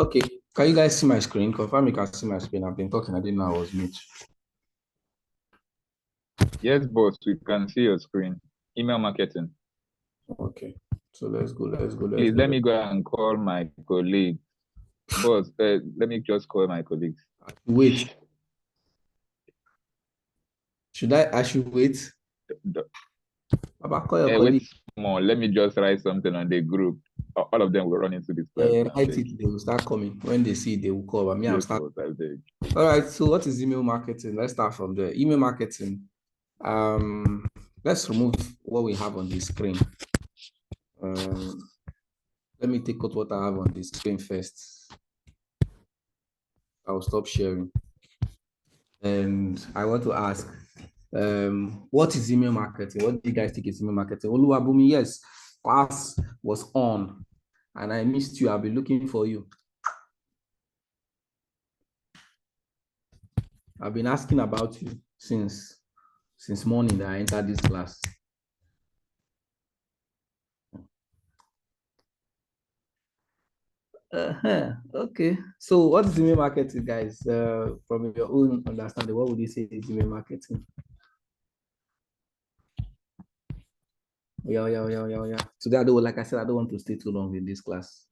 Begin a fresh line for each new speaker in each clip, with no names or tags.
Okay, can you guys see my screen? Confirm you can see my screen. I've been talking, I didn't know I was mute.
Yes, boss, we can see your screen. Email marketing.
Okay, so let's go.
Please let me go and call my colleague. Boss, let me just call my colleagues.
Wait. I should wait? Baba, call your
Wait
colleague.
small. Let me just write something on the group. All of them will run into this class.
Write it, they will start coming. When they see it, they will call. But me, I'm
Yes,
start.
boss, I beg.
All right, so what is email marketing? Let's start from there. Email marketing. Let's remove what we have on the screen. Let me take out what I have on the screen first. I'll stop sharing. And I want to ask, what is email marketing? What do you guys think is email marketing? Oluwabumi, yes, class was on and I missed you. I'll be looking for you. I've been asking about you since morning that I entered this class. Okay. So what is email marketing, guys? From your own understanding, what would you say is email marketing? Yeah. Today, like I said, I don't want to stay too long in this class.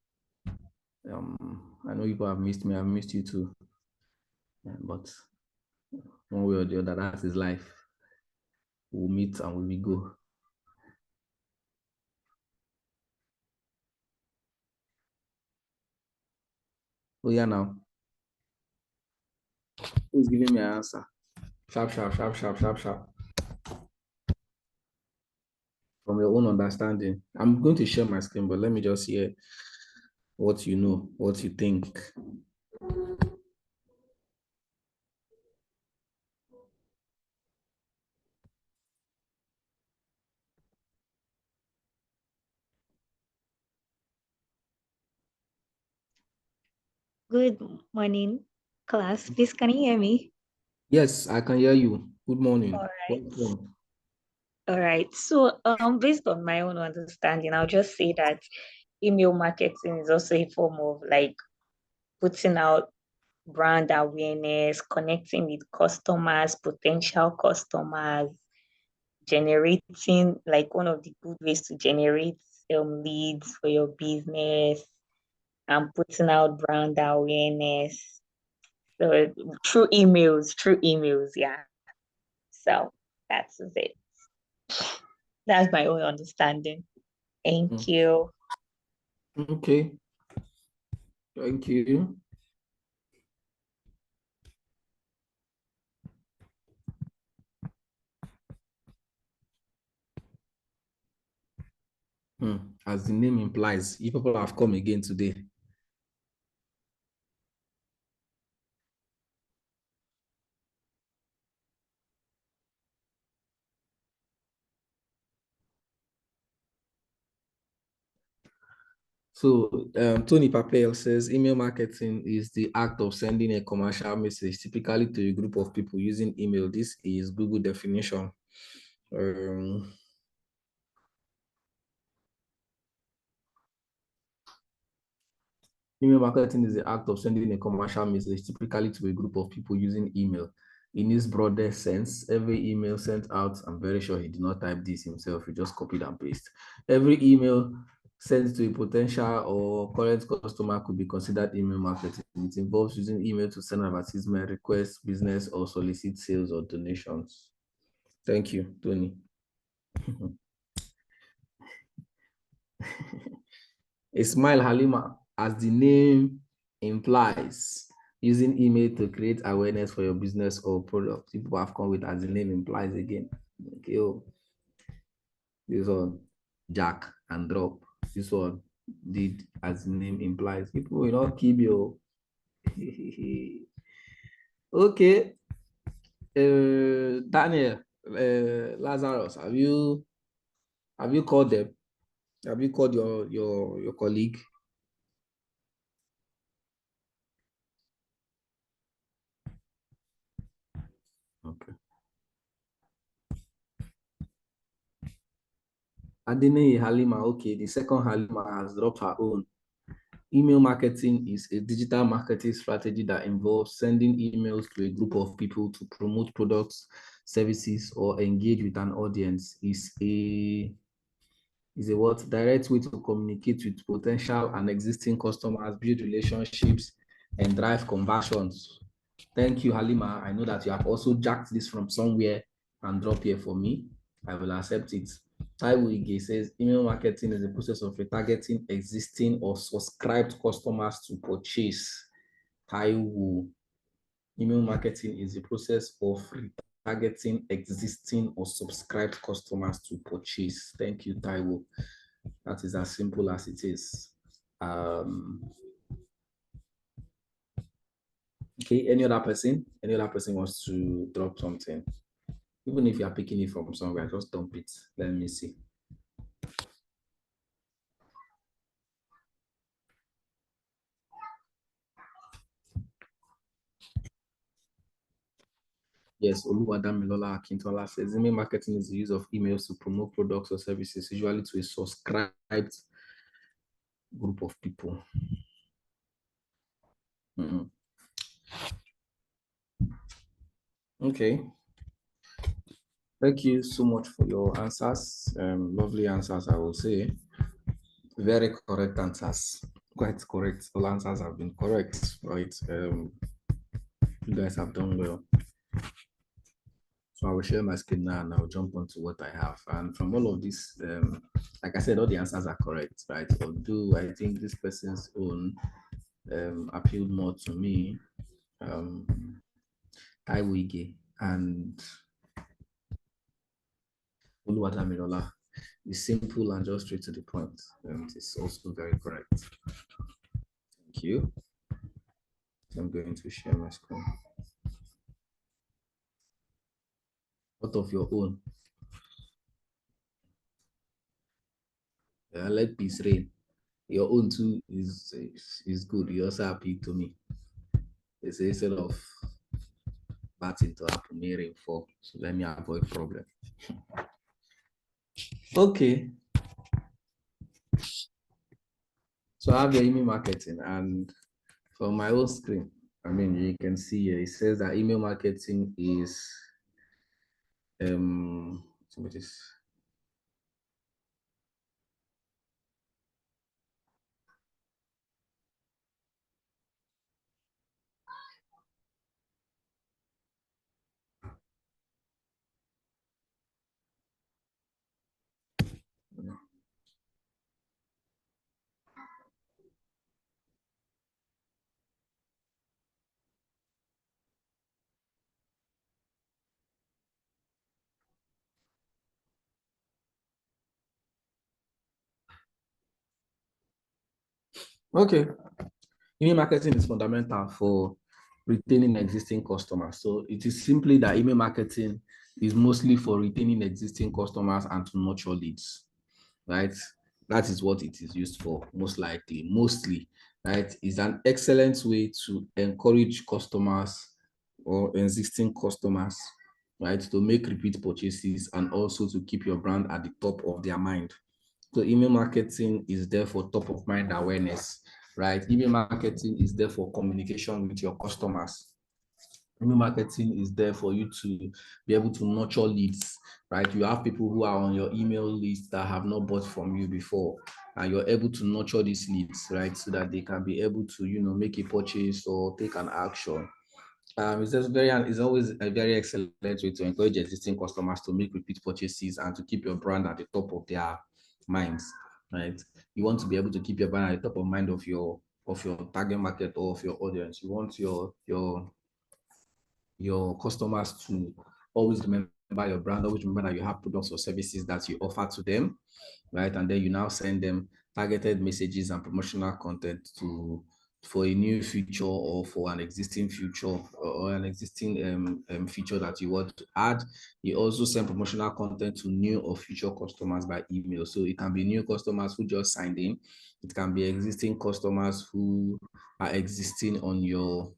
I know people have missed me. I've missed you too. Yeah, but one way or the other, that's his life. We'll meet and we will go. Oh yeah, now. Who's giving me an answer? Sharp. From your own understanding. I'm going to share my screen, but let me just hear what you know, what you think.
Good morning, class. Please, can you hear me?
Yes, I can hear you. Good morning.
All right.
Welcome.
All right. So, based on my own understanding, I'll just say that email marketing is also a form of like putting out brand awareness, connecting with customers, potential customers, generating like one of the good ways to generate leads for your business and putting out brand awareness. So through emails, yeah. So that's it. That's my own understanding. Thank you.
Okay. Thank you. As the name implies, you people have come again today. So Tony Papel says email marketing is the act of sending a commercial message, typically to a group of people using email. This is Google definition. Email marketing is the act of sending a commercial message, typically to a group of people using email. In its broadest sense, every email sent out, I'm very sure he did not type this himself, he just copied and pasted. Every email sent to a potential or current customer could be considered email marketing. It involves using email to send advertisement, request business, or solicit sales or donations. Thank you, Tony. A smile, Halima, as the name implies, using email to create awareness for your business or product. People have come with as the name implies again. Okay, oh. This one, Jack and drop. This one did as the name implies. People will not keep your. Okay. Daniel, Lazarus, have you called them? Have you called your colleague? Okay. Adine Halima, okay, the second Halima has dropped her own. Email marketing is a digital marketing strategy that involves sending emails to a group of people to promote products, services, or engage with an audience. Is a what direct way to communicate with potential and existing customers, build relationships, and drive conversions. Thank you, Halima. I know that you have also jacked this from somewhere and drop here for me. I will accept it. Taiwo Ige says email marketing is the process of retargeting existing or subscribed customers to purchase. Taiwo, email marketing is the process of retargeting existing or subscribed customers to purchase. Thank you, Taiwo. That is as simple as it is. Okay, any other person? Any other person wants to drop something? Even if you are picking it from somewhere, just dump it. Let me see. Yes, Oluwadamilola Akintola says email marketing is the use of emails to promote products or services, usually to a subscribed group of people. Okay. Thank you so much for your answers. Lovely answers, I will say. Very correct answers. Quite correct. All answers have been correct, right? You guys have done well. So I will share my screen now and I'll jump onto what I have. And from all of this, like I said, all the answers are correct, right? Although I think this person's own appealed more to me, Taiwo Ige and Oluwadamilola is simple and just straight to the point. It's also very correct. Thank you. So I'm going to share my screen. What of your own? Let peace reign. Your own too is good. You also appeal to me. They say instead of batting to happen, may rainfall. So let me avoid problem. Okay. So I have your email marketing, and from my own screen, I mean, you can see here, it says that email marketing is okay. Email marketing is fundamental for retaining existing customers. So it is simply that email marketing is mostly for retaining existing customers and to nurture leads, right? That is what it is used for, mostly, right? It's an excellent way to encourage customers or existing customers, right, to make repeat purchases and also to keep your brand at the top of their mind. So email marketing is there for top of mind awareness, right? Email marketing is there for communication with your customers. Email marketing is there for you to be able to nurture leads, right? You have people who are on your email list that have not bought from you before, and you're able to nurture these leads, right? So that they can be able to, make a purchase or take an action. It's always a very excellent way to encourage existing customers to make repeat purchases and to keep your brand at the top of their minds, right? You want to be able to keep your brand at the top of mind of your target market or of your audience. You want your customers to always remember your brand, always remember that you have products or services that you offer to them, right? And then you now send them targeted messages and promotional content for a new feature or for an existing feature or an existing feature that you want to add. You also send promotional content to new or future customers by email. So it can be new customers who just signed in. It can be existing customers who are existing on your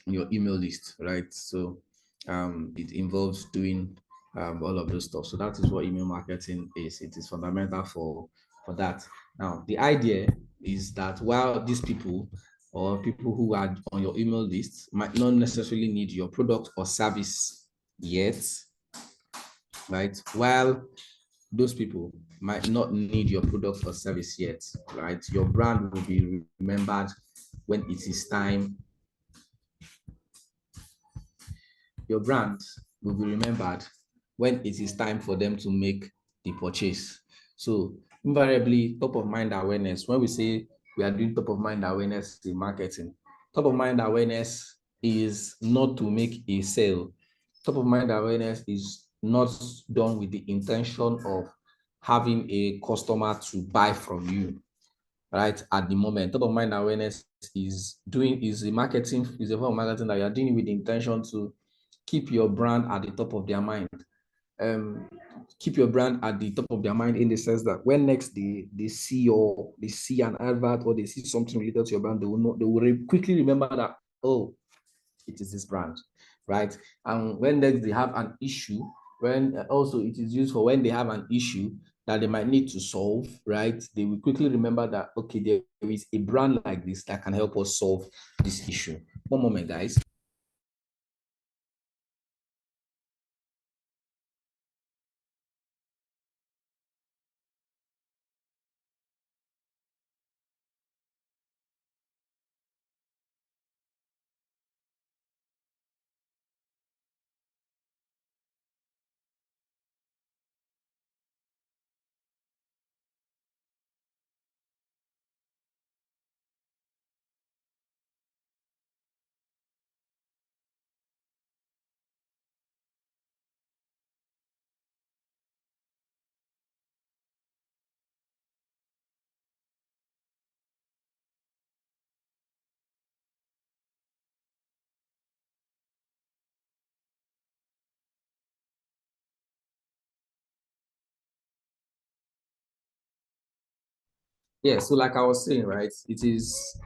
email list, right? So it involves doing all of those stuff. So that is what email marketing is. It is fundamental for that. Now, the idea is that while these people or people who are on your email list might not necessarily need your product or service yet, right? While those people might not need your product or service yet, right? Your brand will be remembered when it is time. Your brand will be remembered when it is time for them to make the purchase. So invariably, top of mind awareness, when we say we are doing top of mind awareness in marketing, top of mind awareness is not to make a sale. Top of mind awareness is not done with the intention of having a customer to buy from you, right? At the moment, top of mind awareness is a marketing, is a form of marketing that you are doing with the intention to keep your brand at the top of their mind. Keep your brand at the top of their mind in the sense that when next they see an advert or they see something related to your brand, they will quickly remember that, oh, it is this brand, right? And when next they have an issue, when also it is used for when they have an issue that they might need to solve, right? They will quickly remember that, okay, there is a brand like this that can help us solve this issue. One moment, guys. Yeah, so like I was saying, right, it is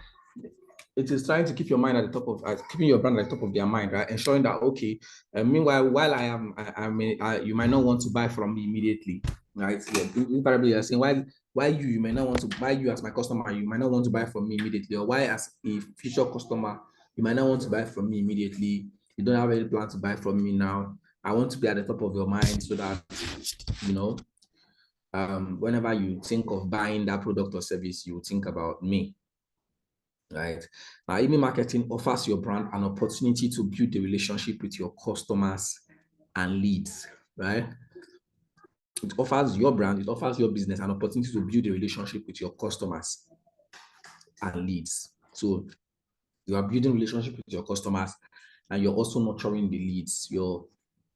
trying to keep your mind at the top of keeping your brand at the top of their mind, right? Ensuring that, okay, meanwhile, while you might not want to buy from me immediately, right? Yeah, invariably you're saying why you may not want to buy, you as my customer, you might not want to buy from me immediately, or why as a future customer you might not want to buy from me immediately, you don't have any plan to buy from me now. I want to be at the top of your mind so that, you know, whenever you think of buying that product or service, you think about me, right? Now, email marketing offers your brand an opportunity to build a relationship with your customers and leads, right? It offers your brand, it offers your business an opportunity to build a relationship with your customers and leads. So you are building relationship with your customers and you're also nurturing the leads. You're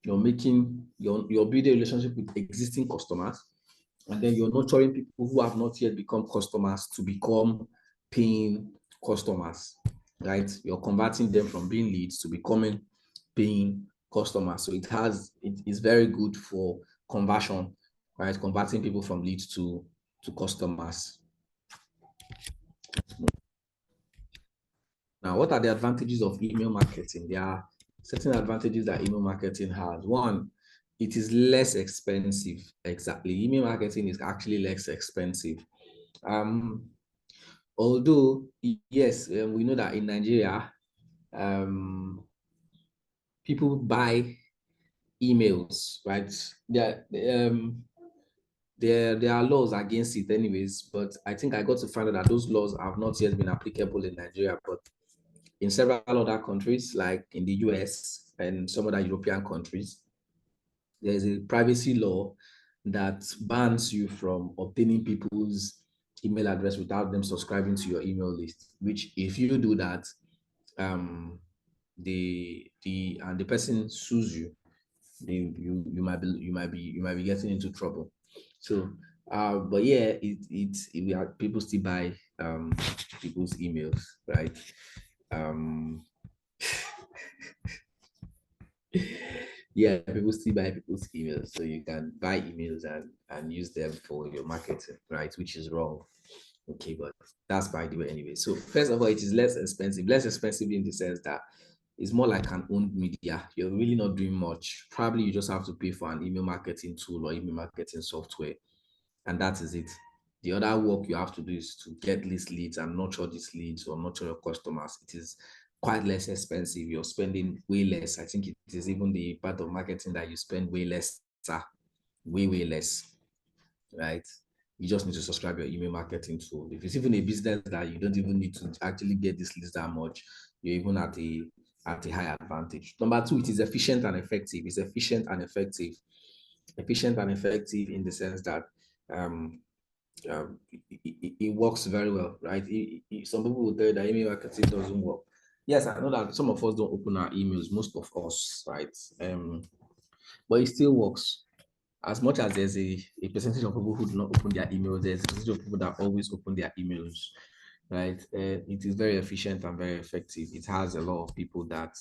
building a relationship with existing customers, and then you're nurturing people who have not yet become customers to become paying customers, right? You're converting them from being leads to becoming paying customers. So it is very good for conversion, right? Converting people from leads to customers. Now, what are the advantages of email marketing? There are certain advantages that email marketing has. One, it is less expensive. Exactly. Email marketing is actually less expensive. Although, yes, we know that in Nigeria, people buy emails, right? There are laws against it anyways, but I think I got to find out that those laws have not yet been applicable in Nigeria, but in several other countries, like in the US and some other European countries, there's a privacy law that bans you from obtaining people's email address without them subscribing to your email list, which if you do that, the person sues you, you might be getting into trouble. So but yeah, we have people still buy people's emails, right? Yeah, people still buy people's emails, so you can buy emails and use them for your marketing, right? Which is wrong. Okay, but that's by the way anyway. So first of all, it is less expensive in the sense that it's more like an owned media. You're really not doing much. Probably you just have to pay for an email marketing tool or email marketing software, and that is it. The other work you have to do is to get these leads and nurture these leads or nurture your customers. It is quite less expensive. You're spending way less. I think it is even the part of marketing that you spend way less, way less, right? You just need to subscribe your email marketing tool. If it's even a business that you don't even need to actually get this list that much, you're even at a high advantage. Number two, it is efficient and effective. It's efficient and effective. Efficient and effective in the sense that it works very well, right? Some people will tell you that email marketing doesn't work. Yes, I know that some of us don't open our emails, most of us, right? But it still works. As much as there's a percentage of people who do not open their emails, there's a percentage of people that always open their emails, right? It is very efficient and very effective. It has a lot of people that,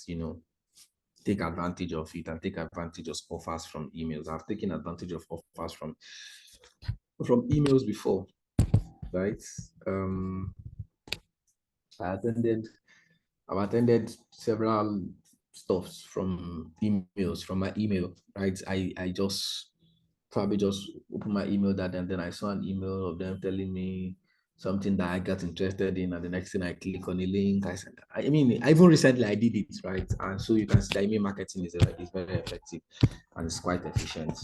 take advantage of it and take advantage of offers from emails. I've taken advantage of offers from emails before, right? I've attended several stuffs from emails, from my email, right? I just probably just opened my email that, and then I saw an email of them telling me something that I got interested in, and the next thing I click on a link. I mean, even recently I did it, right? And so you can see that email marketing is very effective and it's quite efficient.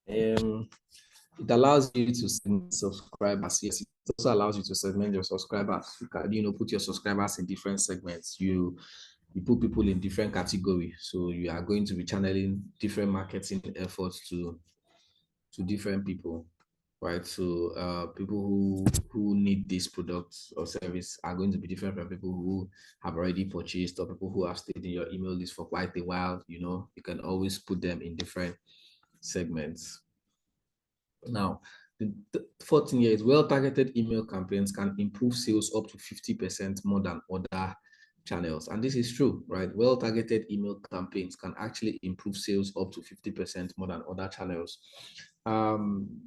It allows you to segment subscribers. Yes, it also allows you to segment your subscribers. You can, put your subscribers in different segments. You put people in different categories. So you are going to be channeling different marketing efforts to different people, right? So people who need this product or service are going to be different from people who have already purchased or people who have stayed in your email list for quite a while. You can always put them in different segments. Now, the fourth thing here is well-targeted email campaigns can improve sales up to 50% more than other channels. And this is true, right? Well-targeted email campaigns can actually improve sales up to 50% more than other channels.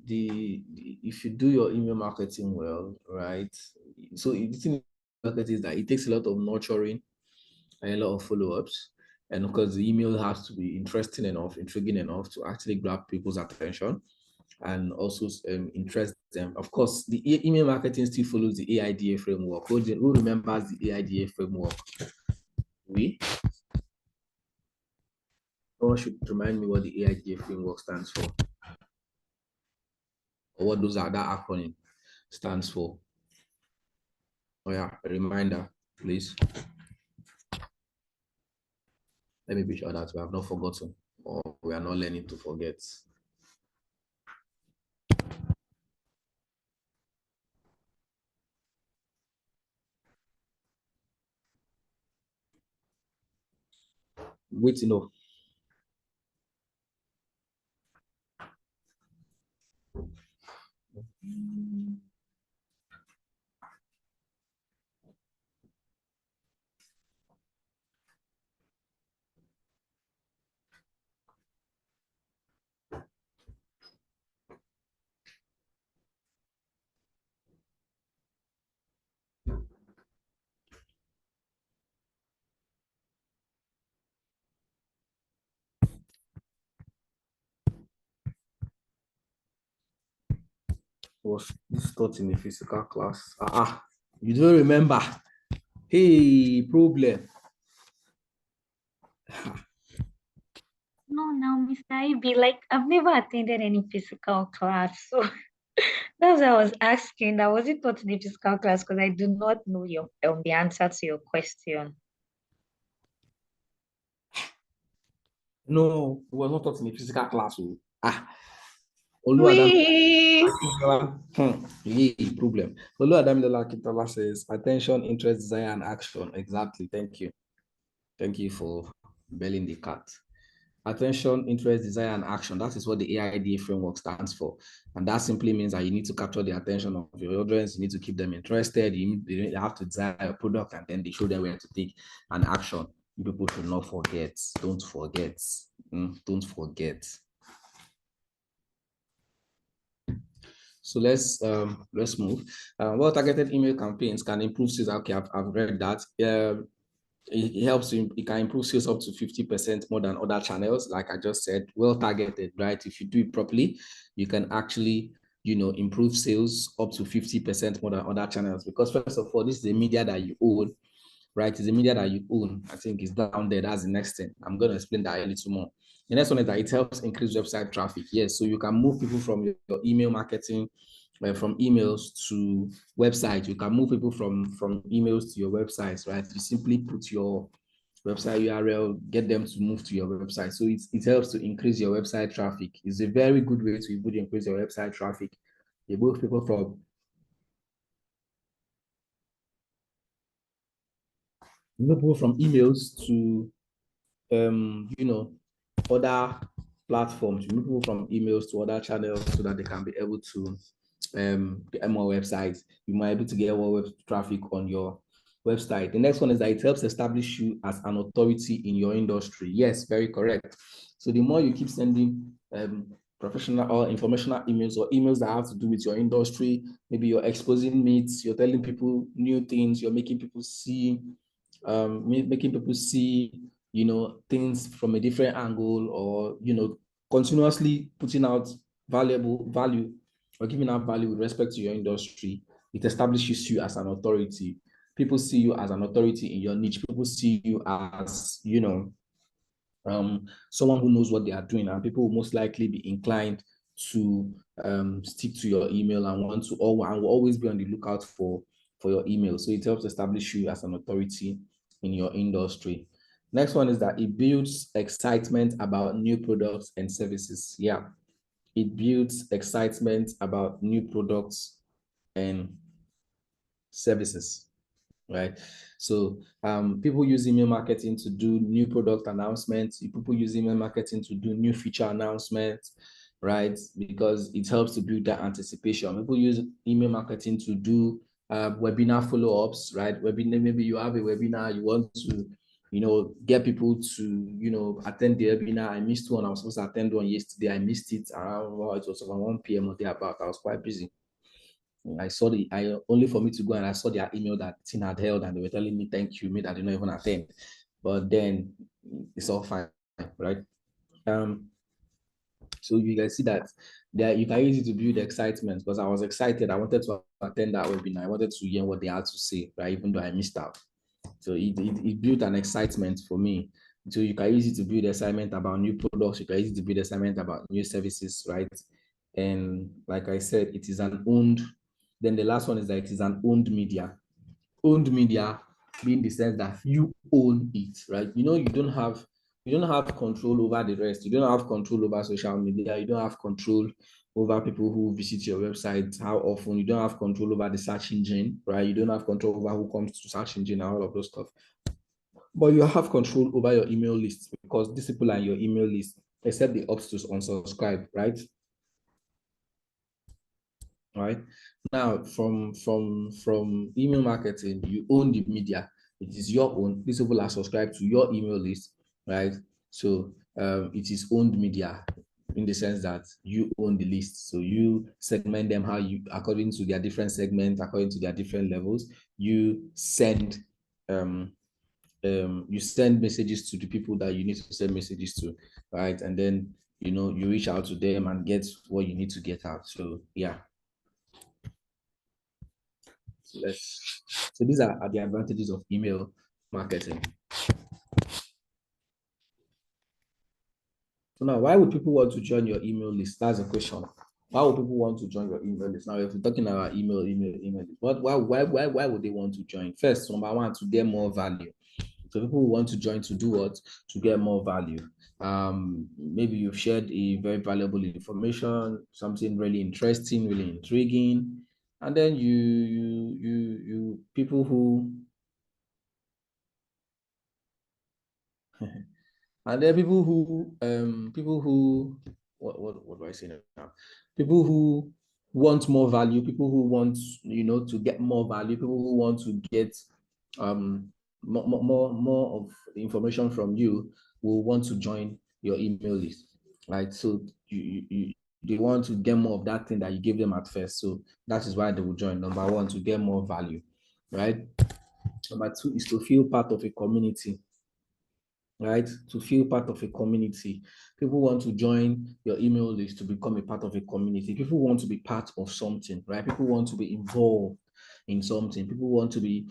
If you do your email marketing well, right? So the thing is that it takes a lot of nurturing and a lot of follow-ups. And because the email has to be interesting enough, intriguing enough to actually grab people's attention and also interest them. Of course, the email marketing still follows the AIDA framework. Who remembers the AIDA framework? Someone should remind me what the AIDA framework stands for, or what that acronym stands for. Oh yeah, a reminder, please. Let me be sure that we have not forgotten or we are not learning to forget. Wait to know. Was this taught in a physical class? You don't remember? Hey, problem.
No, now, Mr. IB, like I've never attended any physical class. So that's why I was asking that was it taught in a physical class because I do not know the answer to your question.
No, it was not taught in a physical class.
Please.
Problem. Oluwadamilola Akintala says attention, interest, desire, and action. Exactly. Thank you. Thank you for belling the cat. Attention, interest, desire, and action. That is what the AIDA framework stands for. And that simply means that you need to capture the attention of your audience. You need to keep them interested. You have to desire a product, and then they show them where to take an action. People should not forget. Don't forget. Don't forget. So let's move. Well-targeted email campaigns can improve sales. Okay, I've read that. it helps you, it can improve sales up to 50% more than other channels. Like I just said, well targeted, right? If you do it properly, you can actually, improve sales up to 50% more than other channels. Because first of all, this is a media that you own, right? It's a media that you own. I think it's down there. That's the next thing. I'm going to explain that a little more. The next one is that it helps increase website traffic. Yes, so you can move people from your email marketing, from emails to website. You can move people from emails to your websites, right? You simply put your website URL, get them to move to your website. So it helps to increase your website traffic. It's a very good way to increase your website traffic. You move people from emails to other platforms. You move people from emails to other channels so that they can be able to get more websites. You might be able to get more web traffic on your website. The next one is that it helps establish you as an authority in your industry. Yes, very correct. So the more you keep sending professional or informational emails, or emails that have to do with your industry, maybe you're exposing meets, you're telling people new things, you're making people see things from a different angle, or continuously putting out value or giving out value with respect to your industry. It establishes you as an authority. People see you as an authority in your niche. People see you as someone who knows what they are doing, and people will most likely be inclined to stick to your email and want to and will always be on the lookout for your email. So it helps establish you as an authority in your industry. Next one is that it builds excitement about new products and services. Yeah, it builds excitement about new products and services, right? So people use email marketing to do new product announcements. People use email marketing to do new feature announcements, right? Because it helps to build that anticipation. People use email marketing to do webinar follow-ups, right? Webinar, maybe you have a webinar, you want to get people to attend the webinar. I missed one. I was supposed to attend one yesterday. I missed it around, well, it was around 1 p.m. or thereabout. I was quite busy. I only for me to go, and I saw their email that thing had held, and they were telling me thank you, mate. I didn't even attend. But then it's all fine, right? So you guys see that there you can use it to build excitement, because I was excited. I wanted to attend that webinar. I wanted to hear what they had to say, right? Even though I missed out. So it built an excitement for me. So you can use it to build excitement about new products. You can use it to build excitement about new services, right? And like I said, it is an owned. Then the last one is that it is an owned media. Owned media being the sense that you own it, right? You don't have control over the rest. You don't have control over social media. You don't have control over people who visit your website, how often. You don't have control over the search engine, right? You don't have control over who comes to search engine and all of those stuff. But you have control over your email list, because these people are your email list, except they opt to unsubscribe, right? Right now, from email marketing, you own the media. It is your own. These people are subscribed to your email list, right? So it is owned media, in the sense that you own the list. So you segment them according to their different segments, according to their different levels. You send messages to the people that you need to send messages to, right? And then you reach out to them and get what you need to get out. So yeah. So these are the advantages of email marketing. So now, why would people want to join your email list? That's a question. Why would people want to join your email list? Now, if we're talking about email list, why would they want to join? First, number one, to get more value. So people want to join to do what? To get more value. Maybe you've shared a very valuable information, something really interesting, really intriguing, and then you people who and there are people who what do I say now? People who want more value, people who want to get more value, people who want to get more of the information from you will want to join your email list, right? So they want to get more of that thing that you gave them at first. So that is why they will join. Number one, to get more value, right? Number two is to feel part of a community, right? To feel part of a community. People want to join your email list to become a part of a community. People want to be part of something, right? People want to be involved in something. People want to be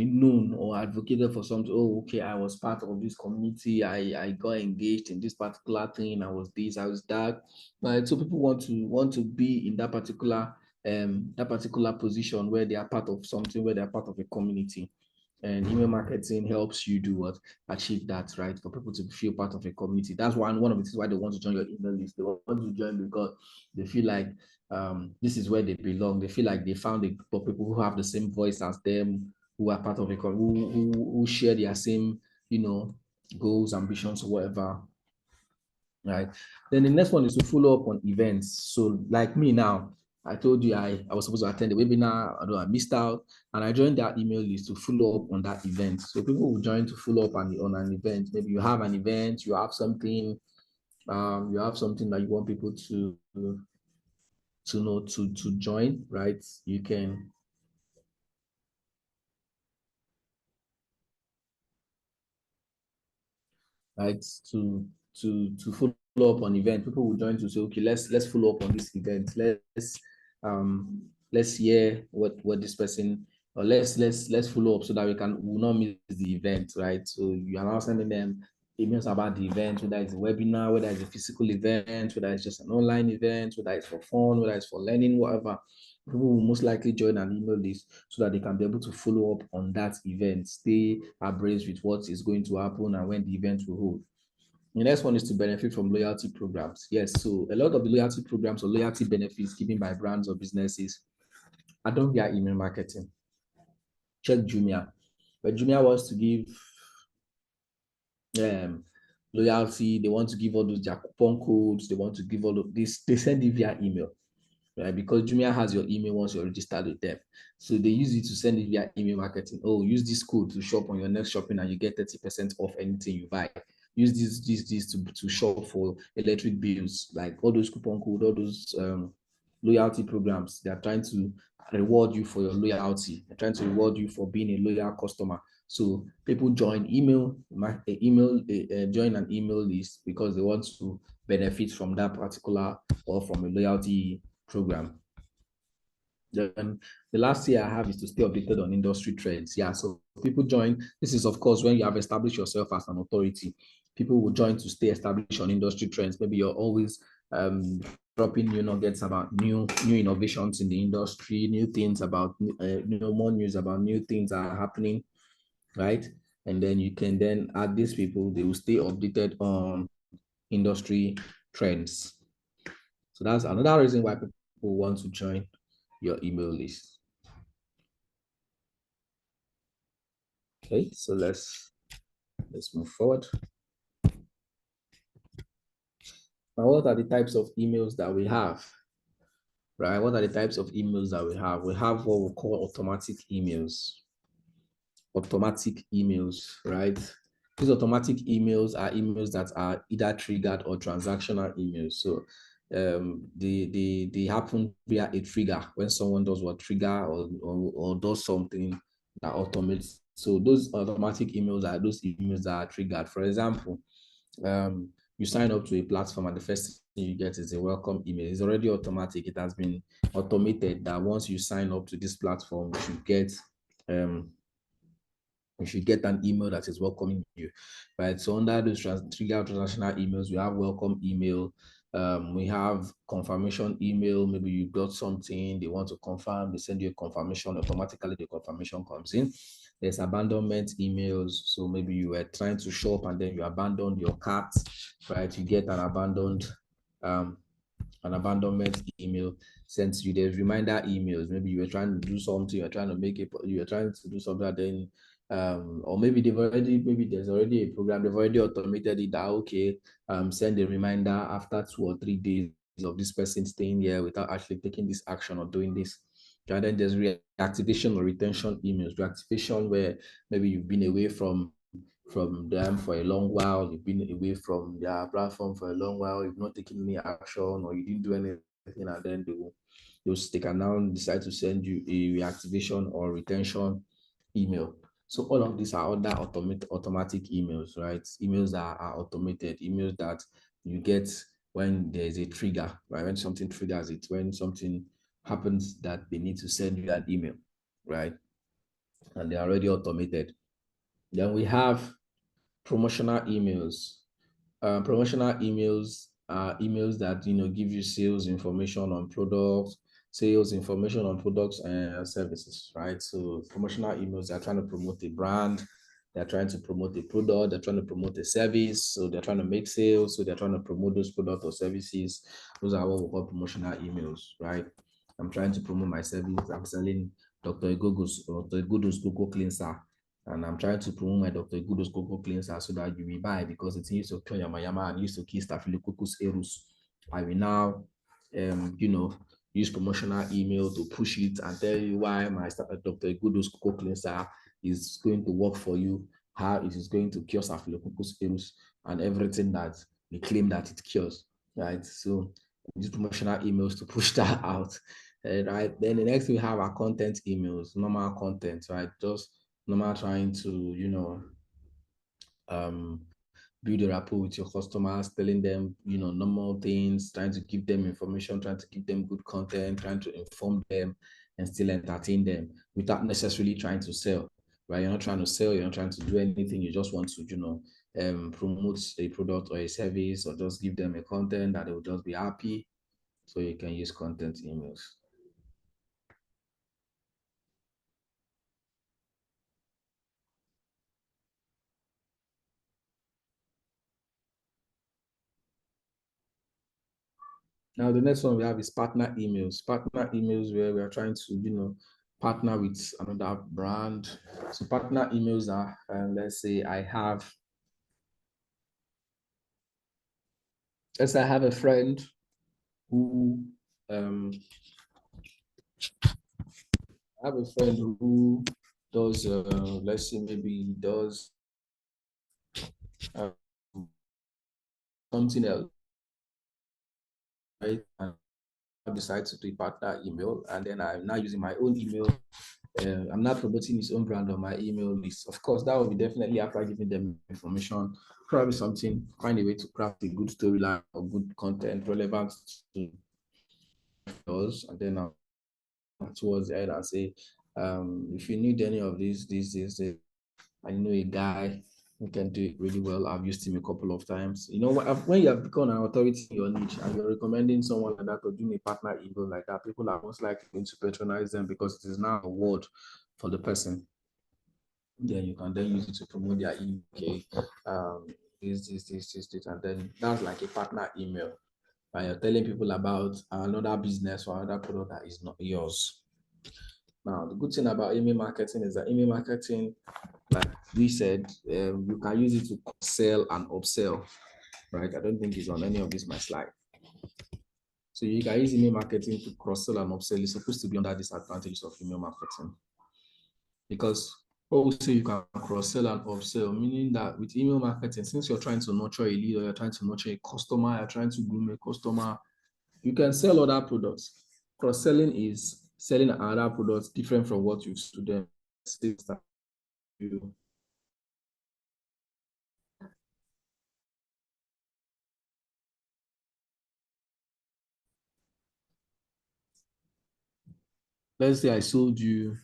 known or advocated for something. Oh, okay, I was part of this community. I got engaged in this particular thing. I was this, I was that. Right? So people want to be in that particular position where they are part of something, where they are part of a community. And email marketing helps you do what? Achieve that, right? For people to feel part of a community. That's one of the reasons why they want to join your email list. They want to join because they feel like this is where they belong. They feel like they found a group of people who have the same voice as them, who are part of a who share their same, goals, ambitions, or whatever. Right. Then the next one is to follow up on events. So like me now, I told you I was supposed to attend the webinar, although I missed out, and I joined that email list to follow up on that event. So people will join to follow up on an event. Maybe you have an event, you have something that you want people to know to join, right? You can right to follow up on event. People will join to say, okay, let's follow up on this event. Let's hear what this person, or let's follow up so that we will not miss the event, right? So you are now sending them emails about the event, whether it's a webinar, whether it's a physical event, whether it's just an online event, whether it's for fun, whether it's for learning, whatever. People will most likely join an email list so that they can be able to follow up on that event, stay abreast with what is going to happen and when the event will hold. The next one is to benefit from loyalty programs. Yes, so a lot of the loyalty programs or loyalty benefits given by brands or businesses are done via email marketing. Check Jumia. But Jumia wants to give loyalty, they want to give all those their coupon codes, they want to give all of this, they send it via email. Right? Because Jumia has your email once you're registered with them. So they use it to send it via email marketing. Oh, use this code to shop on your next shopping and you get 30% off anything you buy. Use this to shop for electric bills, like all those coupon code, all those loyalty programs. They are trying to reward you for your loyalty. They're trying to reward you for being a loyal customer. So people join join an email list because they want to benefit from that particular or from a loyalty program. Then the last year I have is to stay updated on industry trends. Yeah, so people join. This is, of course, when you have established yourself as an authority. People will join to stay established on industry trends. Maybe you're always dropping new nuggets about new innovations in the industry, new things about more news about new things that are happening, right? And then you can then add these people. They will stay updated on industry trends. So that's another reason why people want to join your email list. Okay, so let's move forward. Now, what are the types of emails that we have? Right? What are the types of emails that we have? We have what we call automatic emails. Automatic emails, right? These automatic emails are emails that are either triggered or transactional emails. So they happen via a trigger when someone does what trigger or does something that automates. So those automatic emails are those emails that are triggered. For example, you sign up to a platform and the first thing you get is a welcome email. It's already automatic. It has been automated that once you sign up to this platform, you should get an email that is welcoming you, right? So under those trigger transactional emails, we have welcome email. We have confirmation email. Maybe you got something, they want to confirm, they send you a confirmation, automatically the confirmation comes in. There's abandonment emails. So maybe you were trying to shop and then you abandoned your cart, right? You get an abandonment email sent to you. There's reminder emails. Maybe you were trying to do something, you're trying to do something, then or maybe there's already a program, they've already automated it that okay, send a reminder after 2 or 3 days of this person staying here without actually taking this action or doing this. And then there's reactivation or retention emails. Reactivation where maybe you've been away from them for a long while, you've been away from their platform for a long while, you've not taken any action or you didn't do anything, and then they can now decide to send you a reactivation or retention email. So all of these are other automatic emails, right? Emails that are automated, emails that you get when there's a trigger, right? When something triggers it, when something happens that they need to send you an email, right? And they're already automated. Then we have promotional emails. Promotional emails are emails that give you sales information on products, sales information on products and services, right? So promotional emails are trying to promote a brand, they're trying to promote a product, they're trying to promote a service, so they're trying to make sales, so they're trying to promote those products or services. Those are what we call promotional emails, right? I'm trying to promote my service. I'm selling Dr. Egodo's Cocoa Cleanser, and I'm trying to promote my Dr. Egodo's Cocoa Cleanser so that you will buy because it used to kill yama and used to kill Staphylococcus aureus. I will now, use promotional email to push it and tell you why my Dr. Egodo's Cocoa Cleanser is going to work for you, how it is going to cure Staphylococcus aureus and everything that they claim that it cures, right? So use promotional emails to push that out, right? Then the next we have our content emails, normal content, right? Just normal trying to, build a rapport with your customers, telling them, normal things, trying to give them information, trying to give them good content, trying to inform them and still entertain them without necessarily trying to sell, right? You're not trying to sell, you're not trying to do anything. You just want to, promote a product or a service or just give them a content that they will just be happy. So you can use content emails. Now, the next one we have is partner emails. Partner emails where we are trying to, partner with another brand. So partner emails are, let's say I have a friend who, does, let's say maybe does something else, right? And I decide to do a partner email, and then I'm now using my own email. I'm not promoting his own brand on my email list. Of course, that will be definitely after giving them information, probably something, find a way to craft a good storyline or good content relevant to us. And then towards the end, I'll say, if you need any of these, I know a guy who can do it really well. I've used him a couple of times. When you have become an authority in your niche and you're recommending someone like that or doing a partner email like that, people are most likely going to patronize them because it is now a word for the person. Then you can then use it to promote their email. Okay, this, and then that's like a partner email. And you're telling people about another business or another product that is not yours. Now, the good thing about email marketing is that email marketing, like we said, you can use it to sell and upsell, right? I don't think it's on any of this my slide. So you can use email marketing to cross-sell and upsell. It's supposed to be under disadvantages of email marketing. Because also you can cross-sell and upsell, meaning that with email marketing, since you're trying to nurture a lead or you're trying to nurture a customer, you're trying to groom a customer, you can sell other products. Cross-selling is selling other products different from what you've student. Let's say I sold you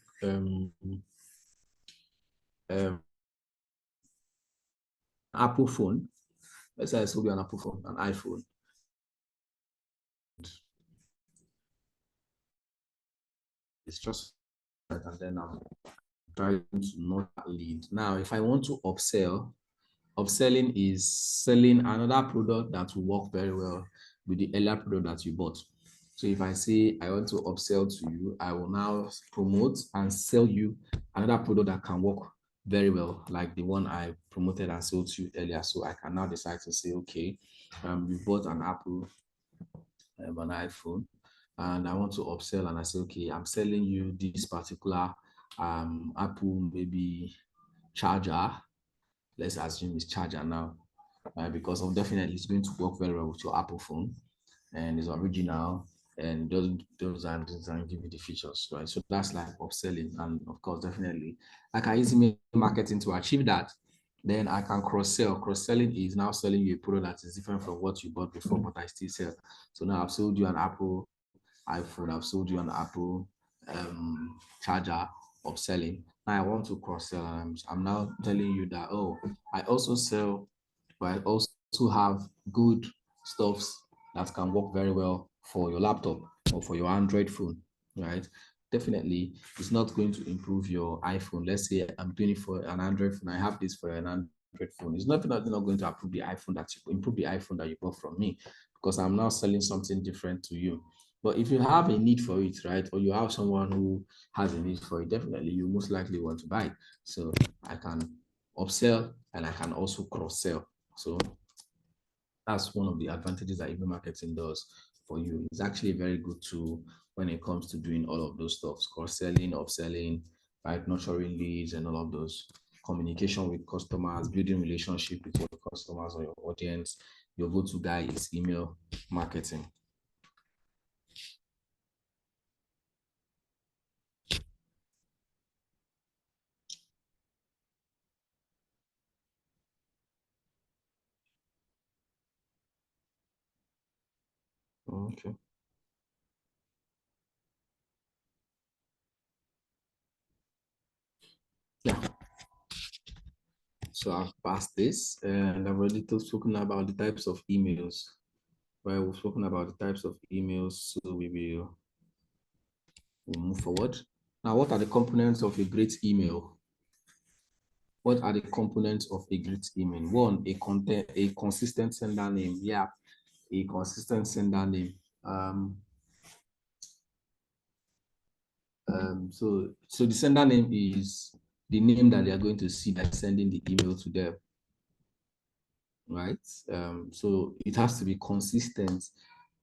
Apple phone. Let's say I sold you an Apple phone, an iPhone. It's just that, and then I'm trying to not lead. Now, if I want to upsell, upselling is selling another product that will work very well with the earlier product that you bought. So if I say I want to upsell to you, I will now promote and sell you another product that can work very well, like the one I promoted and sold to you earlier. So I can now decide to say, okay, you bought an Apple, an iPhone, and I want to upsell, and I say, okay, I'm selling you this particular Apple maybe charger. Let's assume it's charger now, because definitely it's going to work very well with your Apple phone and it's original. and doesn't give you the features, right? So that's like upselling, and of course, definitely, I can use email marketing to achieve that. Then I can cross-sell. Cross-selling is now selling you a product that is different from what you bought before, but I still sell. So now I've sold you an Apple iPhone, I've sold you an Apple charger, upselling. Now I want to cross-sell. I'm now telling you that, oh, I also sell, but I also have good stuffs that can work very well for your laptop or for your Android phone, right? Definitely, it's not going to improve your iPhone. Let's say I'm doing it for an Android phone. I have this for an Android phone. It's not going to improve the iPhone that you improve the iPhone that you bought from me, because I'm now selling something different to you. But if you have a need for it, right, or you have someone who has a need for it, definitely you most likely want to buy it. So I can upsell and I can also cross-sell. So that's one of the advantages that email marketing does for you. It's actually a very good tool when it comes to doing all of those stuff, cross-selling, upselling, right, nurturing leads and all of those, communication with customers, building relationship with your customers or your audience. Your go-to guy is email marketing. Okay. Yeah. So I've passed this and I've already spoken about the types of emails. Well, we've spoken about the types of emails, so we'll move forward. Now, what are the components of a great email? What are the components of a great email? One, a consistent sender name. Yeah, a consistent sender name. So the sender name is the name that they are going to see that's sending the email to them, right? So it has to be consistent.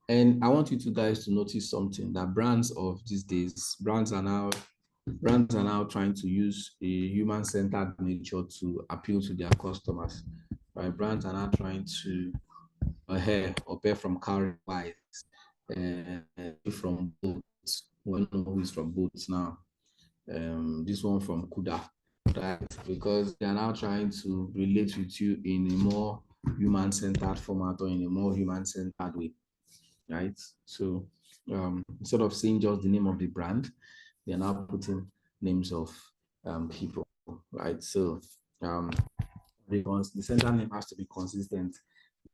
And I want you guys to notice something, that brands of these days, brands are now trying to use a human-centered nature to appeal to their customers. Right? Brands are now trying to appear from car wise, from boats. We know who is from boats now. This one from Kuda, right? Because they are now trying to relate with you in a more human-centered format or in a more human-centered way, right? So instead of saying just the name of the brand, they are now putting names of people, right? So because the center name has to be consistent.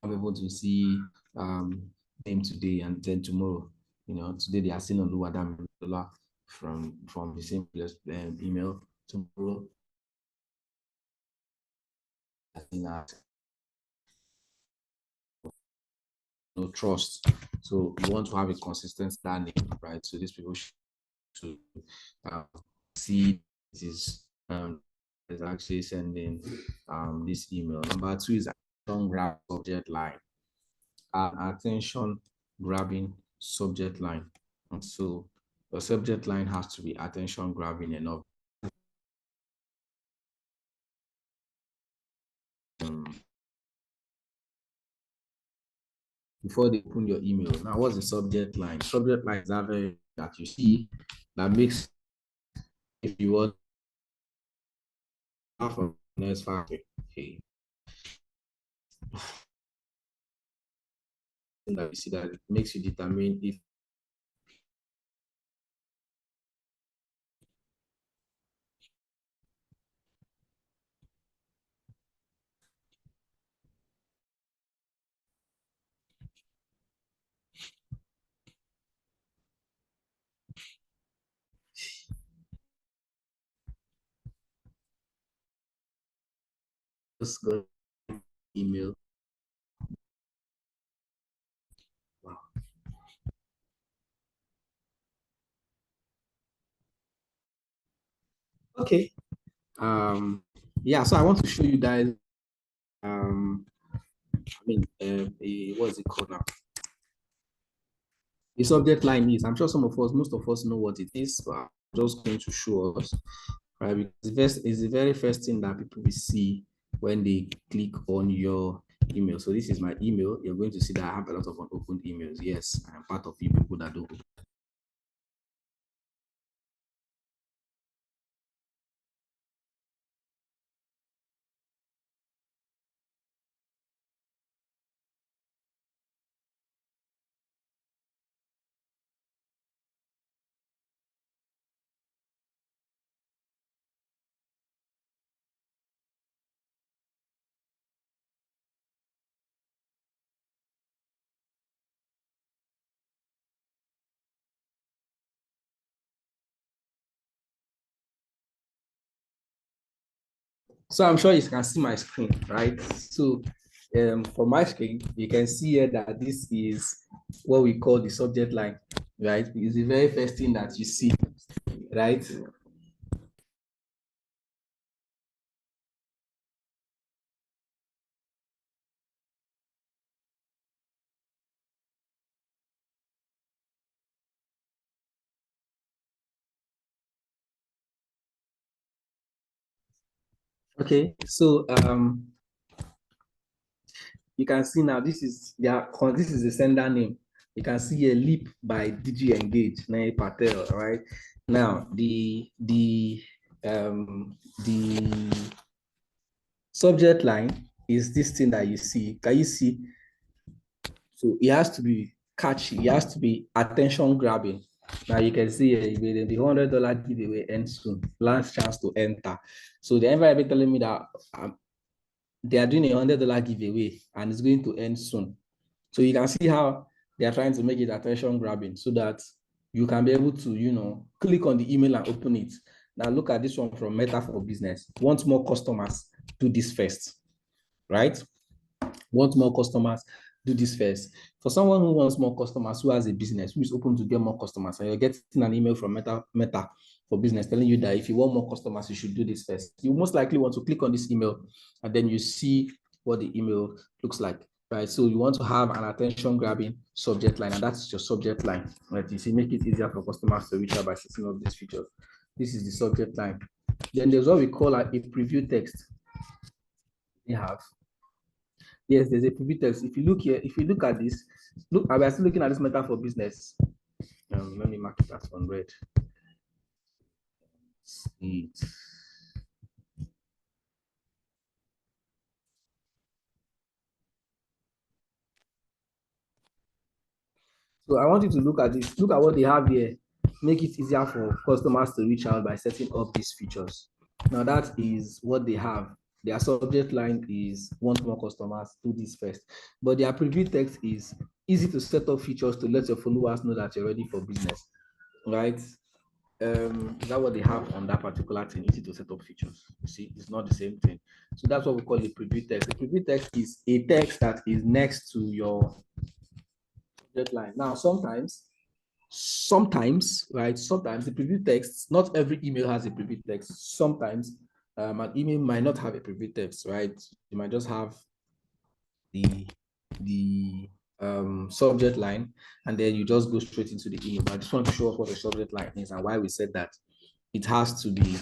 I'm able to see name today and then tomorrow. Today they are seeing Oluwadam from the same place, email. Tomorrow, no trust. So you want to have a consistent standing, right? So these people should see is actually sending this email. Number two is attention grab subject line. Attention grabbing subject line. And so the subject line has to be attention grabbing enough. Before they open your email. Now, what's the subject line? Subject line is that you see that makes, if you want from next factory, okay, that you see that it makes you determine if just go email. Wow. Okay. Yeah, so I want to show you guys what's it called now? The subject line is, I'm sure most of us know what it is, but I'm just going to show us, right? Because it's the very first thing that people will see when they click on your email. So this is my email. You're going to see that I have a lot of unopened emails. Yes, I am part of you people that do. So I'm sure you can see my screen, right? So for my screen, you can see here that this is what we call the subject line, right? It's the very first thing that you see, right? Okay, so you can see now this is the sender name. You can see a leap by DIGIGAP, Nair Patel, right? Now the subject line is this thing that you see. Can you see? So it has to be catchy, it has to be attention grabbing. Now you can see the $100 giveaway ends soon. Last chance to enter. So the environment telling me that they are doing a $100 giveaway and it's going to end soon. So you can see how they are trying to make it attention grabbing so that you can be able to, click on the email and open it. Now look at this one from Meta for Business. Want more customers, do this first, right? Want more customers, do this first. For someone who wants more customers, who has a business, who is open to get more customers, and you're getting an email from Meta for Business telling you that if you want more customers, you should do this first. You most likely want to click on this email, and then you see what the email looks like, right? So you want to have an attention-grabbing subject line, and that's your subject line, right? You see, make it easier for customers to reach out by setting up these features. This is the subject line. Then there's what we call a preview text. We have. Yes, there's a preview text. If you look here, if you look at this, look, I was still looking at this Meta for Business. Let me mark it as on red. So I want you to look at this. Look at what they have here. Make it easier for customers to reach out by setting up these features. Now that is what they have. Their subject line is want more customers, do this first. But their preview text is easy to set up features to let your followers know that you're ready for business, right? Is that what they have on that particular thing? Easy to set up features. You see, it's not the same thing. So that's what we call a preview text. A preview text is a text that is next to your subject line. Now, sometimes, right? Sometimes the preview text, not every email has a preview text. Sometimes an email might not have a preview text, right? You might just have the subject line, and then you just go straight into the email. But I just want to show us what the subject line is and why we said that it has to be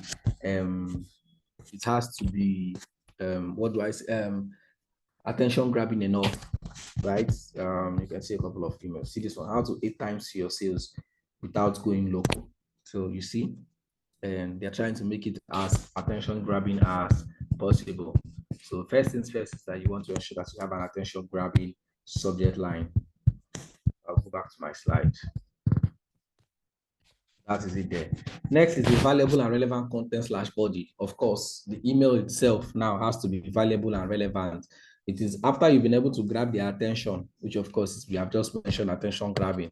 what do I say, attention grabbing enough, right? You can see a couple of emails. See this one, how to 8 times your sales without going local. So you see, and they're trying to make it as attention grabbing as possible. So first things first is that you want to ensure that you have an attention grabbing subject line. I'll go back to my slide. That is it there. Next is the valuable and relevant content / body. Of course, the email itself now has to be valuable and relevant. It is after you've been able to grab their attention, which of course we have just mentioned attention grabbing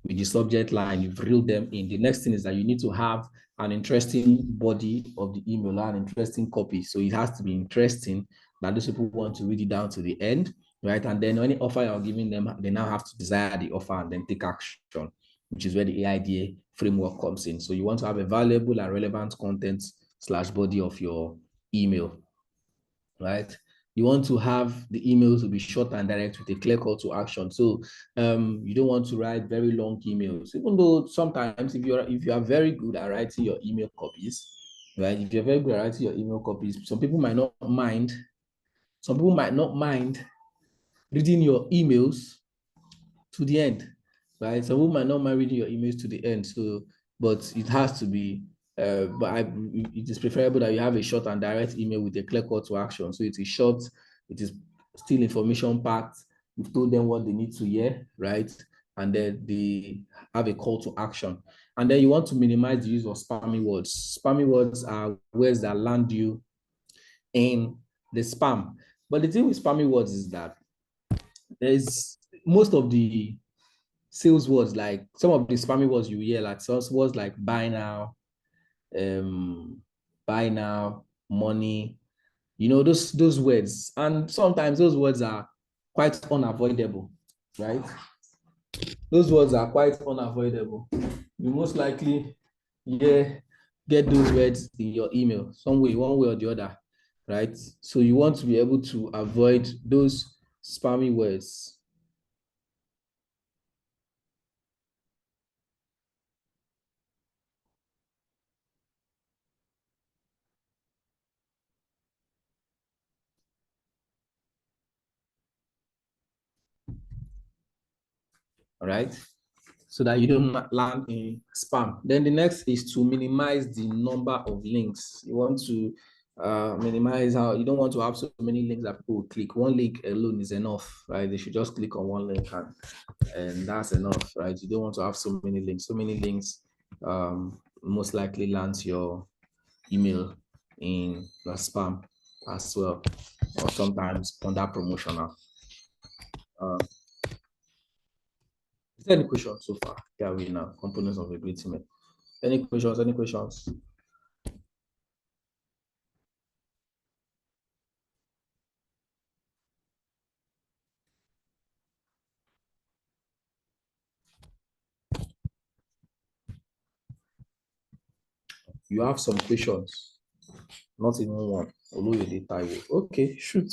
with the subject line, you've reeled them in. The next thing is that you need to have an interesting body of the email, an interesting copy. So it has to be interesting that those people want to read it down to the end, right? And then any offer you're giving them, they now have to desire the offer and then take action, which is where the AIDA framework comes in. So you want to have a valuable and relevant content / body of your email, right? You want to have the email to be short and direct with a clear call to action. So you don't want to write very long emails, even though sometimes if you are very good at writing your email copies, right? If you're very good at writing your email copies, some people might not mind reading your emails to the end, right? Some people might not mind reading your emails to the end, so but it has to be. It is preferable that you have a short and direct email with a clear call to action. So it is short, it is still information packed. You've told them what they need to hear, right? And then they have a call to action. And then you want to minimize the use of spammy words. Spammy words are words that land you in the spam. But the thing with spammy words is that there's most of the sales words, like some of the spammy words you hear, like sales words like um, buy now, money, those words. And sometimes those words are quite unavoidable, right? Those words are quite unavoidable. You most likely get those words in your email, some way, one way or the other, right? So you want to be able to avoid those spammy words. All right, so that you don't land in spam. Then the next is to minimize the number of links. You want to minimize how you don't want to have so many links that people will click. One link alone is enough, right? They should just click on one link and that's enough, right? You don't want to have so many links. So many links most likely lands your email in the spam as well, or sometimes under promotional. Is there any questions so far? Yeah, we now components of a great email. Any questions? Any questions? You have some questions, not even one. Although you did type. Okay, shoot.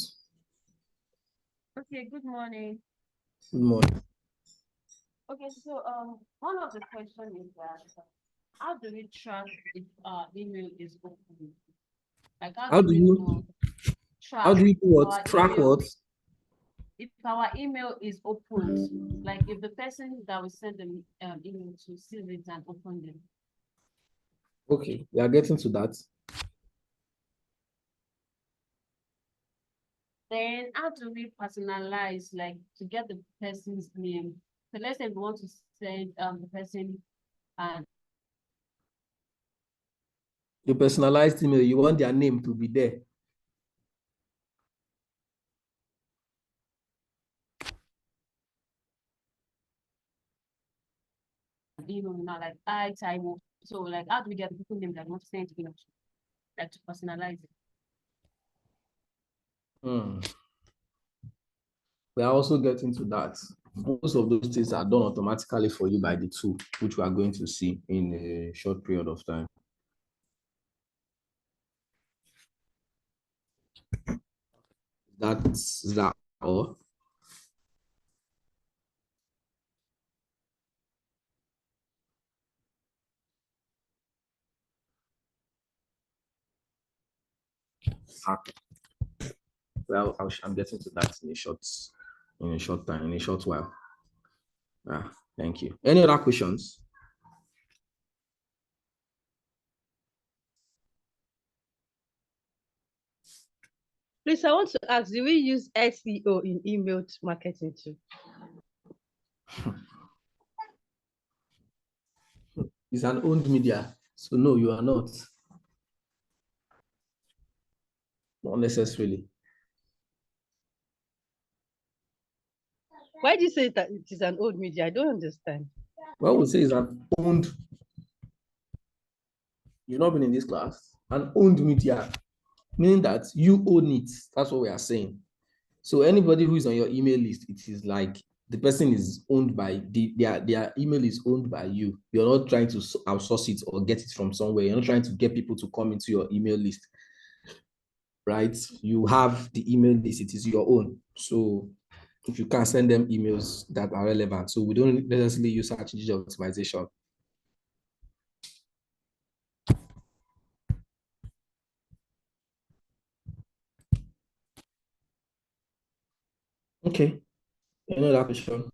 Okay, good morning.
Good morning.
Okay, so one of the questions is that how do we track if our email is open? Like
How do you
know track
how do you do what?
our
Track
email,
what?
if our email is opened, like if the person that we send the email to sees it and open it.
Okay, we are getting to that.
Then how do we personalize, like to get the person's name? So let's say we want to send the person and
The personalized email, you want their name to be there.
email now, like I Taiwo. So like how do we get the people name that we want to send email to? Like to personalize it.
We are also getting to that. Most of those things are done automatically for you by the tool, which we are going to see in a short period of time. Is that all? Okay. Well, I'm getting to that in a short time, in a short while. Thank you. Any other questions?
Please, I want to ask, do we use SEO in email marketing too?
It's an owned media, so no, you are not. Not necessarily.
Why do you say that it is an old media? I don't understand.
Well, we say it's an owned. You've not been in this class. An owned media, meaning that you own it. That's what we are saying. So anybody who is on your email list, it is like the person is owned by their email is owned by you. You're not trying to outsource it or get it from somewhere. You're not trying to get people to come into your email list, right? You have the email list, it is your own. So if you can send them emails that are relevant. So we don't necessarily use search engine optimization. Okay, Any other question?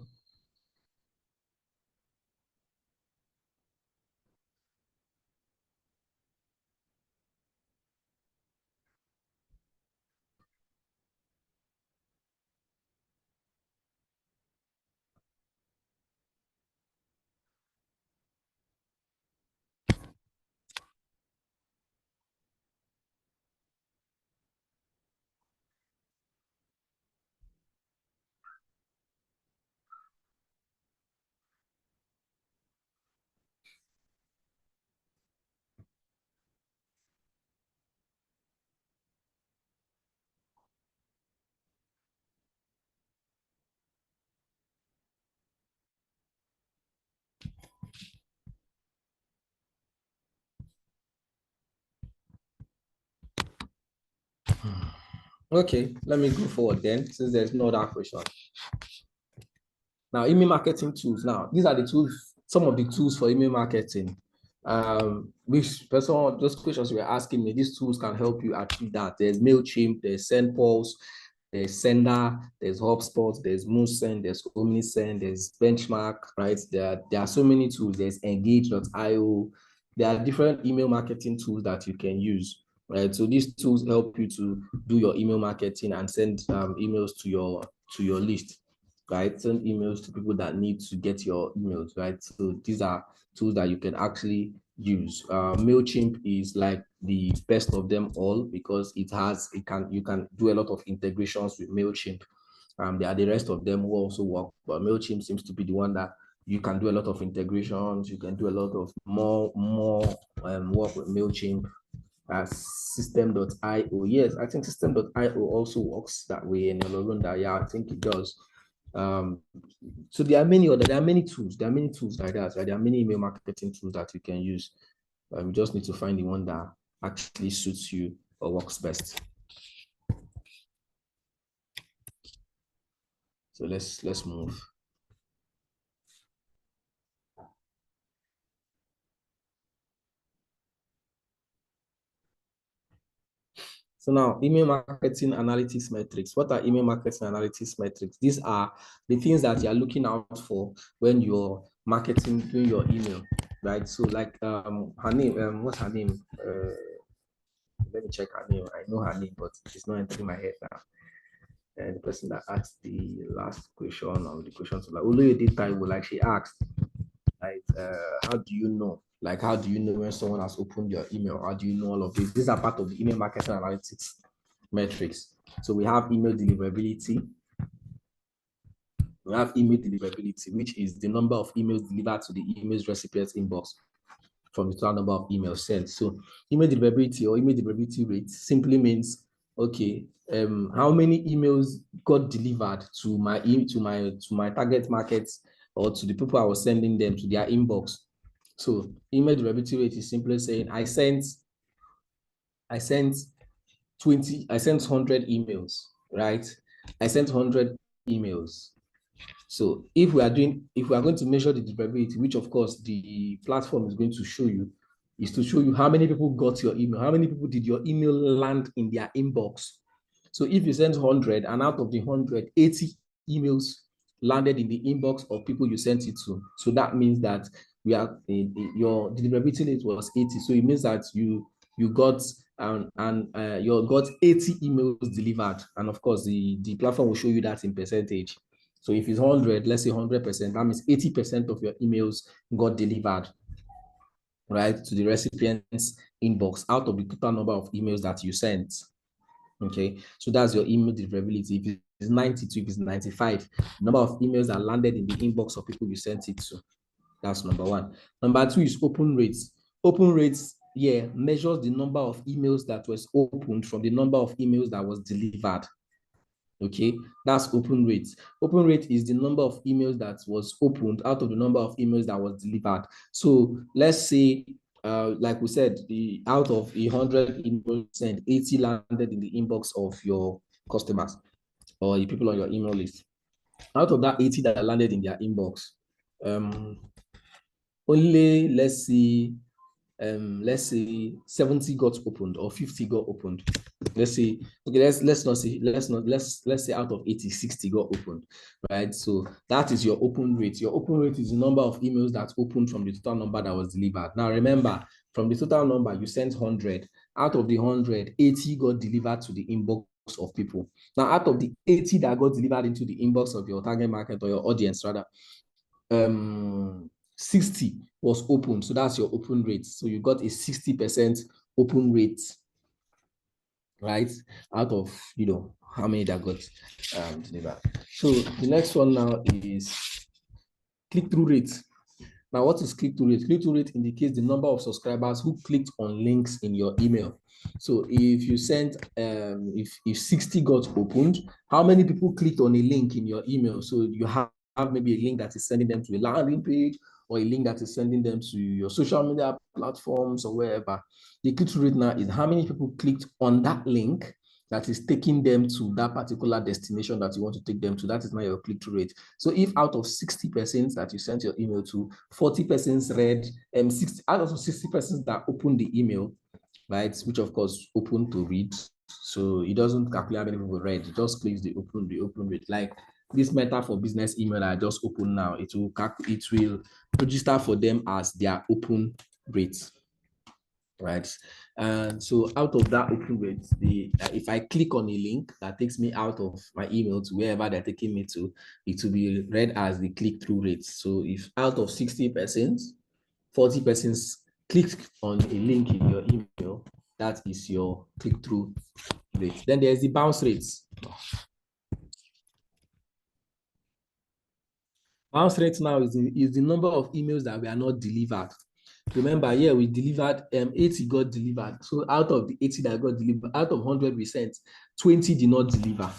Okay, let me go forward then, since there's no other question. Now, email marketing tools. Now, these are the tools, some of the tools for email marketing. Which person, those questions you were asking me, these tools can help you achieve that. There's MailChimp, there's SendPulse, there's Sender, there's HubSpot, there's MoonSend, there's OmniSend, there's Benchmark, right? There are so many tools. There's Engage.io. There are different email marketing tools that you can use, right? So these tools help you to do your email marketing and send emails to your list, right? Send emails to people that need to get your emails, right? So these are tools that you can actually use. MailChimp is like the best of them all because you can do a lot of integrations with MailChimp. There are the rest of them who also work, but MailChimp seems to be the one that you can do a lot of integrations. You can do a lot of more work with MailChimp. System.io. Yes, I think System.io also works that way in Lorunda. Yeah, I think it does. So there are many tools. There are many tools like that. Right? There are many email marketing tools that you can use. You just need to find the one that actually suits you or works best. So let's move. So now, email marketing analytics metrics. What are email marketing analytics metrics? These are the things that you are looking out for when you're marketing, doing your email, right? So like her name, what's her name? Let me check her name. I know her name, but it's not entering my head now. And the person that asked the last question or the questions like Oloyede Taiwo, like she asked, like how do you know? Like how do you know when someone has opened your email? How do you know all of this? These are part of the email marketing analytics metrics. So we have email deliverability. We have email deliverability, which is the number of emails delivered to the email's recipient's inbox from the total number of emails sent. So email deliverability or email deliverability rate simply means, okay, how many emails got delivered to my target markets or to the people I was sending them to their inbox. So email deliverability rate is simply saying I sent 100 emails, right? I sent 100 emails. So if we are going to measure the deliverability, which of course the platform is going to show you, is to show you how many people got your email, how many people did your email land in their inbox. So if you send 100 and out of the 100, 80 emails landed in the inbox of people you sent it to. So that means that your deliverability rate was 80. So it means that you got you got 80 emails delivered. And of course, the platform will show you that in percentage. So if it's 100, let's say 100%, that means 80% of your emails got delivered, right, to the recipient's inbox out of the total number of emails that you sent. Okay, so that's your email deliverability. If it's 92, if it's 95, number of emails that landed in the inbox of people you sent it to. That's number one. Number two is open rates. Open rates, yeah, measures the number of emails that was opened from the number of emails that was delivered. Okay, that's open rate. Open rate is the number of emails that was opened out of the number of emails that was delivered. So let's say, like we said, out of 100 emails, 80 landed in the inbox of your customers or the people on your email list. Out of that 80 that landed in their inbox, only let's see, let's say 70 got opened or 50 got opened. Let's say, okay, let's say out of 80, 60 got opened, right? So that is your open rate. Your open rate is the number of emails that opened from the total number that was delivered. Now remember, from the total number, you sent 100. Out of the 100, 80 got delivered to the inbox of people. Now, out of the 80 that got delivered into the inbox of your target market or your audience, rather, 60 was open. So that's your open rate. So you got a 60% open rate, right? Out of, how many that got delivered. So the next one now is click-through rate. Now, what is click-through rate? Click-through rate indicates the number of subscribers who clicked on links in your email. So if you sent, if 60 got opened, how many people clicked on a link in your email? So you have maybe a link that is sending them to a landing page or a link that is sending them to your social media platforms or wherever. The click-through rate now is how many people clicked on that link that is taking them to that particular destination that you want to take them to. That is now your click-through rate. So if out of 60% that you sent your email to, 40% read, 60 out of 60% that opened the email, right, which of course open to read. So it doesn't calculate how many people read. It just clicks the open rate. Like this Meta for Business email I just opened now, it will register for them as their open rate. Right, and so out of that open rate, if I click on a link that takes me out of my email to wherever they're taking me to, it will be read as the click-through rate. So if out of 60%, 40% clicked on a link in your email, that is your click-through rate. Then there's the bounce rates. Bounce rate now is the number of emails that were not delivered. Remember, here we delivered 80 got delivered. So out of the 80 that got delivered, out of 100 we sent, 20 did not deliver.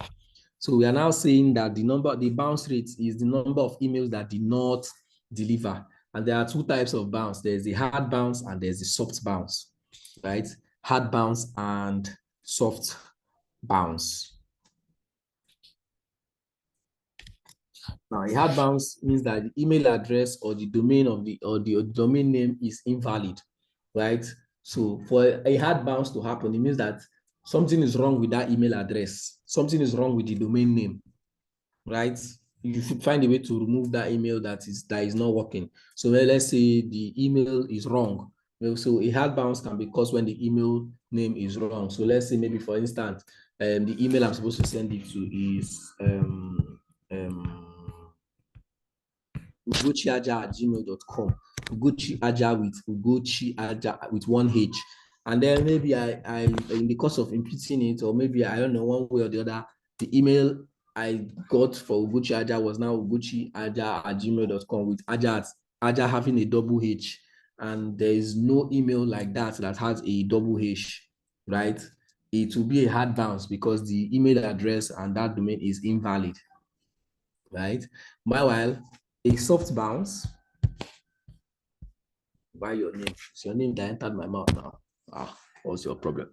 So we are now saying that the bounce rate is the number of emails that did not deliver. And there are two types of bounce. There's the hard bounce and there's the soft bounce, right? Hard bounce and soft bounce. Now, a hard bounce means that the email address or the domain of the domain name is invalid, right? So for a hard bounce to happen, it means that something is wrong with that email address. Something is wrong with the domain name, right? You should find a way to remove that email that is not working. So let's say the email is wrong. So a hard bounce can be caused when the email name is wrong. So let's say maybe, for instance, the email I'm supposed to send it to is ugochiaja@gmail.com. Ugochiaja with one H. And then maybe I in the course of inputting it, or maybe I don't know, one way or the other, the email I got for Ugochiaja was now ugochiaja@gmail.com with Aja having a double H. And there is no email like that has a double H, right? It will be a hard bounce because the email address and that domain is invalid, right? Meanwhile, a soft bounce, why your name? It's your name that entered my mouth now. What's your problem?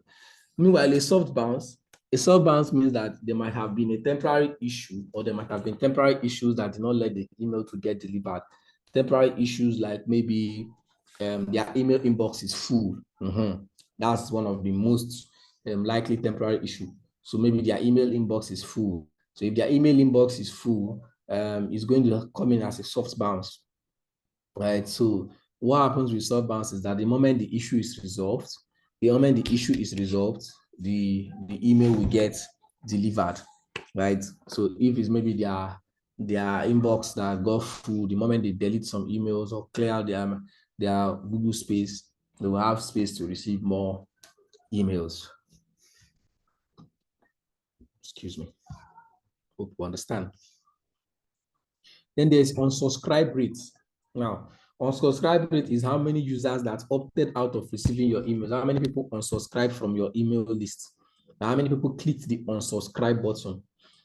Meanwhile, a soft bounce means that there might have been a temporary issue, or there might have been temporary issues that did not let the email to get delivered. Temporary issues like maybe their email inbox is full. That's one of the most likely temporary issue. So maybe their email inbox is full. So if their email inbox is full, it's going to come in as a soft bounce, right? So what happens with soft bounce is that the moment the issue is resolved, the email will get delivered, right? So if it's maybe their inbox that got full, the moment they delete some emails or clear out their Google space, they will have space to receive more emails. Excuse me. Hope you understand. Then there's unsubscribe rate. Now, unsubscribe rate is how many users that opted out of receiving your emails. How many people unsubscribe from your email list? Now, how many people clicked the unsubscribe button?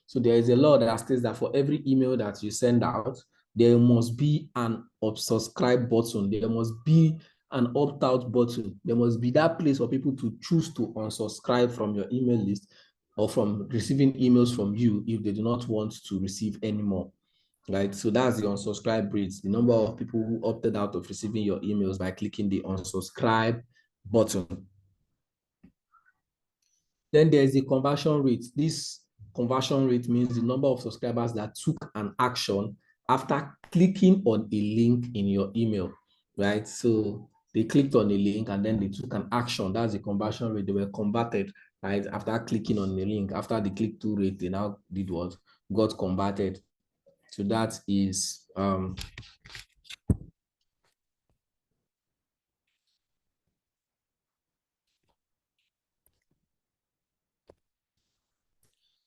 So there is a law that states that for every email that you send out, there must be an unsubscribe button. There must be an opt-out button. There must be that place for people to choose to unsubscribe from your email list or from receiving emails from you if they do not want to receive anymore. right? So that's the unsubscribe rates, the number of people who opted out of receiving your emails by clicking the unsubscribe button. Then there's the conversion rate. This conversion rate means the number of subscribers that took an action after clicking on a link in your email, right? So they clicked on a link and then they took an action. That's the conversion rate. They were converted, right? After clicking on the link, after the click-through rate, they now did what? Got converted. So that is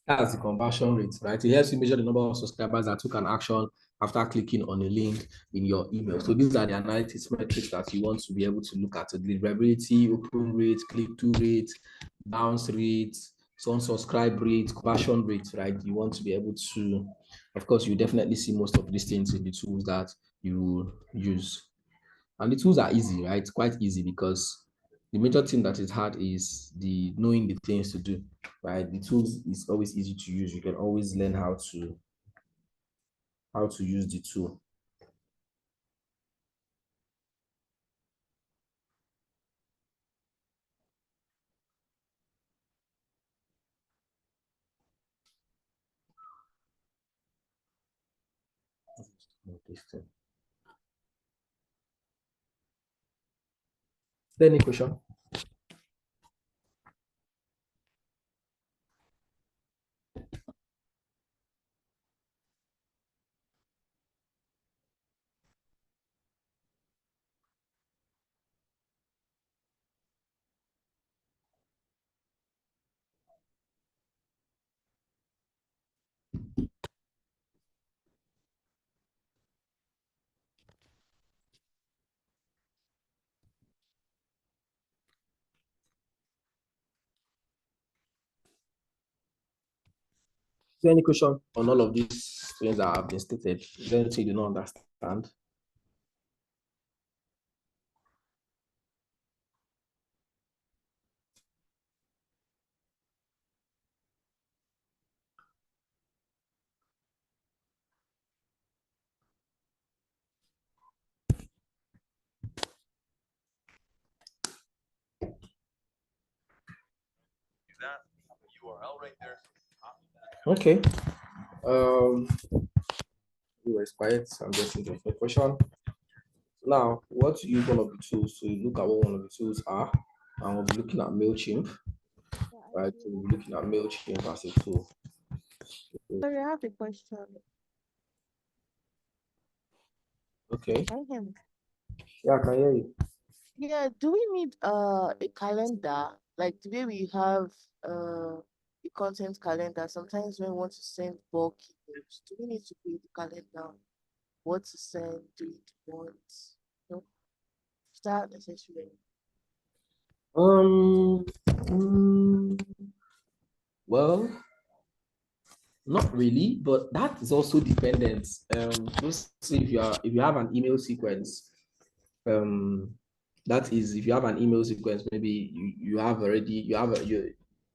that's the conversion rate, right? It helps you measure the number of subscribers that took an action after clicking on a link in your email. So these are the analytics metrics that you want to be able to look at: deliverability, open rate, click-through rate, bounce rate, unsubscribe rate, conversion rate, right? You want to be able to, of course, you definitely see most of these things in the tools that you use. And the tools are easy, right? Quite easy, because the major thing that is hard is the knowing the things to do, right? The tools is always easy to use. You can always learn how to use the tool. Any question? Is there any question on all of these things that have been stated? Is there anything you don't understand? Okay. You were quiet. I'm just into the question. Now, what use one of the tools? So you look at what one of the tools are, and we'll be looking at MailChimp, right? So we'll be looking at MailChimp as a tool.
Sorry, I have a question.
Okay.
Can you hear me?
Yeah, I can hear you.
Yeah, do we need a calendar like the way we have a content calendar? Sometimes when we want to send bulk emails, do we need to create the calendar? What to send? Do we want? No, is that necessary?
Mm, well, not really, but that is also dependent. Just see if you have an email sequence, that is, if you have an email sequence, maybe you have already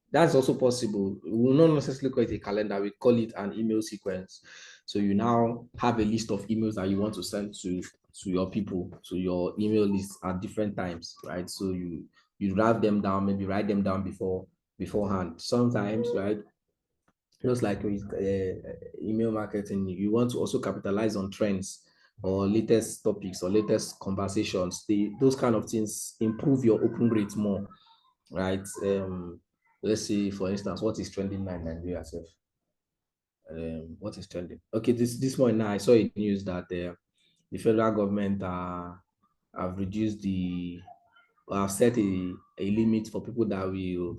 that's also possible. We will not necessarily call it a calendar, we call it an email sequence. So you now have a list of emails that you want to send to your people, to your email list at different times, right? So you write them down, maybe write them down beforehand. Sometimes, right? Just like with email marketing, you want to also capitalize on trends or latest topics or latest conversations. Those kind of things improve your open rate more, right? Let's say, for instance, what is trending now in Nigeria itself? What is trending? Okay, this morning now I saw a news that the federal government have reduced have set a limit for people that will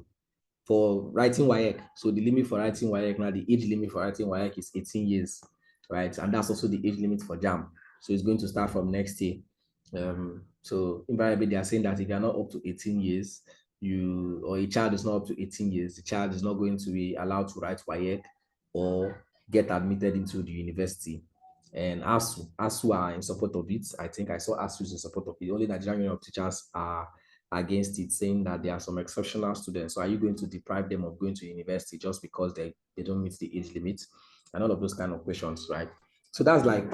for writing WAEC. So the limit for writing WAEC now, the age limit for writing WAEC is 18 years, right? And that's also the age limit for JAM. So it's going to start from next year. So invariably, they are saying that if you're not up to 18 years, or a child is not up to 18 years, the child is not going to be allowed to write WAEC or get admitted into the university. And ASU are in support of it. I think I saw ASU is in support of it. Only Nigerian Union of Teachers are against it, saying that there are some exceptional students. So are you going to deprive them of going to university just because they don't meet the age limit? And all of those kind of questions, right? So that's like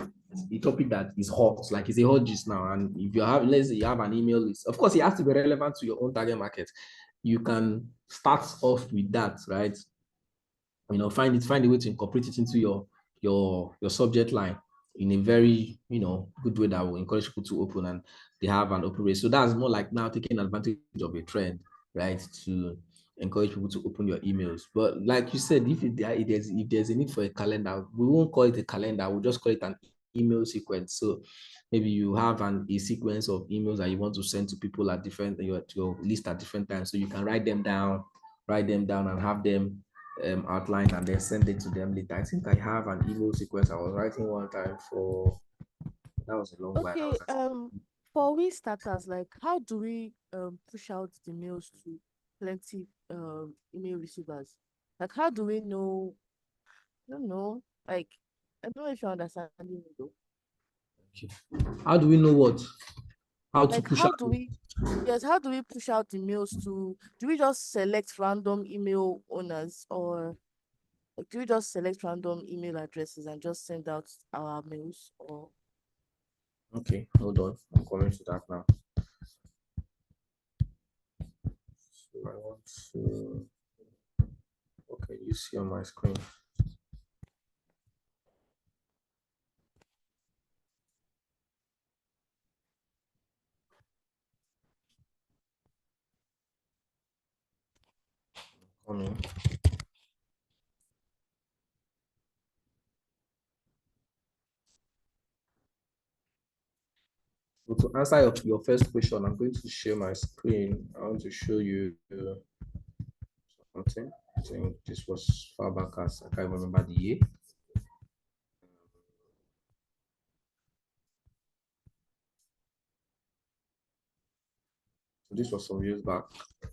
a topic that is hot, like it's a hot gist now. And if you have, let's say you have an email list, of course, it has to be relevant to your own target market. You can start off with that, right? Find a way to incorporate it into your subject line in a very good way that will encourage people to open, and they have an open rate. So that's more like now taking advantage of a trend, right? To encourage people to open your emails. But like you said, if there's a need for a calendar, we won't call it a calendar, we'll just call it an email sequence. So maybe you have a sequence of emails that you want to send to people at your list at different times. So you can write them down and have them outline and then send it to them later. I think I have an email sequence I was writing one time for, that was a long while.
Okay, for we starters, like how do we push out the mails to plenty email receivers? Like how do we know? I don't know. Like I don't know if you understand me though.
How do we know what? How to
Like
push
how
out?
do we yes, how do we push out the mails to do we just select random email owners, or like do we just select random email addresses and just send out our mails, or
Okay, hold on. I'm coming to that now. So I want to, okay, you see on my screen. Coming. So to answer your first question, I'm going to share my screen. I want to show you something. I think this was far back as I can't remember the year. So this was some years back,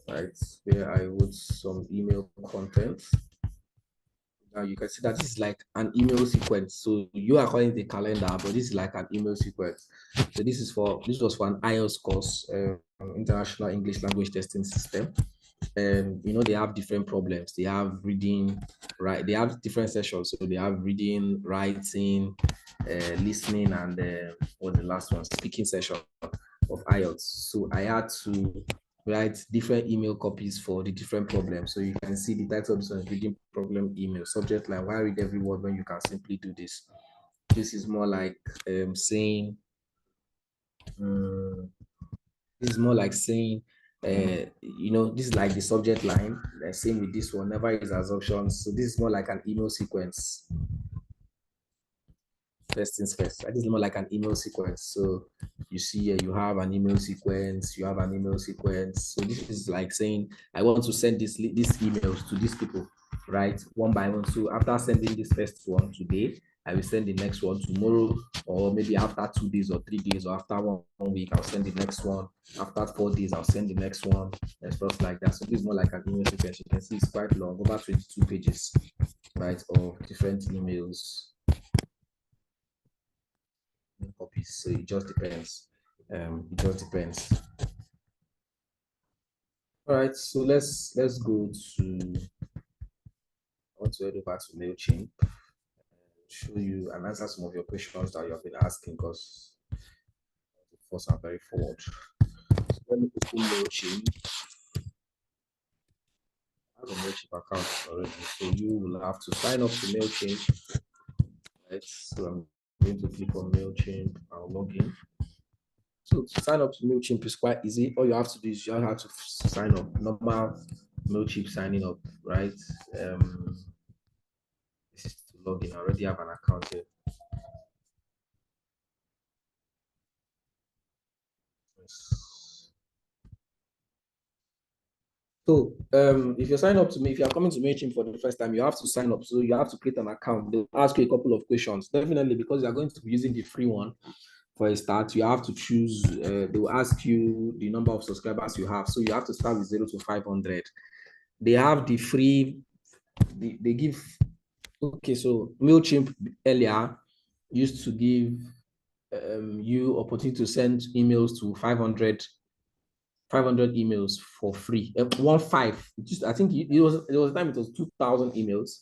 right? Where I wrote some email content. Now you can see that this is like an email sequence. So you are calling it a calendar, but this is like an email sequence. So this was for an IELTS course, International English Language Testing System. And they have different problems. They have reading, right? They have different sessions. So they have reading, writing, listening, and what the last one, speaking session of IELTS. So I had to write different email copies for the different problems. So you can see the title of this one is reading problem email, subject line, why read every word when you can simply do this? This is more like saying, this is more like saying, this is like the subject line. Same with this one, never use assumptions. So this is more like an email sequence. First things first. This is more like an email sequence. So you see here, you have an email sequence, you have an email sequence. So this is like saying, I want to send these emails to these people, right? One by one. So after sending this first one today, I will send the next one tomorrow, or maybe after 2 days or 3 days, or after one week, I'll send the next one. After 4 days, I'll send the next one, and stuff like that. So this is more like an email sequence. You can see it's quite long, over 22 pages, right, of different emails. Copies. So it just depends. All right, so let's go to, I want to head over to MailChimp, show you and answer some of your questions that you have been asking, because the first are very forward. So let me open MailChimp. I have a MailChimp account already, so you will have to sign up to MailChimp. Right, so I'm going to click on MailChimp. I'll log in. So to sign up to MailChimp is quite easy. All you have to do is you have to sign up, normal MailChimp signing up, right? This is to log in. I already have an account here. So if you sign up to me, if you are coming to MailChimp for the first time, you have to sign up. So you have to create an account. They'll ask you a couple of questions. Definitely, because you are going to be using the free one. For a start, you have to choose, they will ask you the number of subscribers you have. So you have to start with 0 to 500. They have the free, they give, okay, so MailChimp earlier used to give you opportunity to send emails to 500 emails for free. 15. I think it was a time it was 2,000 emails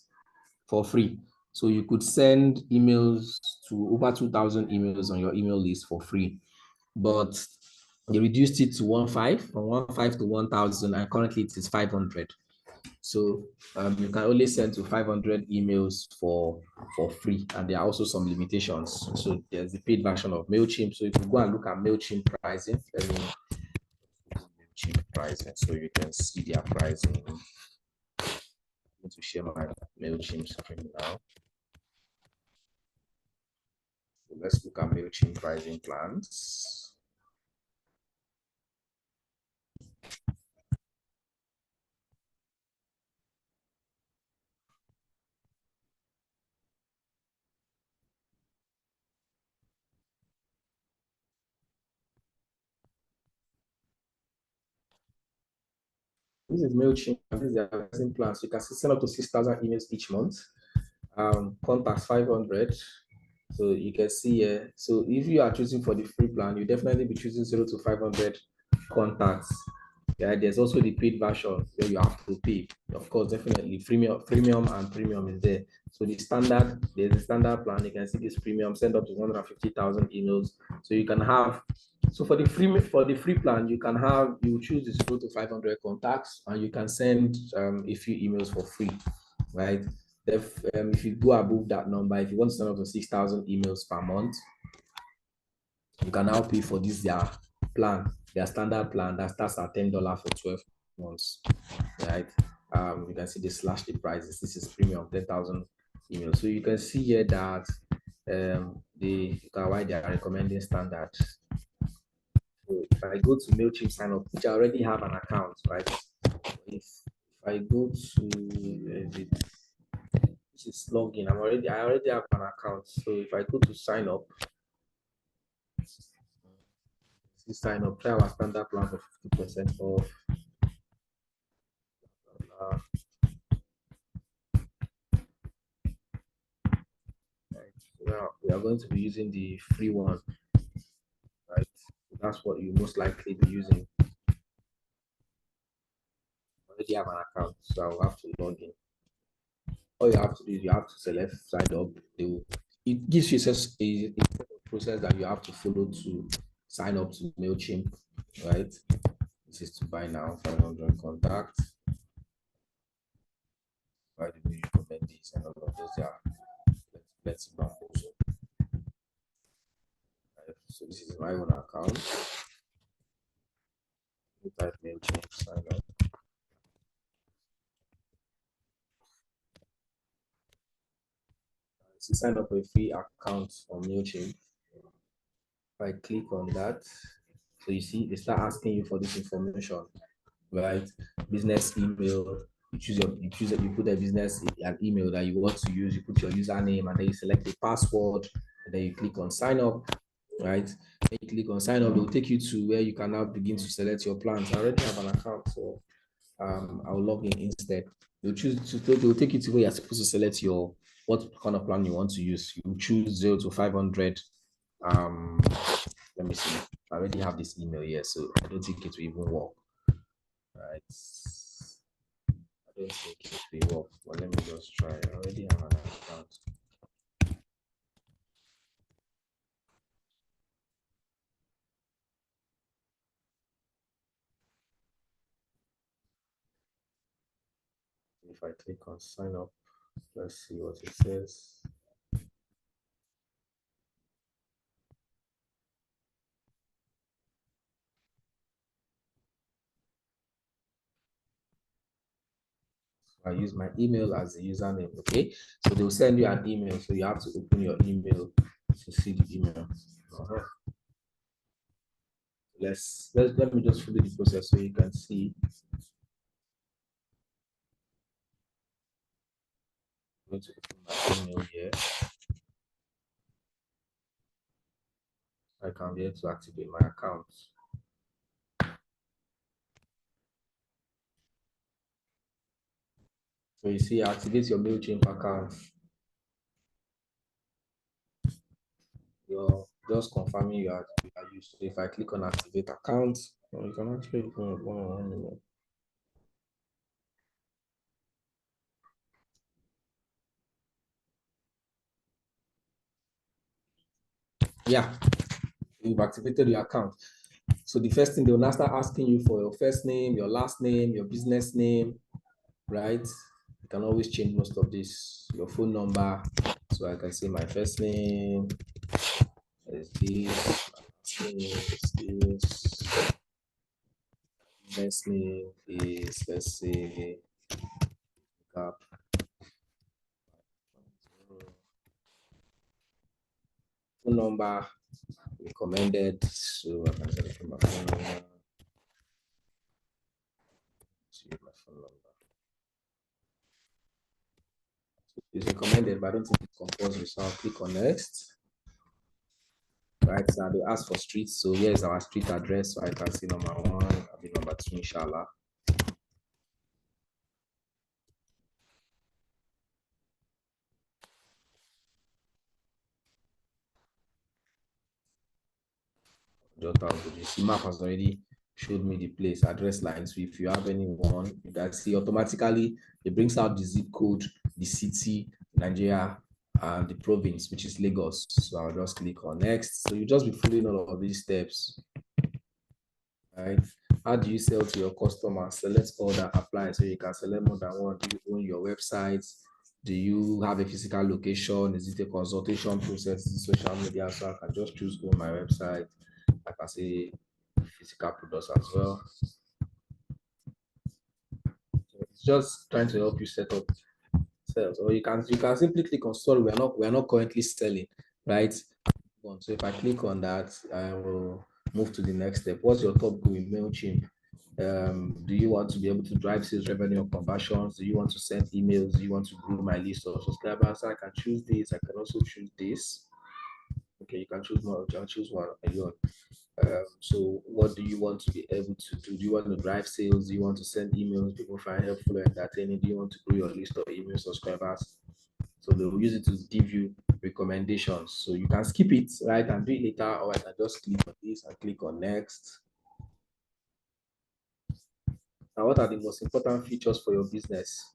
for free. So you could send emails to over 2,000 emails on your email list for free, but they reduced it to 1.5 from 1.5 to 1,000, and currently it is 500. So you can only send to 500 emails for free, and there are also some limitations. So there's the paid version of MailChimp. So if you go and look at MailChimp pricing, let me MailChimp pricing so you can see their pricing. I'm going to share my MailChimp screen now. So let's look at MailChimp pricing plans. This is MailChimp. This is their pricing plans. You can send up to 6,000 emails each month. Contacts 500. So you can see here. So if you are choosing for the free plan, you definitely be choosing 0 to 500 contacts. Yeah, there's also the paid version where you have to pay. Of course, definitely premium and premium is there. So there's a standard plan. You can see this premium, send up to 150,000 emails. So you can have, so for the free plan, you choose the 0 to 500 contacts, and you can send a few emails for free, right? If you go above that number, if you want to send up to 6,000 emails per month, you can now pay for this their standard plan that starts at $10 for 12 months, right? You can see the prices. This is premium, 10,000 emails. So you can see here that why they are recommending standard. So if I go to MailChimp sign up, which I already have an account, right? If I go to this is login, I already have an account. So if I go to sign up, try our standard plan for 50% off. Now we are going to be using the free one, right? That's what you most likely be using. I already have an account, so I'll have to log in. All you have to do is you have to select sign up. It gives you a process that you have to follow to sign up to MailChimp, right? This is to buy now, 500 contacts. Why do we recommend this and all of those? Yeah, let's back also. Right. So this is my own account. You type MailChimp, sign up. So sign up a free account on MailChimp. If I click on that, so you see, they start asking you for this information, right? Business email. You put a business an email that you want to use. You put your username, and then you select a password, and then you click on sign up, right? Then you click on sign up. They'll take you to where you can now begin to select your plans. I already have an account, so I'll log in instead. They'll take you to where you're supposed to select what kind of plan you want to use. You choose 0 to 500. Let me see. I already have this email here, so I don't think it will even work. Right. I don't think it will work, but let me just try. I already have an account. If I click on sign up, let's see what it says. I use my email as the username. Okay, so they'll send you an email, so you have to open your email to see the email. Let me just follow the process so you can see. I'm going to open my email here. I can be able to activate my account. So you see, activate your MailChimp account. You're just confirming you are used. So if I click on activate account, you can actually go one. Yeah, you've activated your account. So the first thing, they will now start asking you for your first name, your last name, your business name, right? You can always change most of this, your phone number. So I can say my first name is this, business name is, let's say, DIGIGAP. Phone number recommended, so I can select my phone number. See my phone number. So it's recommended, but I don't think it's compulsory. So I'll click on next. Right, so they ask for streets. So here's our street address. So I can see number 1, I'll be number 2, inshallah. The map has already showed me the place, address line. So if you have anyone, you can see automatically it brings out the zip code, the city, Nigeria, and the province, which is Lagos. So I'll just click on next. So you just be following all of these steps. Right? How do you sell to your customers? Select order, apply. So you can select more than one. Do you own your website? Do you have a physical location? Is it a consultation process? Is it social media? So I can just choose own my website. I can say physical products as well. So it's just trying to help you set up sales. Or you can simply click on sorry, we're not currently selling, right? So if I click on that, I will move to the next step. What's your top goal in MailChimp? Do you want to be able to drive sales revenue or conversions? Do you want to send emails? Do you want to grow my list of subscribers? I can choose this. I can also choose this. Okay, you can choose one. You can choose one alone. So what do you want to be able to do? Do you want to drive sales? Do you want to send emails? People find helpful or entertaining? Do you want to grow your list of email subscribers? So they will use it to give you recommendations. So you can skip it, right, and do it later, or I can just click on this and click on next. Now, what are the most important features for your business?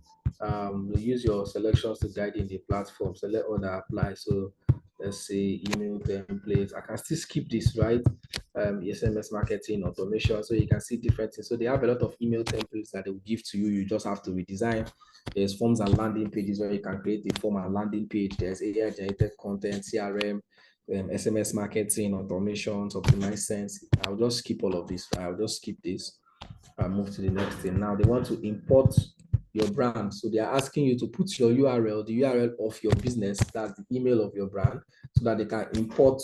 You use your selections to guide in the platform. Select order, apply. So let's say email templates. I can still skip this, right? SMS marketing, automation. So you can see different things. So they have a lot of email templates that they will give to you. You just have to redesign. There's forms and landing pages where you can create a form and landing page. There's AI generated content, CRM, SMS marketing, automation, optimize sense. I'll just skip all of this. I'll just skip this and move to the next thing. Now they want to import your brand. So they are asking you to put your URL, the URL of your business, that's the email of your brand, so that they can import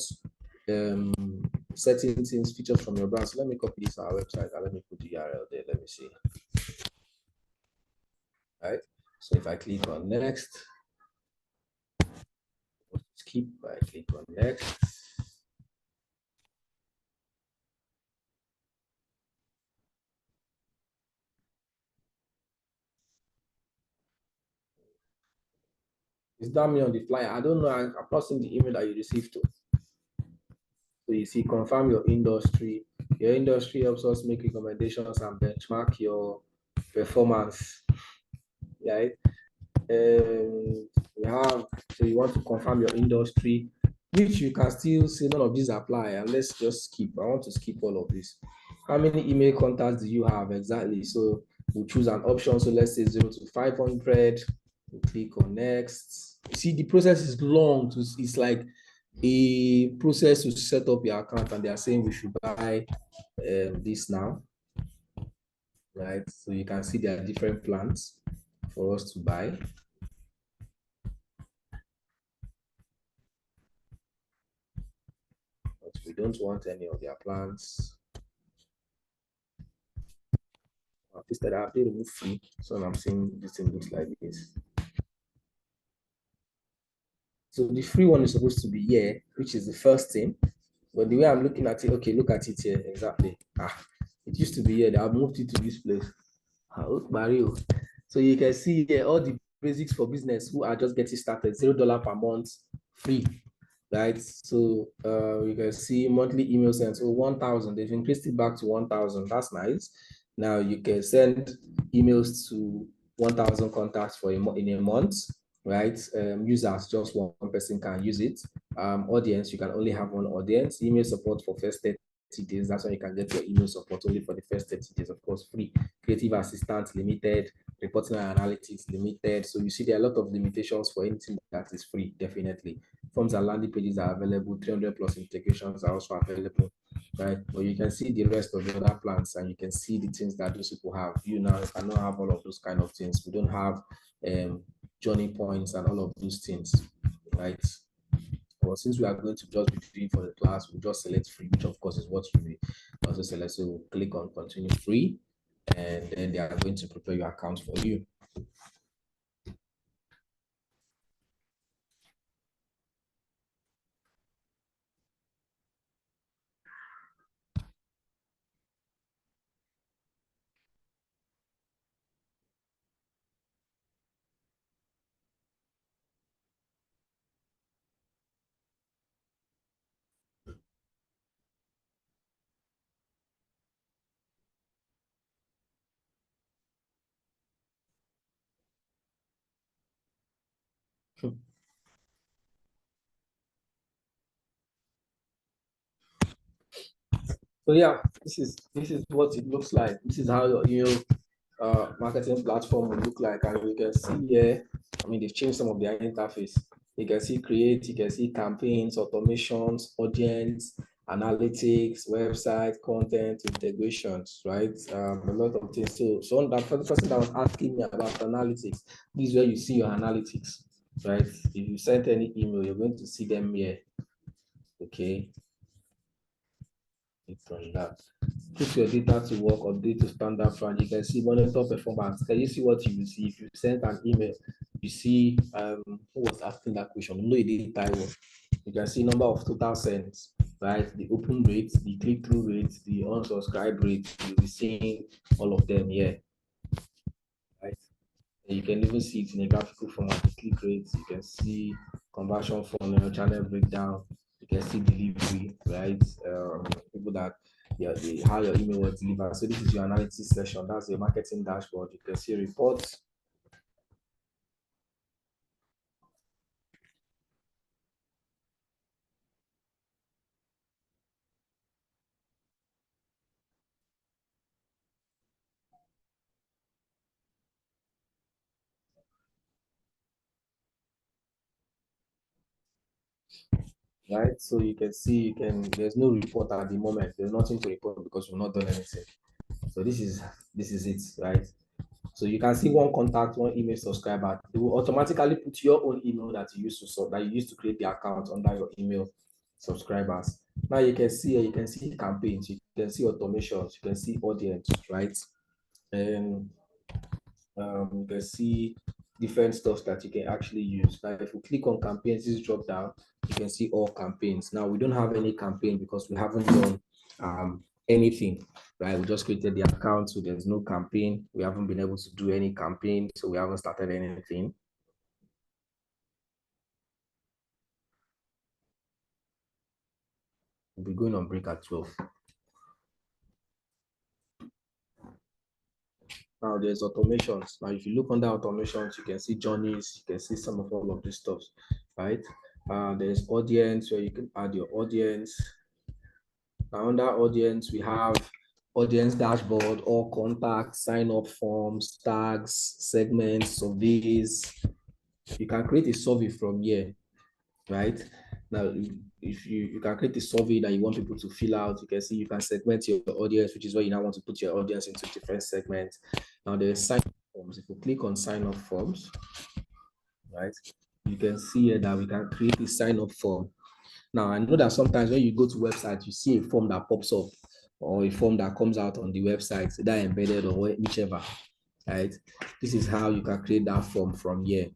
certain things, features from your brand. So let me copy this on our website and let me put the URL there. Let me see. All right. So if I click on next, skip, I click on next. Is that me on the flyer? I don't know. I'm not seeing the email that you received to. So you see, confirm your industry. Your industry helps us make recommendations and benchmark your performance, right? We have, so you want to confirm your industry, which you can still say none of these apply, and let's just skip. I want to skip all of this. How many email contacts do you have exactly? So we'll choose an option. So let's say 0 to 500. We'll click on next. You see, the process is long. It's like a process to set up your account, and they are saying we should buy this now, right? So you can see there are different plans for us to buy. But we don't want any of their plans. Instead, I have to remove free. So I'm saying this thing looks like this. So the free one is supposed to be here, which is the first thing. But the way I'm looking at it, okay, look at it here exactly. It used to be here. I've moved it to this place. So you can see here all the basics for business who are just getting started. $0 per month, free, right? So you can see monthly email sent. So 1,000. They've increased it back to 1,000. That's nice. Now you can send emails to 1,000 contacts in a month, right? Users, just one person can use it. audience, you can only have one audience. Email support for first 30 days. That's when you can get your email support only for the first 30 days, of course, free. Creative assistant limited, reporting and analytics limited. So you see there are a lot of limitations for anything that is free, definitely. Forms and landing pages are available, 300 plus integrations are also available, right? But you can see the rest of the other plans and you can see the things that those people have. You now cannot have all of those kind of things. We don't have journey points and all of those things, right? But since we are going to just be doing for the class, we'll just select free, which of course is what you will also select. So we'll click on continue free, and then they are going to prepare your account for you. So yeah, this is what it looks like. This is how your email marketing platform will look like, and you can see here. I mean, they've changed some of their interface. You can see create, you can see campaigns, automations, audience, analytics, website, content, integrations, right? A lot of things. So that for the person that was asking me about analytics, this is where you see your analytics, right? If you sent any email, you're going to see them here. Okay. From that. Put your data to work, update to standard plan. You can see monitor performance. Can you see what you will see? If you send an email, you see who was asking that question? No, it didn't Taiwan. You can see number of total sends, right? The open rate, the click-through rate, the unsubscribe rate. You'll be seeing all of them here. Right? And you can even see it in a graphical format, the click rates, you can see conversion funnel, channel breakdown, you can see delivery, right? People that how your email was delivered. So this is your analysis session. That's your marketing dashboard. You can see reports. Right, so you can see there's no report at the moment. There's nothing to report because we've not done anything. So this is it, right? So you can see one contact, one email subscriber. It will automatically put your own email that you used to create the account under your email subscribers. Now you can see campaigns, you can see automations, you can see audience, right? And you can see different stuff that you can actually use. Now, if you click on campaigns, this drop down, you can see all campaigns. Now we don't have any campaign because we haven't done anything, right? We just created the account, so there's no campaign. We haven't been able to do any campaign, so we haven't started anything. We'll be going on break at 12. Now there's automations. Now, if you look under automations, you can see journeys, you can see some of all of this stuff, right? There's audience where you can add your audience. Now under audience, we have audience dashboard, all contacts, sign up forms, tags, segments, surveys. You can create a survey from here, right? Now, if you can create a survey that you want people to fill out, you can see you can segment your audience, which is where you now want to put your audience into different segments. Now there's sign up forms. If you click on sign up forms, right, you can see here that we can create a sign up form. Now I know that sometimes when you go to website, you see a form that pops up or a form that comes out on the website, either embedded or whichever, right? This is how you can create that form from here.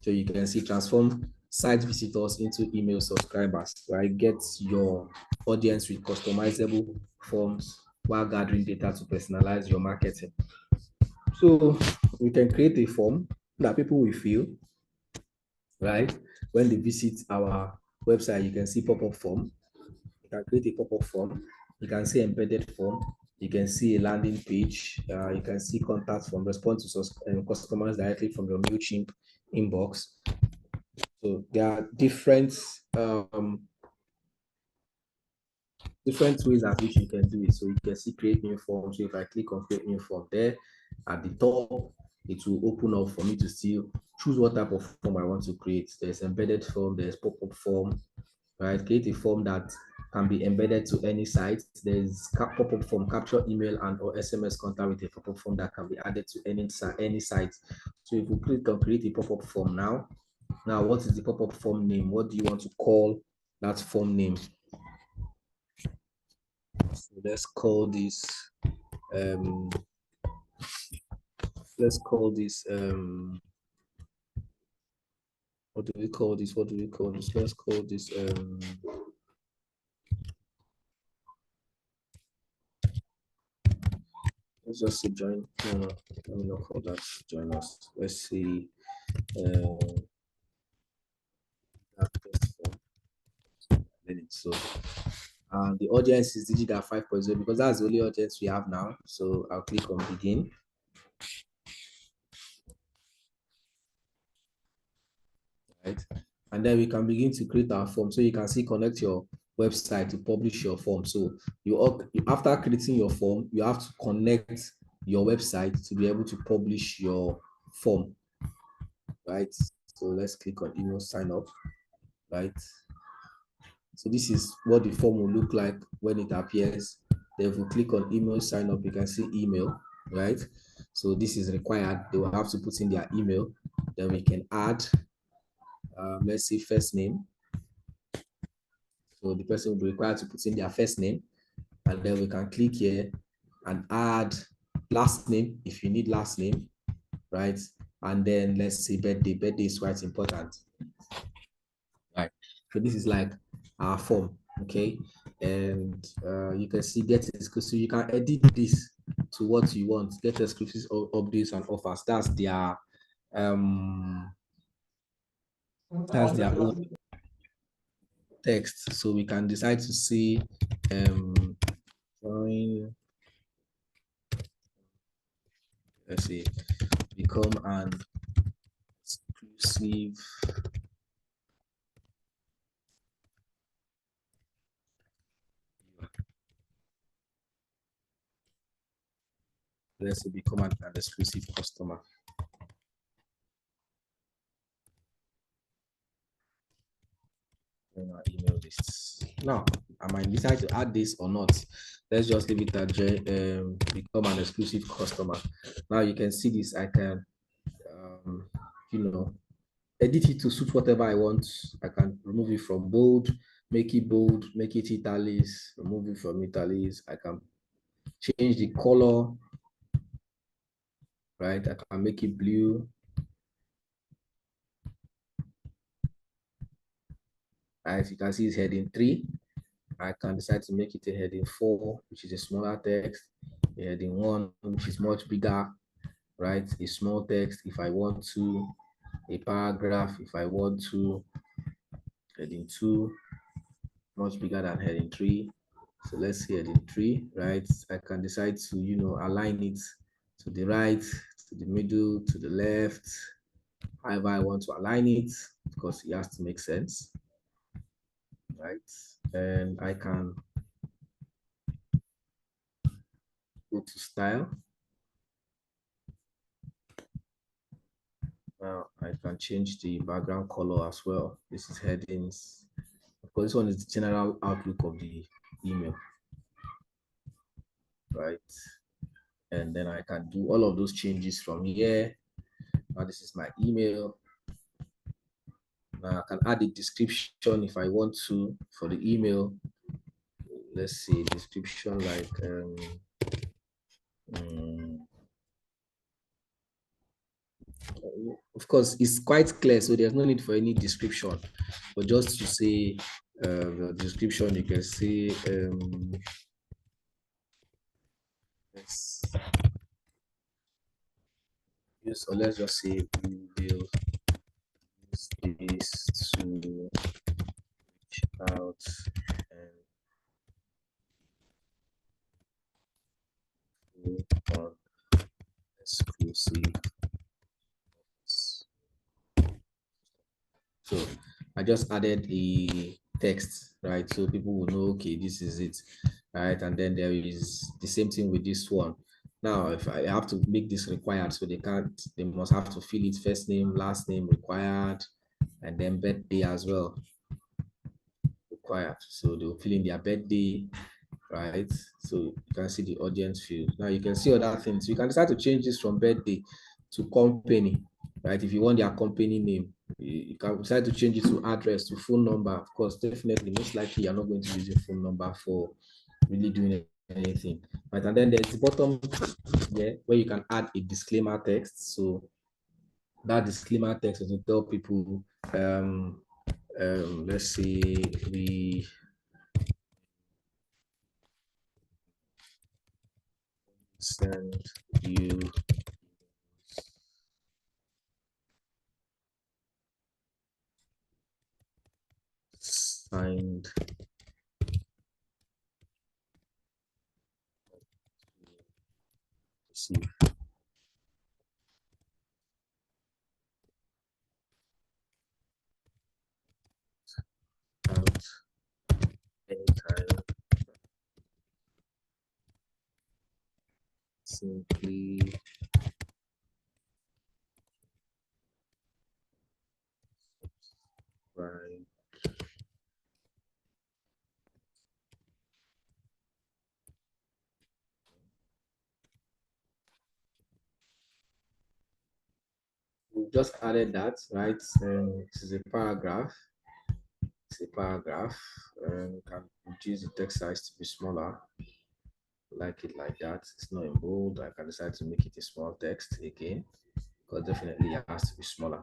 So you can see transform site visitors into email subscribers, right? Get your audience with customizable forms while gathering data to personalize your marketing. So we can create a form that people will fill, right? When they visit our website, you can see pop-up form. You can create a pop-up form. You can see embedded form. You can see a landing page. You can see contact form, respond to customers directly from your MailChimp inbox. So there are different ways at which you can do it. So you can see create new form. So if I click on create new form there at the top, it will open up for me to still choose what type of form I want to create. There's embedded form, there's pop-up form, right? Create a form that can be embedded to any site. There's pop-up form, capture email and or SMS contact with a pop-up form that can be added to any site. So if we click on create a pop-up form now, what is the pop-up form name? What do you want to call that form name? So let's call this what do we call this? Let's call this let's just say join. No, let me not call that join us. Let's see so the audience is DIGIGAP 5.0 because that's the only audience we have now. So I'll click on begin. Right, and then we can begin to create our form. So you can see connect your website to publish your form. So after creating your form, you have to connect your website to be able to publish your form. Right, so let's click on email sign up. Right, so this is what the form will look like when it appears. Then if we click on email sign up, you can see email. Right, so this is required. They will have to put in their email. Then we can add let's say first name. So the person will be required to put in their first name, and then we can click here and add last name if you need last name, right? And then let's say birthday. Birthday is quite important, right? So this is like our form, okay? And you can see get exclusive. You can edit this to what you want. Get exclusive updates and offers. That's their own text. So we can decide to see join, let's see, become an exclusive let's say become an exclusive customer. Email lists. Now, I might decide to add this or not. Let's just leave it at become an exclusive customer. Now you can see this. I can, edit it to suit whatever I want. I can remove it from bold, make it italics, remove it from italics. I can change the color, right? I can make it blue. As you can see, it's heading 3. I can decide to make it a heading 4, which is a smaller text, a heading 1, which is much bigger, right? A small text if I want to, a paragraph if I want to, heading 2, much bigger than heading 3. So let's see heading 3, right? I can decide to, align it to the right, to the middle, to the left, however I want to align it, because it has to make sense, right? And I can go to style. Now I can change the background color as well. This is headings. Of course, this one is the general outlook of the email, right? And then I can do all of those changes from here. Now this is my email. Now I can add a description if I want to for the email. Let's see, description like of course it's quite clear, so there's no need for any description, but just to say the description, you can say let's just say we will use this to reach out and on exclusive. So I just added a text, right? So people will know, okay, this is it, right? And then there is the same thing with this one. Now, if I have to make this required, so they must have to fill it first name, last name required, and then birthday as well required. So they'll fill in their birthday, right? So you can see the audience field. Now you can see other things. You can decide to change this from birthday to company, right? If you want their company name, you can decide to change it to address, to phone number. Of course, definitely, most likely you're not going to use your phone number for really doing anything, right? And then there's the bottom here where you can add a disclaimer text. So that disclaimer text is to tell people, let's say we send you signed receive out anytime, simply right. We just added that, right? This is a paragraph. It's a paragraph. You can reduce the text size to be smaller. Like it like that. It's not in bold. I can decide to make it a small text again, because definitely it has to be smaller.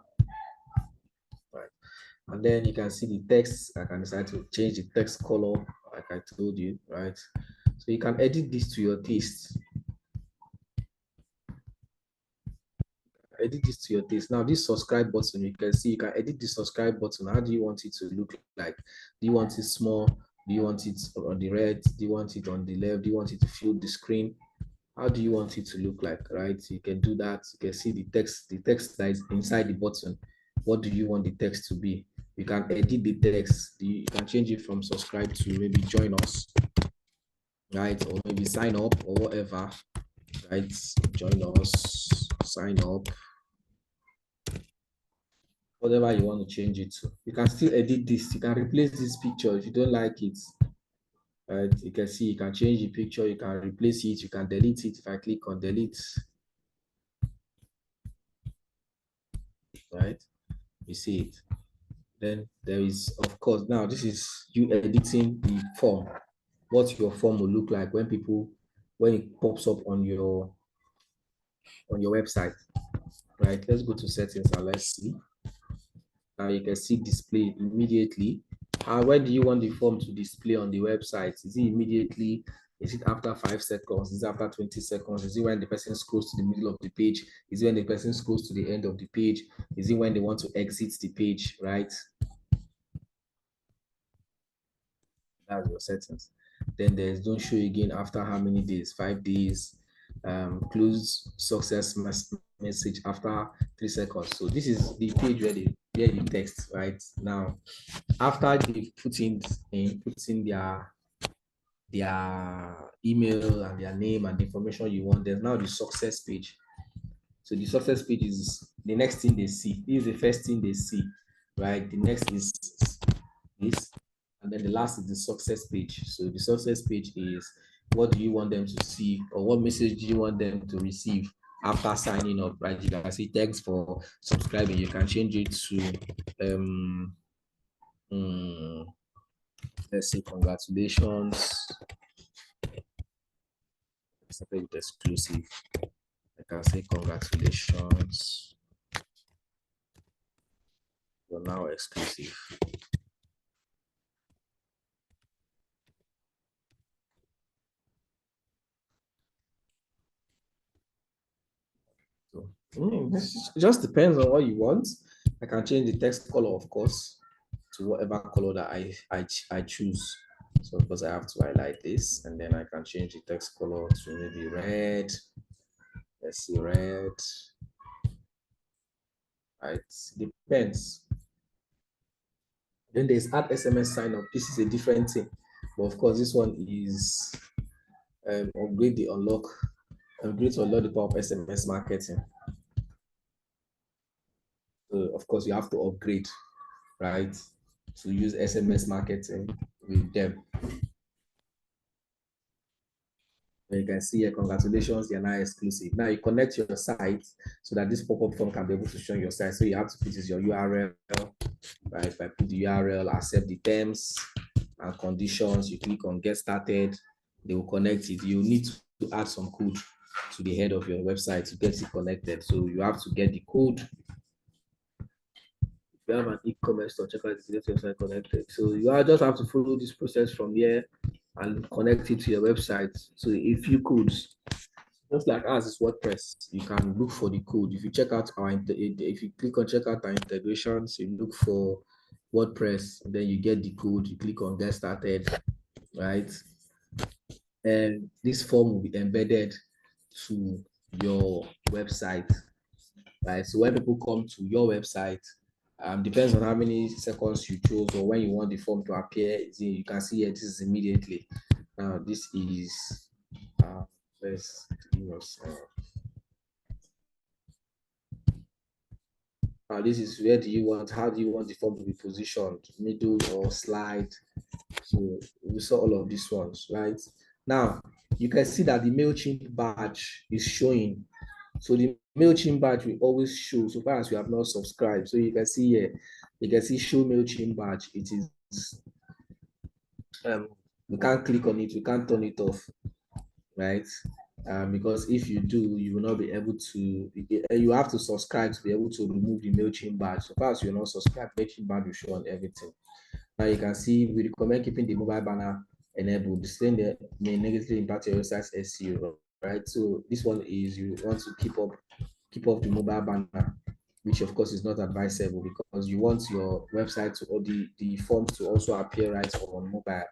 Right. And then you can see the text. I can decide to change the text color, like I told you, right? So you can edit this to your taste. Edit this to your taste. Now, this subscribe button, you can see you can edit the subscribe button. How do you want it to look like? Do you want it small? Do you want it on the right? Do you want it on the left? Do you want it to fill the screen? How do you want it to look like, right? You can do that. You can see the text that is inside the button. What do you want the text to be? You can edit the text. You can change it from subscribe to maybe join us, right? Or maybe sign up or whatever, right? Join us, sign up, whatever you want to change it to. You can still edit this. You can replace this picture if you don't like it. Right? You can see you can change the picture, you can replace it, you can delete it. If I click on delete, right? You see it. Then there is, of course, now this is you editing the form. What your form will look like when it pops up on your website, right? Let's go to settings and let's see. Now you can see display immediately. Where do you want the form to display on the website? Is it immediately? Is it after 5 seconds? Is it after 20 seconds? Is it when the person scrolls to the middle of the page? Is it when the person scrolls to the end of the page? Is it when they want to exit the page, right? That's your settings. Then there's don't show again after how many days? 5 days. Close success message after 3 seconds. So this is the page where the text, right? Now, after they put in their email and their name and the information you want, there's now the success page. So the success page is the next thing they see. This is the first thing they see, right? The next is this, and then the last is the success page. So the success page is what do you want them to see, or what message do you want them to receive after signing up, right? You can see thanks for subscribing. You can change it to let's say congratulations. Something exclusive. I can say congratulations. You're now exclusive. So this just depends on what you want. I can change the text color, of course, to whatever color that I choose. So because I have to highlight this, and then I can change the text color to maybe red. Let's see, red. Right, depends. Then there's add SMS sign up. This is a different thing. But of course, this one is upgrade the unlock, upgrade to unlock the power of SMS marketing. So of course, you have to upgrade, right, to use SMS marketing with them. And you can see here, congratulations, you're now exclusive. Now you connect your site so that this pop-up form can be able to show your site. So you have to put is your URL, right? If I put the URL, accept the terms and conditions, you click on get started, they will connect it. You need to add some code to the head of your website to get it connected. So you have to get the code. If you have an e-commerce store, check out the get website connected. So you just have to follow this process from here and connect it to your website. So if you could, just like ours is WordPress, you can look for the code. If you check out if you click on check out our integrations, you look for WordPress, then you get the code, you click on get started, right? And this form will be embedded to your website, right? So when people come to your website, depends on how many seconds you chose or when you want the form to appear. You can see here, this is immediately. Now this is let's this is where do you want, how do you want the form to be positioned, middle or slide? So we saw all of these ones, right? Now you can see that the MailChimp badge is showing. So the MailChimp badge will always show so far as you have not subscribed. So you can see here, you can see show MailChimp badge. It is we can't click on it, we can't turn it off, right? Because if you do, you will not be able to, you have to subscribe to be able to remove the MailChimp badge. So far as you're not subscribed, MailChimp badge will show on everything. Now you can see we recommend keeping the mobile banner enabled. Displaying the may negatively impact your website's SEO, right? So this one is you want to keep up the mobile banner, which of course is not advisable because you want your website to, or the forms to also appear right on mobile,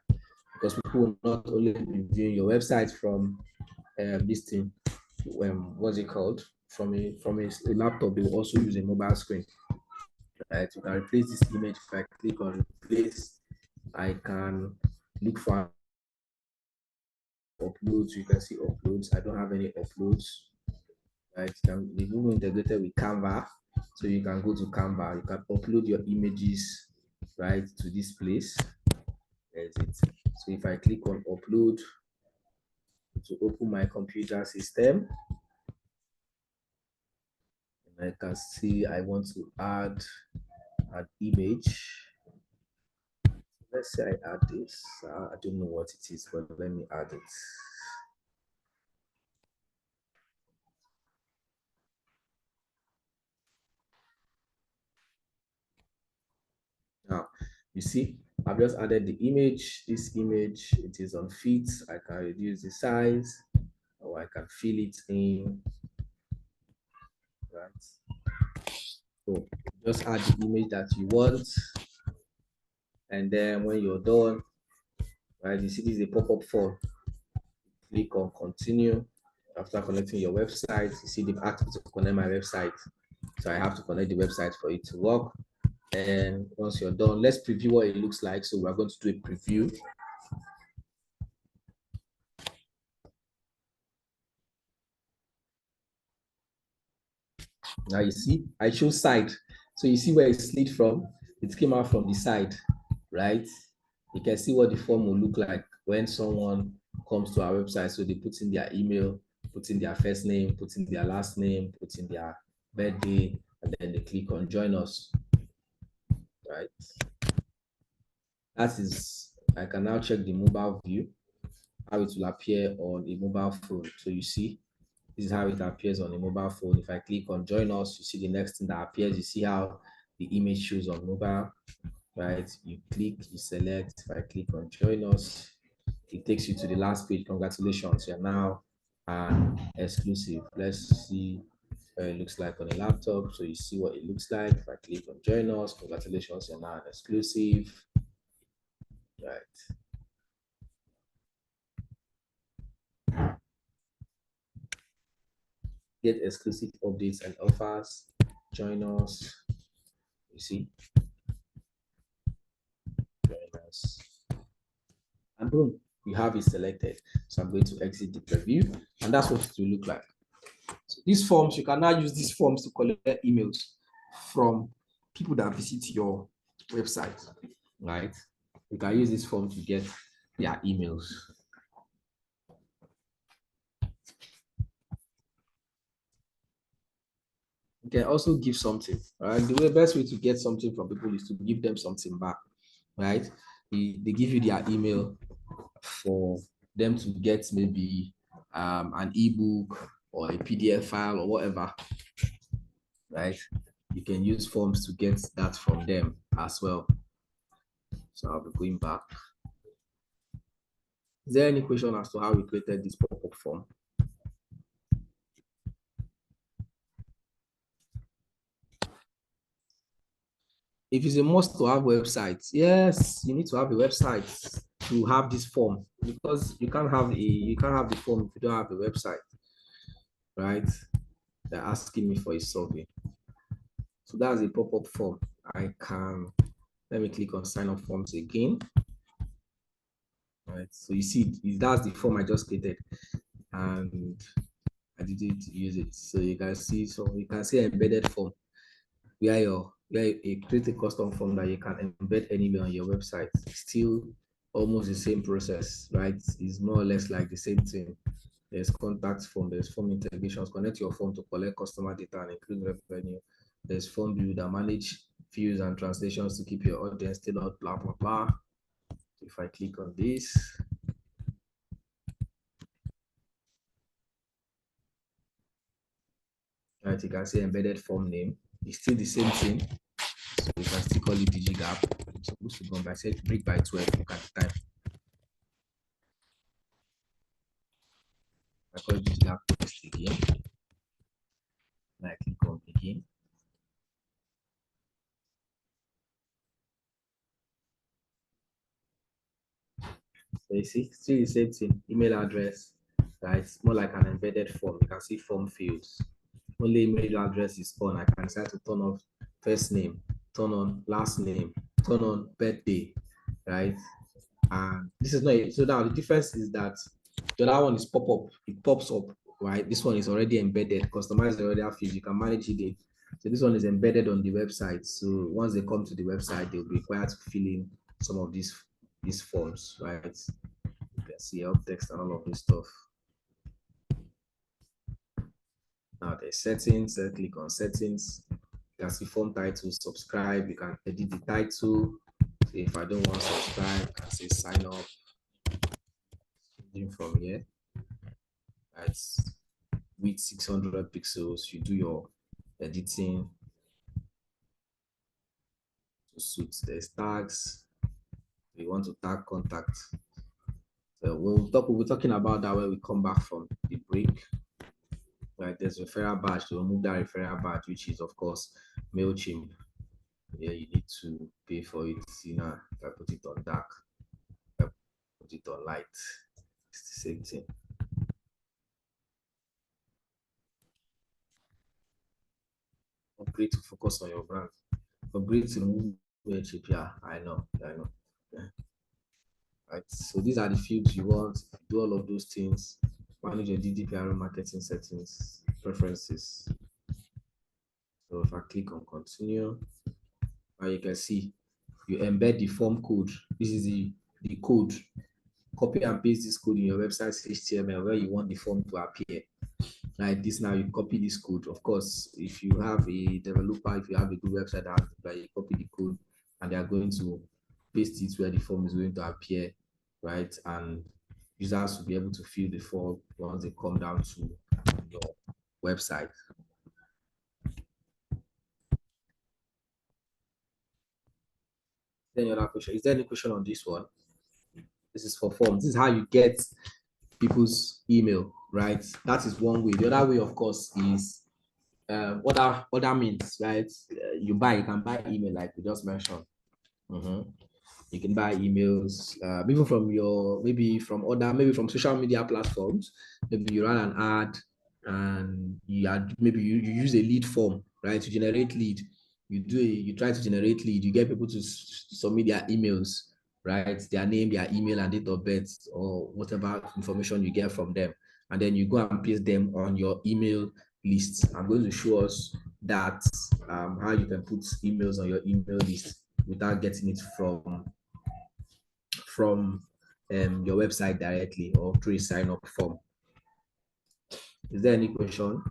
because people will not only be viewing your website from this thing, what's it called, from a laptop, they will also use a mobile screen, right? You can replace this image. If I click on replace, I can look for uploads. You can see uploads. I don't have any uploads, right? The Google integrated with Canva, so you can go to Canva. You can upload your images, right, to this place. There's it. So if I click on upload to open my computer system, and I can see I want to add an image. Let's say I add this. I don't know what it is, but let me add it. Now, you see, I've just added the image. This image, it is on fit. I can reduce the size, or I can fill it in, right? So just add the image that you want. And then when you're done, right, you see this is a pop-up form. Click on continue. After connecting your website, you see they've asked me to connect my website. So I have to connect the website for it to work. And once you're done, let's preview what it looks like. So we're going to do a preview. Now you see, I show side. So you see where it slid from? It came out from the side, right? You can see what the form will look like when someone comes to our website. So they put in their email, put in their first name, put in their last name, put in their birthday, and then they click on join us, right? That is, I can now check the mobile view, how it will appear on a mobile phone. So you see, this is how it appears on a mobile phone. If I click on join us, you see the next thing that appears. You see how the image shows on mobile, right? You click, you select. If I click on join us, it takes you to the last page. Congratulations, you're now an exclusive. Let's see what it looks like on a laptop. So you see what it looks like. If I click on join us, congratulations, you're now an exclusive, right? Get exclusive updates and offers. Join us. You see, else. And boom, you have it selected. So I'm going to exit the preview, and that's what it will look like. So these forms, you can now use these forms to collect emails from people that visit your website, right? You can use this form to get their emails. You can also give something, right? The best way to get something from people is to give them something back, right? They give you their email for them to get maybe an ebook or a PDF file or whatever, right? You can use forms to get that from them as well. So I'll be going back. Is there any question as to how we created this pop-up form? If it's a must to have websites, yes, you need to have a website to have this form, because you can't have the form if you don't have a website, right? They're asking me for a survey. So that's a pop-up form. Let me click on sign up forms again. All right, so you see, that's the form I just created, and I didn't use it. So you can see embedded form, where you create a custom form that you can embed anywhere on your website. Still almost the same process, right? It's more or less like the same thing. There's contact form, there's form integrations, connect your form to collect customer data and include revenue. There's form builder, manage views and translations to keep your audience tailored, blah, blah, blah. If I click on this, right, you can see embedded form name. It's still the same thing. So you can still call it DIGIGAP. It's supposed to go by, say, brick by 12, look at the time. I call it DIGIGAP text again. And I click on begin. So you see, still the same thing, email address, right? It's more like an embedded form. You can see form fields. Only email address is on. I can decide to turn off first name, turn on last name, turn on birthday, right? And this is not so now the difference is that the other one is pop-up, it pops up, right? This one is already embedded, customized already fields, you can manage it in. So this one is embedded on the website. So once they come to the website, they'll be required to fill in some of these forms, right? You can see help text and all of this stuff. Now there's settings, click on settings. You can see form title, subscribe, you can edit the title. So if I don't want to subscribe, I can say sign up. From here, it's with 600 pixels. You do your editing to suit the tags. You want to tag contact. So we'll be talking about that when we come back from the break. Right, there's a referral badge to remove that referral badge, which is of course MailChimp. Yeah, you need to pay for it. See now, if I put it on dark, if I put it on light, it's the same thing. Upgrade to focus on your brand. Upgrade to remove MailChimp. Yeah, I know. Yeah. Right. So these are the fields you want. Do all of those things. Manage your GDPR marketing settings, preferences. So if I click on continue, now you can see you embed the form code. This is the code. Copy and paste this code in your website's HTML where you want the form to appear. Like this, now you copy this code. Of course, if you have a developer, if you have a good website that you copy the code and they are going to paste it where the form is going to appear, right? And users will be able to fill the form once they come down to your website. Any other question? Is there any question on this one? This is for forms. This is how you get people's email, right? That is one way. The other way, of course, is what that means, right? You can buy email like we just mentioned. You can buy emails, even from maybe from social media platforms. Maybe you run an ad and maybe you use a lead form, right, to generate lead. You try to generate lead. You get people to submit their emails, right? Their name, their email, and date of birth, or whatever information you get from them. And then you go and paste them on your email list. I'm going to show us that how you can put emails on your email list without getting it from your website directly or through a sign up form. Is there any question?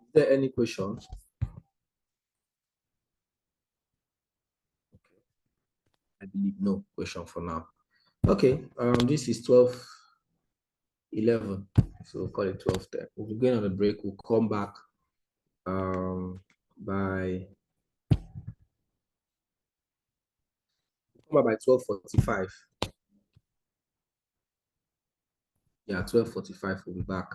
Is there any question? I believe no question for now. Okay, this is 12:11, so we'll call it 12:10. We'll be going on a break. We'll come back by 12:45. Yeah, 12:45. We'll be back.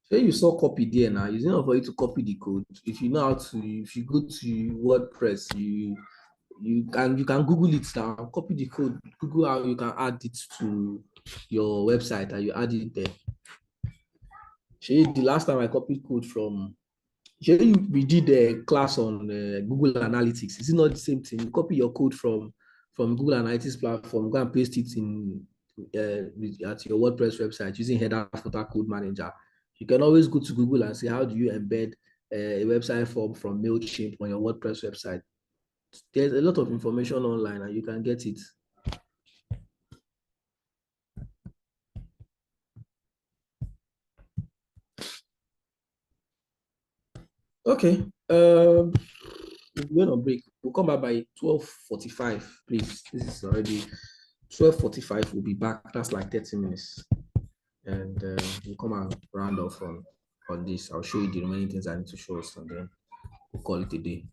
So you saw copy there now. It's not for you to copy the code. If you know how to, if you go to WordPress, you can Google it now. Copy the code. Google how you can add it to your website, and you add it there. The last time I copied code from, we did a class on Google Analytics. Is it not the same thing? You copy your code from Google Analytics platform, go and paste it in at your WordPress website using header footer code manager. You can always go to Google and say, how do you embed a website form from MailChimp on your WordPress website? There's a lot of information online and you can get it. Okay. We're going on break. We'll come back by 12:45, please. This is already 12:45. We'll be back. That's like 30 minutes. And we'll come and round off on this. I'll show you the remaining things I need to show us, and then we'll call it a day.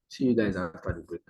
See you guys after the break.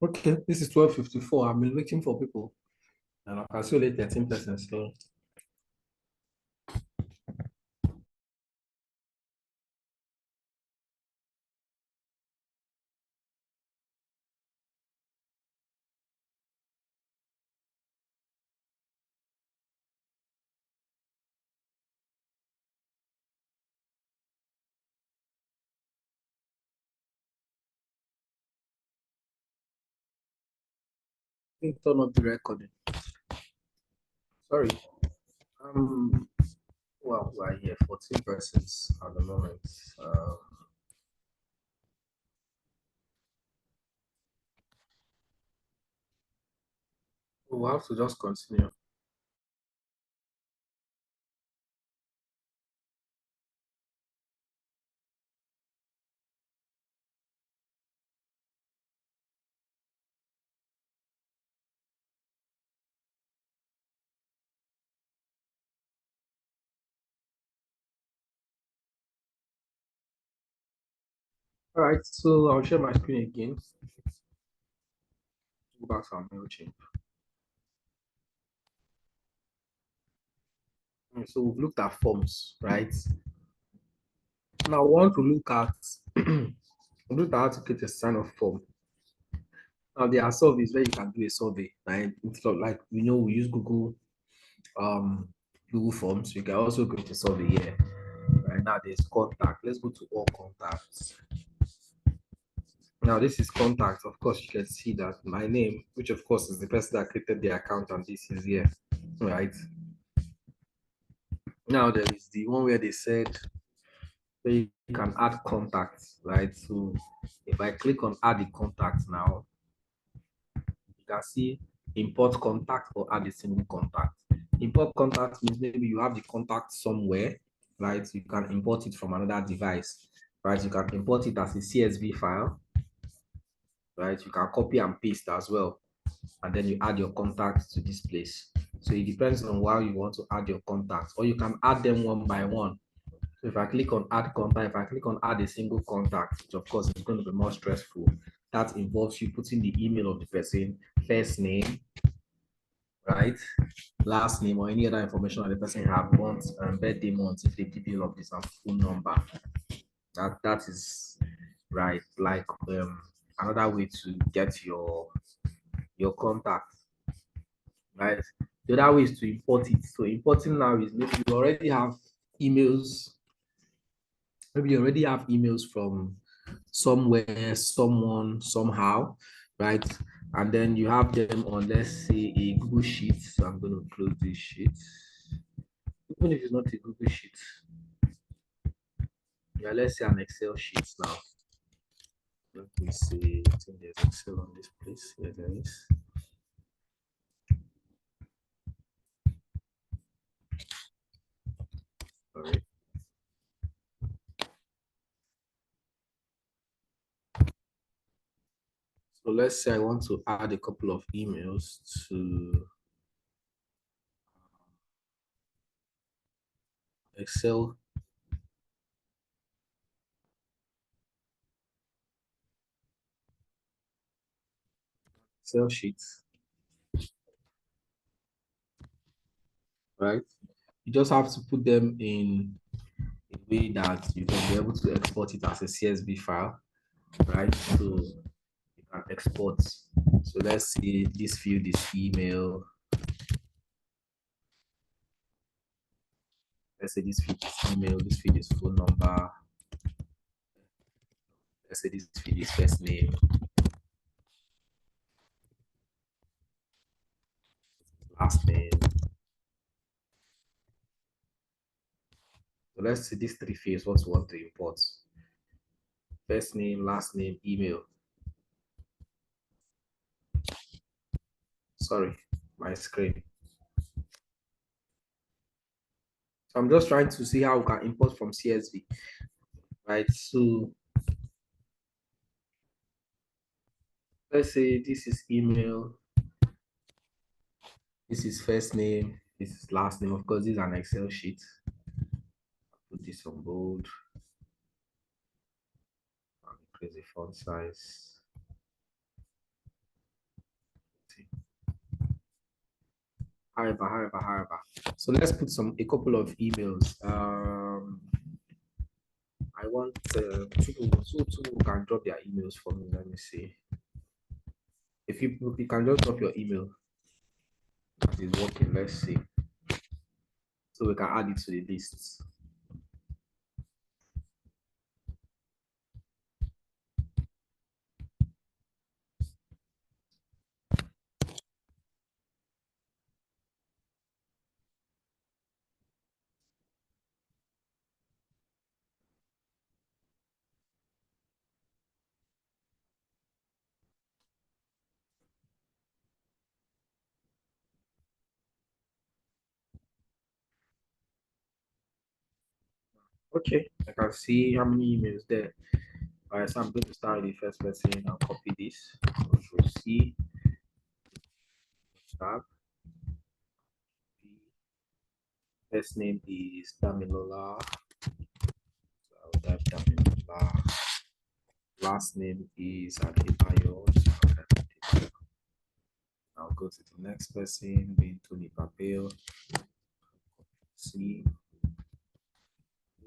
Okay, this is 12:54. I've been waiting for people. And I can see only 13%. So turn off the recording. Sorry. Well, we're here 14 persons at the moment. We'll have to just continue. All right, so I'll share my screen again. Go back to our mail chain. So we've looked at forms, right? Now I want to look at how to create a sign-off form. Now there are surveys where you can do a survey, right? It's not like we use um Google Forms. We can also create a survey here. Right now there's contact. Let's go to all contacts. Now this is contact. Of course, you can see that my name, which of course is the person that created the account, and this is here, right? Now there is the one where they said where you can add contacts, right? So if I click on add the contact now, you can see import contact or add a single contact. Import contact means maybe you have the contact somewhere, right? You can import it from another device, right? You can import it as a CSV file, right? You can copy and paste as well, and then you add your contacts to this place. So it depends on how you want to add your contacts, or you can add them one by one. So if I click on add contact, if I click on add a single contact, which of course is going to be more stressful, that involves you putting the email of the person, first name, right, last name, or any other information that the person have, month and birthday month, if they give you all of this, and phone number. That is right, like another way to get your contact, right? The other way is to import it. So importing now is maybe you already have emails. Maybe you already have emails from somewhere, someone, somehow, right? And then you have them on, let's say, a Google Sheet. So I'm going to close this sheet. Even if it's not a Google Sheet, yeah, let's say an Excel sheet now. Let me see. I think there's Excel on this place. Yeah, there is. Sorry. So let's say I want to add a couple of emails to Excel. Excel sheets, right? You just have to put them in a way that you can be able to export it as a CSV file, right? So you can export. So let's see, this field is email. Let's say this field is email, this field is phone number. Let's say this field is first name, last name. So let's see these three fields, what we want to import. First name, last name, email. Sorry, my screen. So I'm just trying to see how we can import from CSV, right? So let's say this is email, this is first name, this is last name. Of course, this is an Excel sheet. I'll put this on bold. I'll increase the font size. However. So let's put a couple of emails. I want two people can drop their emails for me. Let me see. If you can just drop your email that is working, let's see. So we can add it to the list. Okay, I can see how many emails there. All right, so I'm going to start with the first person. I'll copy this. Control C. Tab. First name is Damilola. So I'll type Damilola. Last name is Adebayo. I'll go to the next person, being Tony Papel. C.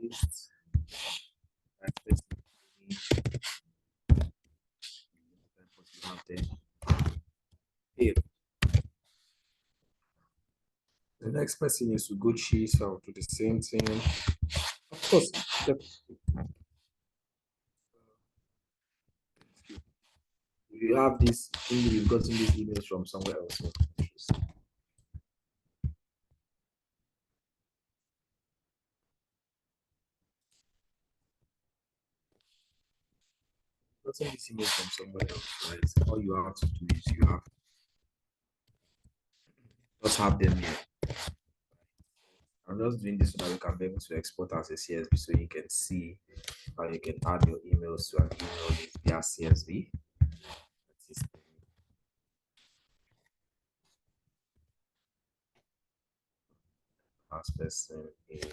List. Next person. What you have there. Here. The next person is Ugochi, so I'll do the same thing. Of course, if you have this, you've gotten these emails from somewhere else. Gotten these emails from somewhere else, right? All you have to do is just have them here. I'm just doing this so that we can be able to export as a CSV so you can see how you can add your emails to an email list via CSV. Last person is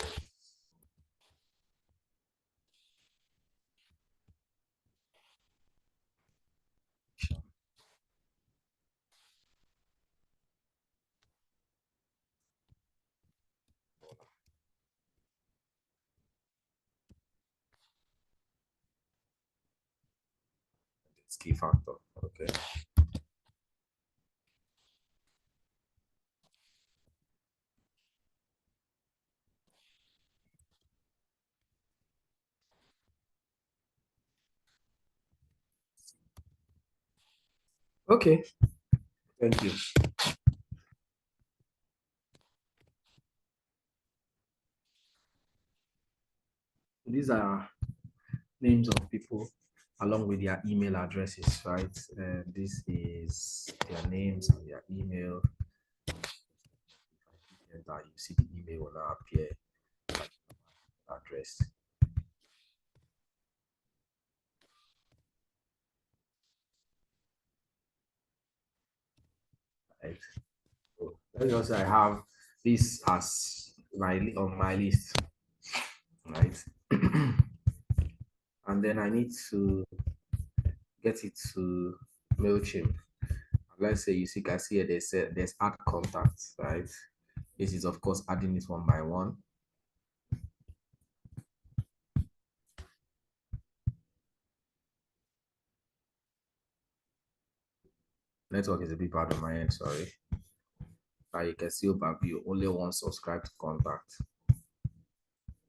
it's key factor. Okay. Okay. Thank you. These are names of people along with their email addresses, right? This is their names and their email. And that you see the email will now appear address. Right. So let's just say I have this as on my list, right? And then I need to get it to MailChimp. Let's say I see here there's add contacts, right? This is of course adding it one by one. Network is a bit bad on my end, sorry. Now you can see overview, only one subscribed contact.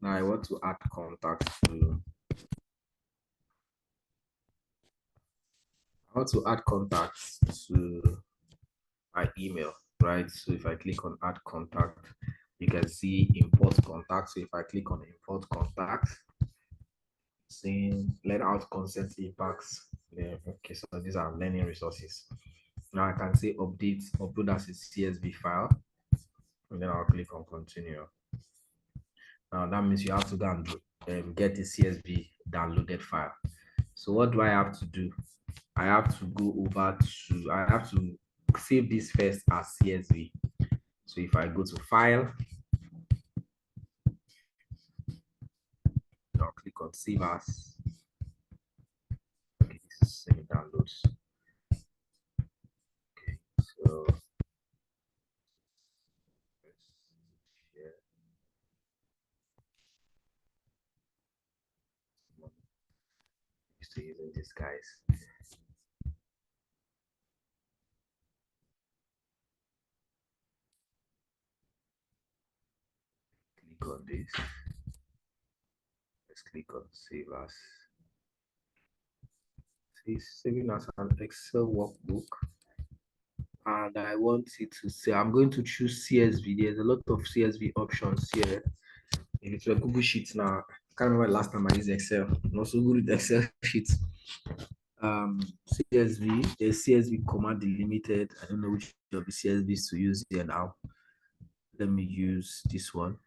Now I want to add contacts to my email, right? So if I click on add contact, you can see import contact. So if I click on import contact, saying let out consent impacts. Yeah, okay, so these are learning resources. Now I can say upload as a CSV file, and then I'll click on continue. Now that means you have to go and get the CSV downloaded file. So what do I have to do? I have to save this first as CSV. So if I go to file, I'll click on save as. Okay, this is saving downloads. Okay, so with these guys. Click on this. Let's click on save as. It's saving as an Excel workbook. And I want it to say, I'm going to choose CSV. There's a lot of CSV options here. If it's a Google Sheets now, I can't remember the last time I used Excel. I'm also good with Excel sheets. CSV, there's CSV command delimited. I don't know which of the CSVs to use here now. Let me use this one.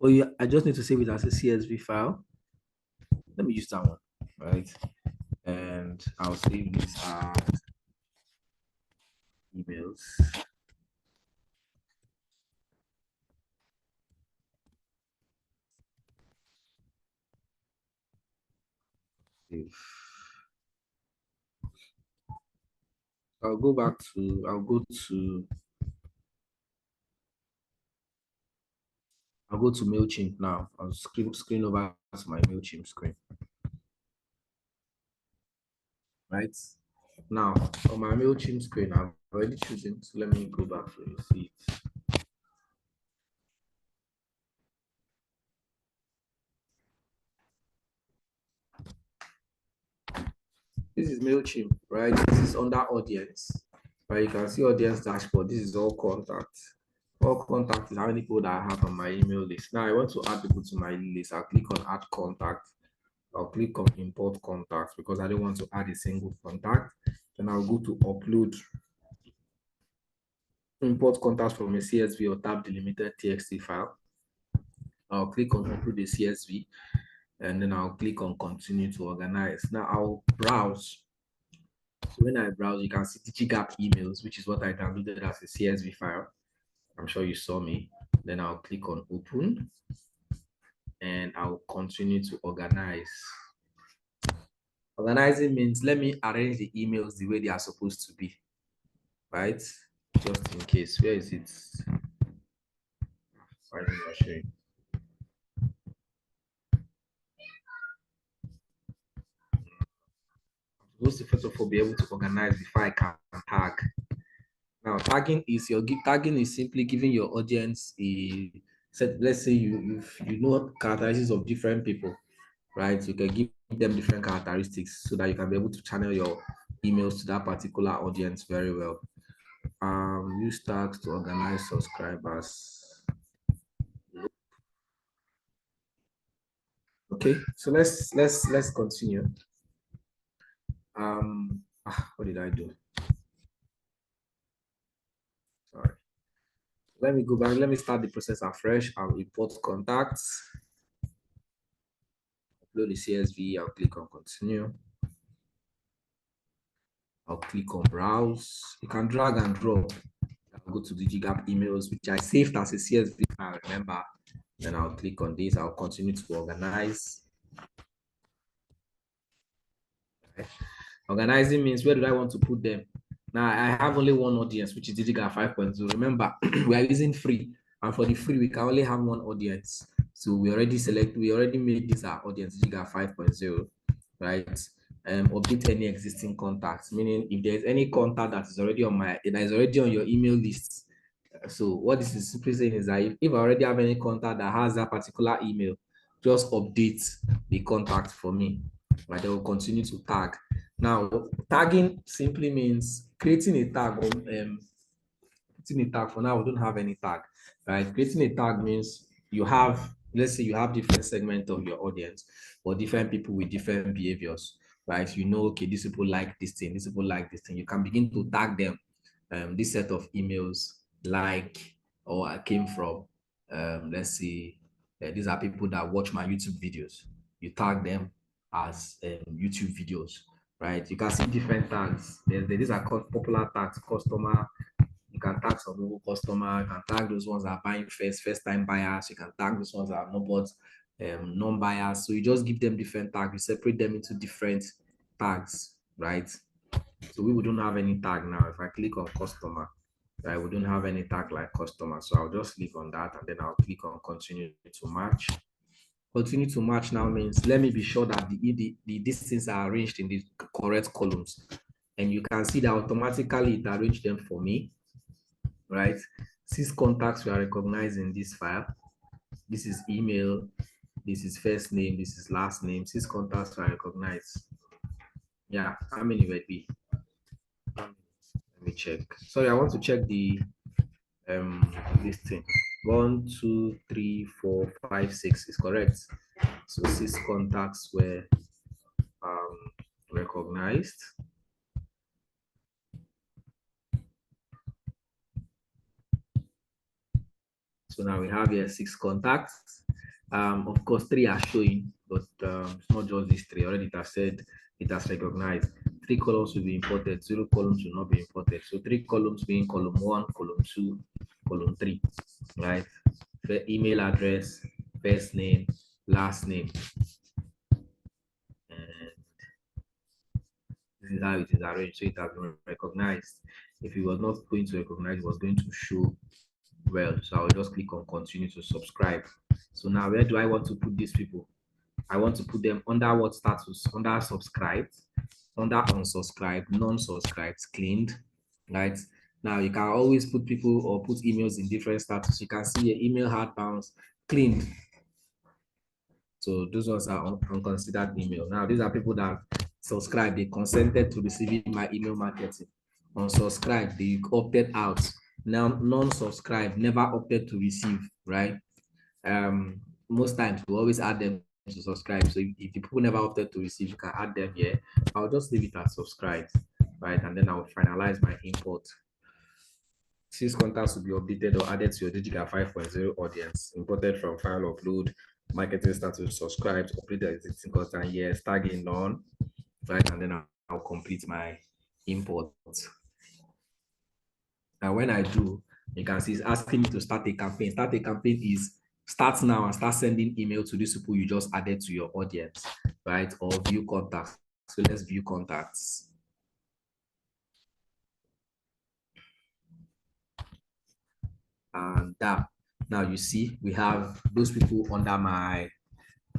Oh yeah, I just need to save it as a CSV file. Let me use that one, right? And I'll save this as emails. Save. I'll go to MailChimp now. I'll screen over to my MailChimp screen. Right now, on my MailChimp screen, I've already chosen. So let me go back for you. See it. This is MailChimp, right? This is under audience, right? You can see audience dashboard. This is all contacts. All contacts is how many people that I have on my email list. Now I want to add people to my list. I'll click on add contact. I'll click on import contacts because I don't want to add a single contact. Then I'll go to upload, import contacts from a CSV or tab delimited TXT file. I'll click on upload a CSV and then I'll click on continue to organize. Now I'll browse. So when I browse, you can see DIGIGAP emails, which is what I downloaded as a CSV file. I'm sure you saw me. Then I'll click on open and I'll continue to organize. Organizing means let me arrange the emails the way they are supposed to be, right? Just in case. Where is it? I'll show you. I'm supposed to first of all be able to organize before I can tag. Now, tagging is simply giving your audience a set. Let's say you know characteristics of different people, right? You can give them different characteristics so that you can be able to channel your emails to that particular audience very well. Use tags to organize subscribers. Okay, so let's continue. What did I do? Sorry. Let me go back. Let me start the process afresh. I'll import contacts. Upload the CSV. I'll click on continue. I'll click on browse. You can drag and drop. I'll go to the DIGIGAP emails, which I saved as a CSV file, remember. Then I'll click on this. I'll continue to organize. Okay. Organizing means where do I want to put them? Now I have only one audience, which is DIGIGAP 5.0. Remember, we are using free, and for the free, we can only have one audience. So we already made this our audience DIGIGAP 5.0, right? Update any existing contacts, meaning if there's any contact that is already on your email list. So what this is simply saying is that if I already have any contact that has that particular email, just update the contact for me, right? They will continue to tag. Now, tagging simply means creating a tag. Creating a tag. For now, we don't have any tag, right? Creating a tag means you have, let's say you have different segments of your audience or different people with different behaviors, right? You know, okay, these people like this thing, these people like this thing. You can begin to tag them. This set of emails like, or I came from, let's say, these are people that watch my YouTube videos. You tag them as YouTube videos, right? You can see different tags. These are called popular tags, customer. You can tag some Google customer. You can tag those ones that are buying first-time buyers. You can tag those ones that are non-buyers. So you just give them different tags. You separate them into different tags, right? So we don't have any tag now. If I click on customer, right? We don't have any tag like customer. So I'll just click on that and then I'll click on continue to match. Continue to match now means let me be sure that the distance are arranged in the correct columns. And you can see that automatically it arranged them for me, right? 6 contacts were recognized in this file. This is email, this is first name, this is last name. 6 contacts were recognized. Yeah, how many will it be? Let me check. Sorry, I want to check the this thing. 1, 2, 3, 4, 5, 6 is correct. So 6 contacts were recognized. So now we have here 6 contacts. Of course, 3 are showing, but it's not just these 3. Already it has said it has recognized. 3 columns will be imported, 0 columns will not be imported. So 3 columns being column 1, column 2, column 3, right? The email address, first name, last name. And this is how it is arranged. So it has been recognized. If it was not going to recognize, it was going to show well. So I'll just click on continue to subscribe. So now where do I want to put these people? I want to put them under what status? Under subscribed, under unsubscribed, non-subscribed, cleaned, right? Now you can always put people or put emails in different status. You can see your email hard bounce, cleaned. So those ones are unconsidered email. Now these are people that subscribe, they consented to receiving my email marketing. Unsubscribe, they opted out. Now non-subscribe, never opted to receive, right? Most times we always add them to subscribe. So if the people never opted to receive, you can add them here. I'll just leave it as subscribed, right? And then I'll finalize my import. 6 contacts will be updated or added to your DIGIGAP 5.0 audience, imported from file upload, marketing status, subscribed, updated existing content, yes, tagging none, right? And then I'll complete my import. Now, when I do, you can see it's asking me to start a campaign. Start a campaign is start now and start sending email to these people you just added to your audience, right? Or view contacts. So let's view contacts. And that now you see we have those people under my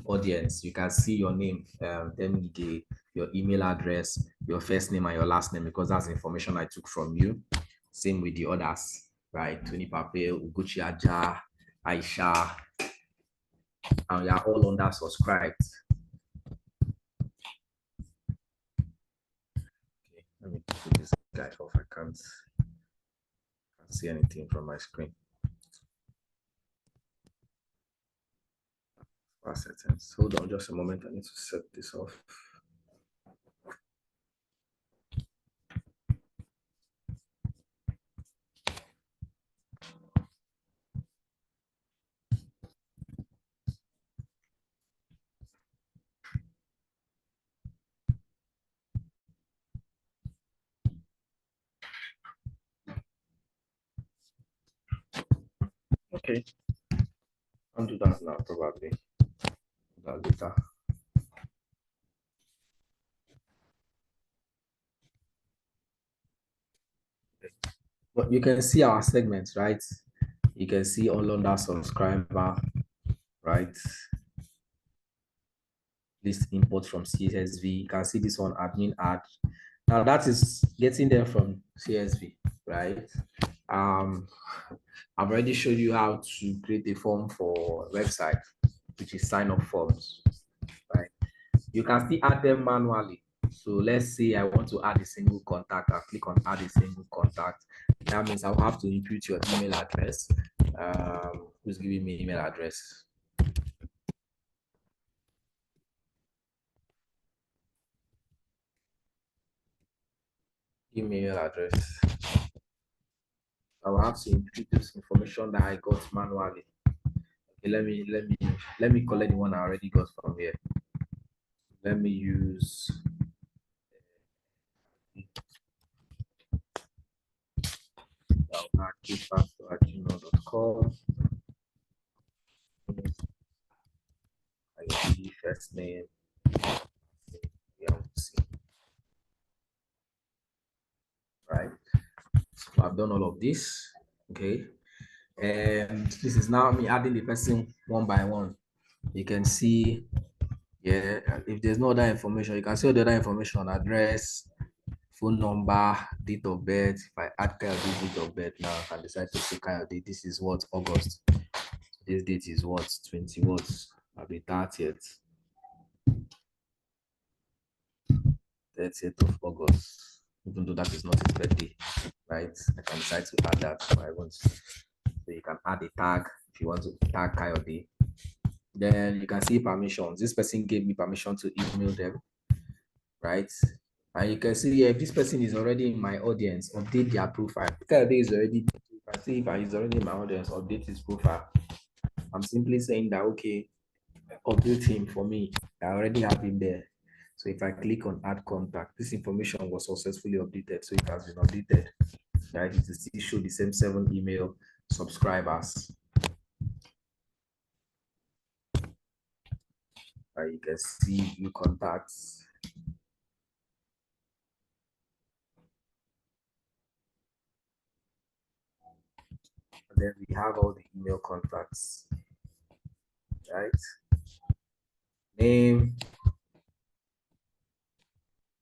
audience. You can see your name, then your email address, your first name and your last name, because that's information I took from you. Same with the others, right? Tony Pape, Uguchi Aja, Aisha, and we are all under subscribed. Okay, let me put this guy off. I can't see anything from my screen. Settings. Hold on just a moment. I need to set this off. Okay, I'll do that now, probably. That later. But you can see our segments, right? You can see all under subscriber, right? List import from CSV. You can see this one, admin ad. Now that is getting them from CSV, right? I've already showed you how to create a form for website, which is sign up forms, right? You can still add them manually. So let's say I want to add a single contact. I'll click on add a single contact. That means I'll have to input your email address. Who's giving me email address? Email address. I will have to input this information that I got manually. Okay, let me collect the one I already got from here. Let me use gmail.com. ID, first name. Right. I've done all of this, okay? And this is now me adding the person one by one. You can see, yeah, if there's no other information, you can see all the other information, address, phone number, date of birth. If I add Kayode date of birth now, I can decide to say Kayode, this is what, August. This date is what, 20 what, I'll be 30th. 30th of August, even though that is not his birthday, right? I can decide to add that if I want. So you can add a tag if you want to tag Kayode. Then you can see permissions. This person gave me permission to email them, right? And you can see if this person is already in my audience, update their profile. Kayode is already, you can see if he's already in my audience, update his profile. I'm simply saying that, okay, update him for me. I already have him there. So if I click on add contact, this information was successfully updated. So it has been updated, right? It will still show the same 7 email subscribers. You can see new contacts. And then we have all the email contacts, right? Name,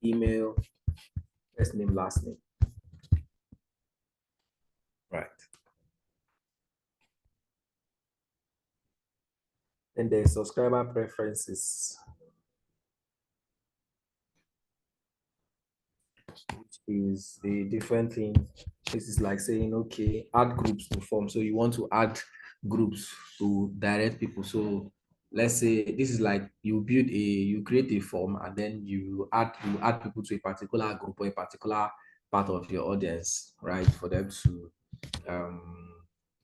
email, first name, last name. Right. And then subscriber preferences, which is a different thing. This is like saying, okay, add groups to form. So you want to add groups to direct people. So let's say this is like you create a form and then you add people to a particular group or a particular part of your audience, right? For them to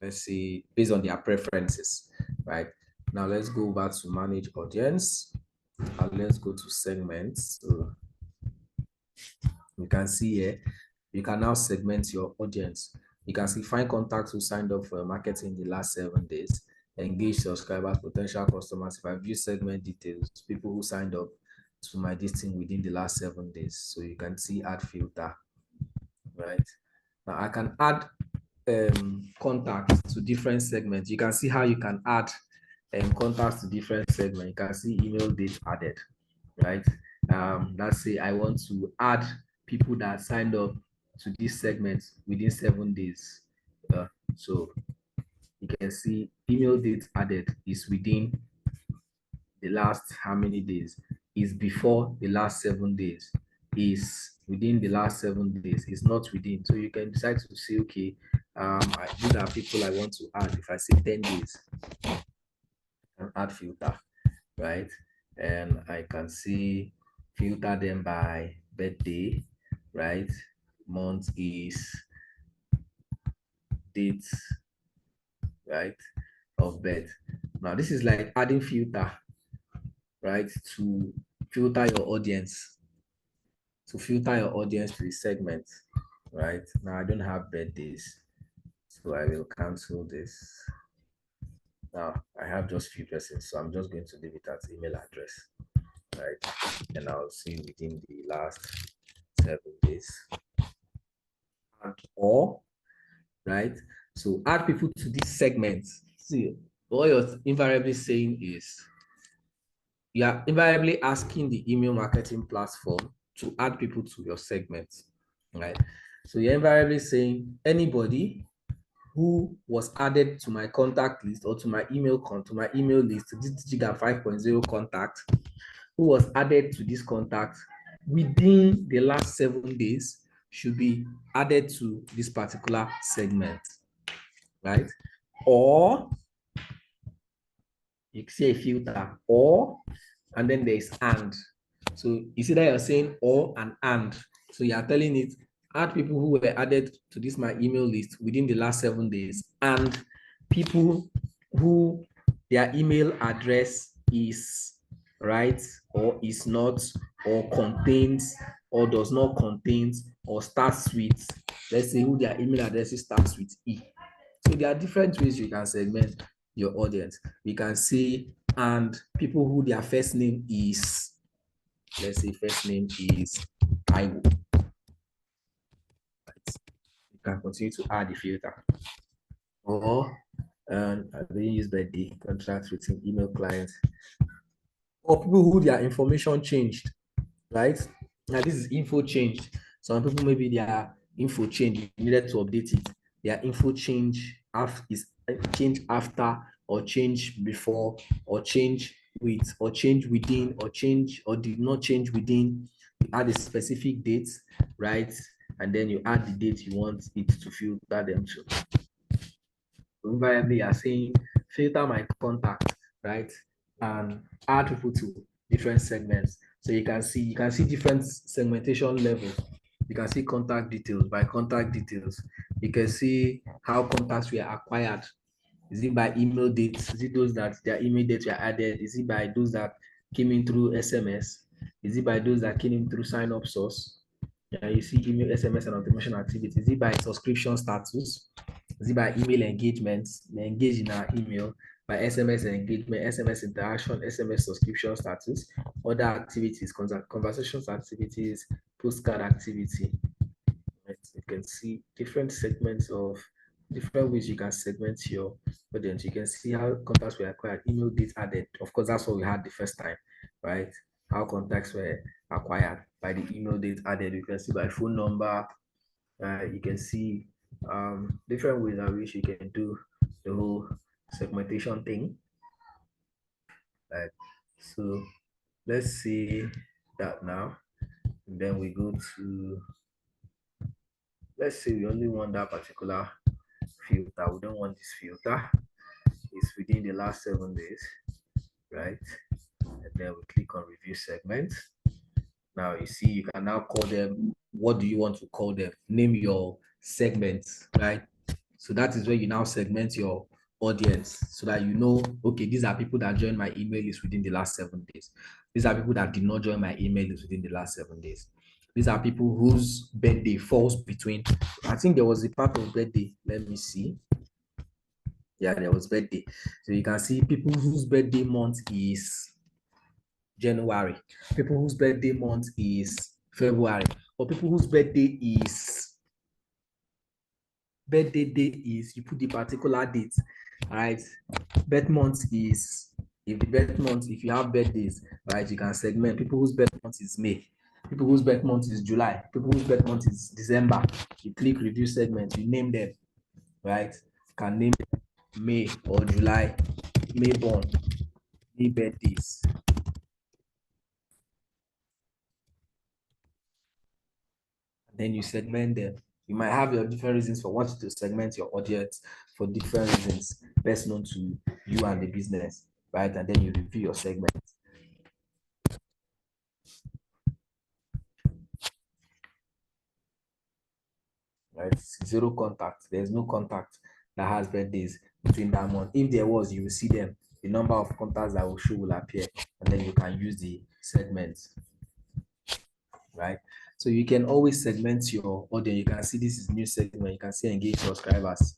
let's see, based on their preferences, right? Now let's go back to manage audience and let's go to segments. So you can see here, you can now segment your audience. You can see find contacts who signed up for marketing in the last 7 days, engage subscribers, potential customers. If I view segment details, people who signed up to my listing within the last 7 days. So you can see add filter, right? Now I can add contacts to different segments. You can see how you can add contacts to different segments. You can see email date added, right? Let's say I want to add people that signed up to this segment within 7 days. So you can see email date added is within the last how many days, is before the last 7 days, is within the last 7 days, is not within. So you can decide to say, okay, these are people I want to add. If I say 10 days, and add filter, right? And I can see filter them by birthday, right? Month is date, right, of birth. Now this is like adding filter, right, to filter your audience, to the segment, right? Now I don't have birthdays, so I will cancel this. Now I have just few persons, so I'm just going to leave it at email address, right? And I'll see within the last 7 days. And or, right? So add people to this segment. See, what you're invariably saying is you are invariably asking the email marketing platform to add people to your segment, right? So you're invariably saying anybody who was added to my contact list or to my email list, to this DIGIGAP 5.0 contact, who was added to this contact within the last 7 days should be added to this particular segment, right? Or you see a filter, or, and then there's and. So you see that you're saying or and. So you are telling it, add people who were added to this my email list within the last 7 days, and people who their email address is right or is not, or contains or does not contain or starts with, let's say who their email address starts with E. So there are different ways you can segment your audience. We can say, and people who their first name is, let's say first name is Taiwo. Right. You can continue to add the filter. Or I didn't use birthday, contract written, email clients, or people who their information changed, right? Now this is info changed. Some people maybe their info changed, you needed to update it. Their info change is change after, or change before, or change with, or change within, or change or did not change within. You add a specific date, right? And then you add the date you want it to filter them to. Invariably, you are saying filter my contact, right? And add people to different segments. So you can see different segmentation levels. You can see contact details. By contact details, you can see how contacts were acquired. Is it by email dates? Is it those that their email dates were added? Is it by those that came in through SMS? Is it by those that came in through sign up source? You see email, SMS, and automation activities. Is it by subscription status? Is it by email engagements? They engage in our email. By SMS engagement, SMS interaction, SMS subscription status, other activities, conversations activities, postcard activity. Right? You can see different segments of different ways you can segment your audience. You can see how contacts were acquired, email dates added. Of course, that's what we had the first time, right? How contacts were acquired by the email date added. You can see by phone number. You can see different ways in which you can do the whole segmentation thing. Right. So let's see that now. And then we go to, let's say we only want that particular filter. We don't want this filter. It's within the last 7 days, right? And then we click on review segment. Now you see you can now call them. What do you want to call them? Name your segments, right? So that is where you now segment your audience so that you know, okay, these are people that joined my email list within the last 7 days. These are people that did not join my email list within the last 7 days. These are people whose birthday falls between, I think there was a part of birthday. Let me see. Yeah, there was birthday. So you can see people whose birthday month is January, people whose birthday month is February, or people whose birthday date is, you put the particular date, right? Birth month is, if you have birthdays, right, you can segment people whose birth month is May, people whose birth month is July, people whose birth month is December. You click review segment, you name them, right? You can name May or July, May born, May birthdays. Then you segment them. You might have your different reasons for wanting to segment your audience for different reasons best known to you and the business, right? And then you review your segment. Right? Zero contact. There's no contact that has birthdays between that month. If there was, you will see them. The number of contacts that will show will appear, and then you can use the segments. Right? So you can always segment your audience. You can see this is new segment. You can see engage subscribers.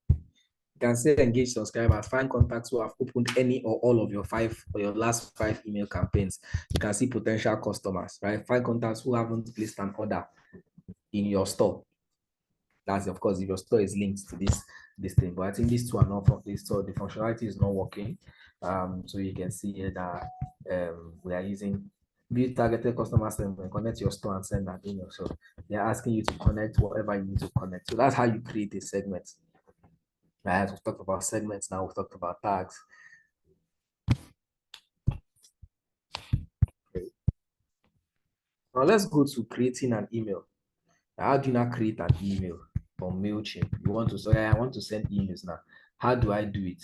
You can say engage subscribers, find contacts who have opened any or all of your last 5 email campaigns. You can see potential customers, right? Find contacts who haven't placed an order in your store. That's of course if your store is linked to this thing, but I think these two are not from this, so the functionality is not working. So you can see here that we are using build targeted customer segment, connect your store and send an email. So they're asking you to connect whatever you need to connect. So that's how you create a segment. Right, we've talked about segments, now we've talked about tags. Okay. Now let's go to creating an email. How do you now create an email from MailChimp? You want to say, I want to send emails now. How do I do it?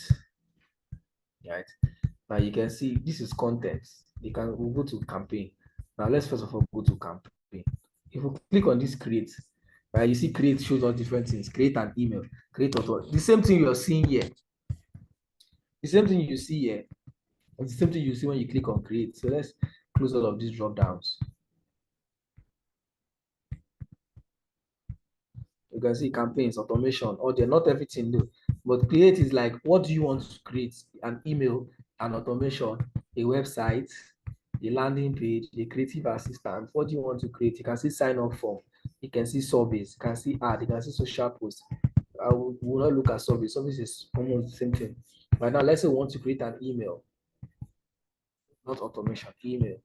Right. Now you can see this is content. We'll go to campaign. Now let's first of all go to campaign. If we click on this create, right, you see create shows us different things. Create an email, create auto. The same thing you're seeing here. The same thing you see here. It's the same thing you see when you click on create. So let's close all of these drop downs. You can see campaigns, automation, or they're not everything new. But create is like, what do you want to create? An email, an automation, a website, the landing page, the creative assistant. What do you want to create? You can see sign up form, you can see surveys, you can see ad, you can see social posts. I will not look at surveys. Surveys is almost the same thing. Right now, let's say we want to create an email, not automation, email.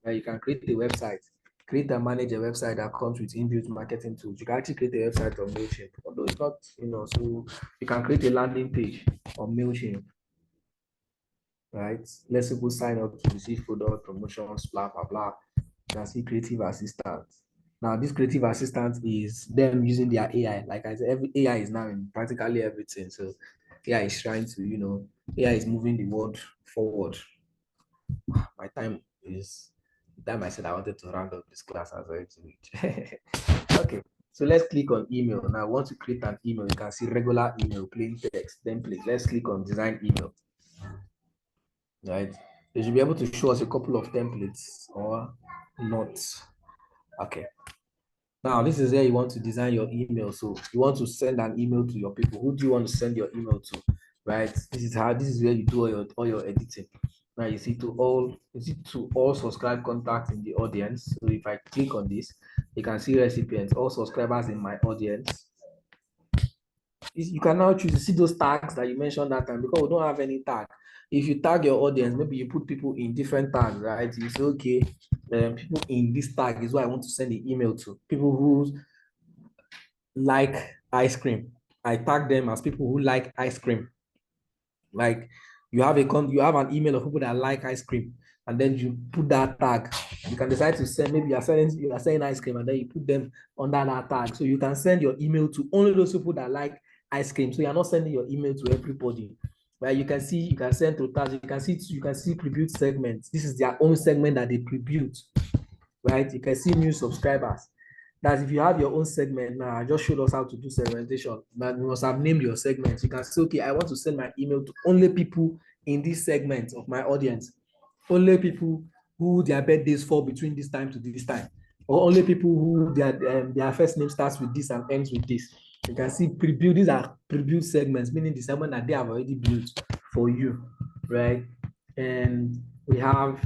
Where you can create a website, create and manage a website that comes with inbuilt marketing tools. You can actually create a website on MailChimp, although it's not, so you can create a landing page on MailChimp, right? Let's people sign up to receive product promotions, blah, blah, blah. You can see creative assistant. Now, this creative assistant is them using their AI. Like I said, every AI is now in practically everything. So AI is trying to, AI is moving the world forward. My time is the time I said I wanted to round up this class as well to reach. Okay, so let's click on email. Now, I want to create an email. You can see regular email, plain text, template. Let's click on design email. Right, they should be able to show us a couple of templates or not. Okay, now this is where you want to design your email. So you want to send an email to your people. Who do you want to send your email to? Right, this is where you do all your editing. Now you see to all subscribe contacts in the audience. So if I click on this, you can see recipients, all subscribers in my audience. You can now choose to see those tags that you mentioned that time, because we don't have any tag. If you tag your audience, maybe you put people in different tags, right? You say, okay, people in this tag is what I want to send the email to. People who like ice cream, I tag them as people who like ice cream. Like you have an email of people that like ice cream, and then you put that tag. You can decide to send, maybe you are selling ice cream, and then you put them under that tag. So you can send your email to only those people that like ice cream. So you're not sending your email to everybody. Right? You can send to tags. You can see preview segments. This is their own segment that they preview. Right? You can see new subscribers. That if you have your own segment now, I just showed us how to do segmentation, but you must have named your segment. You can say, okay, I want to send my email to only people in this segment of my audience, only people who their birthdays fall between this time to this time, or only people who their first name starts with this and ends with this. You can see preview. These are preview segments, meaning the segment that they have already built for you, right? And we have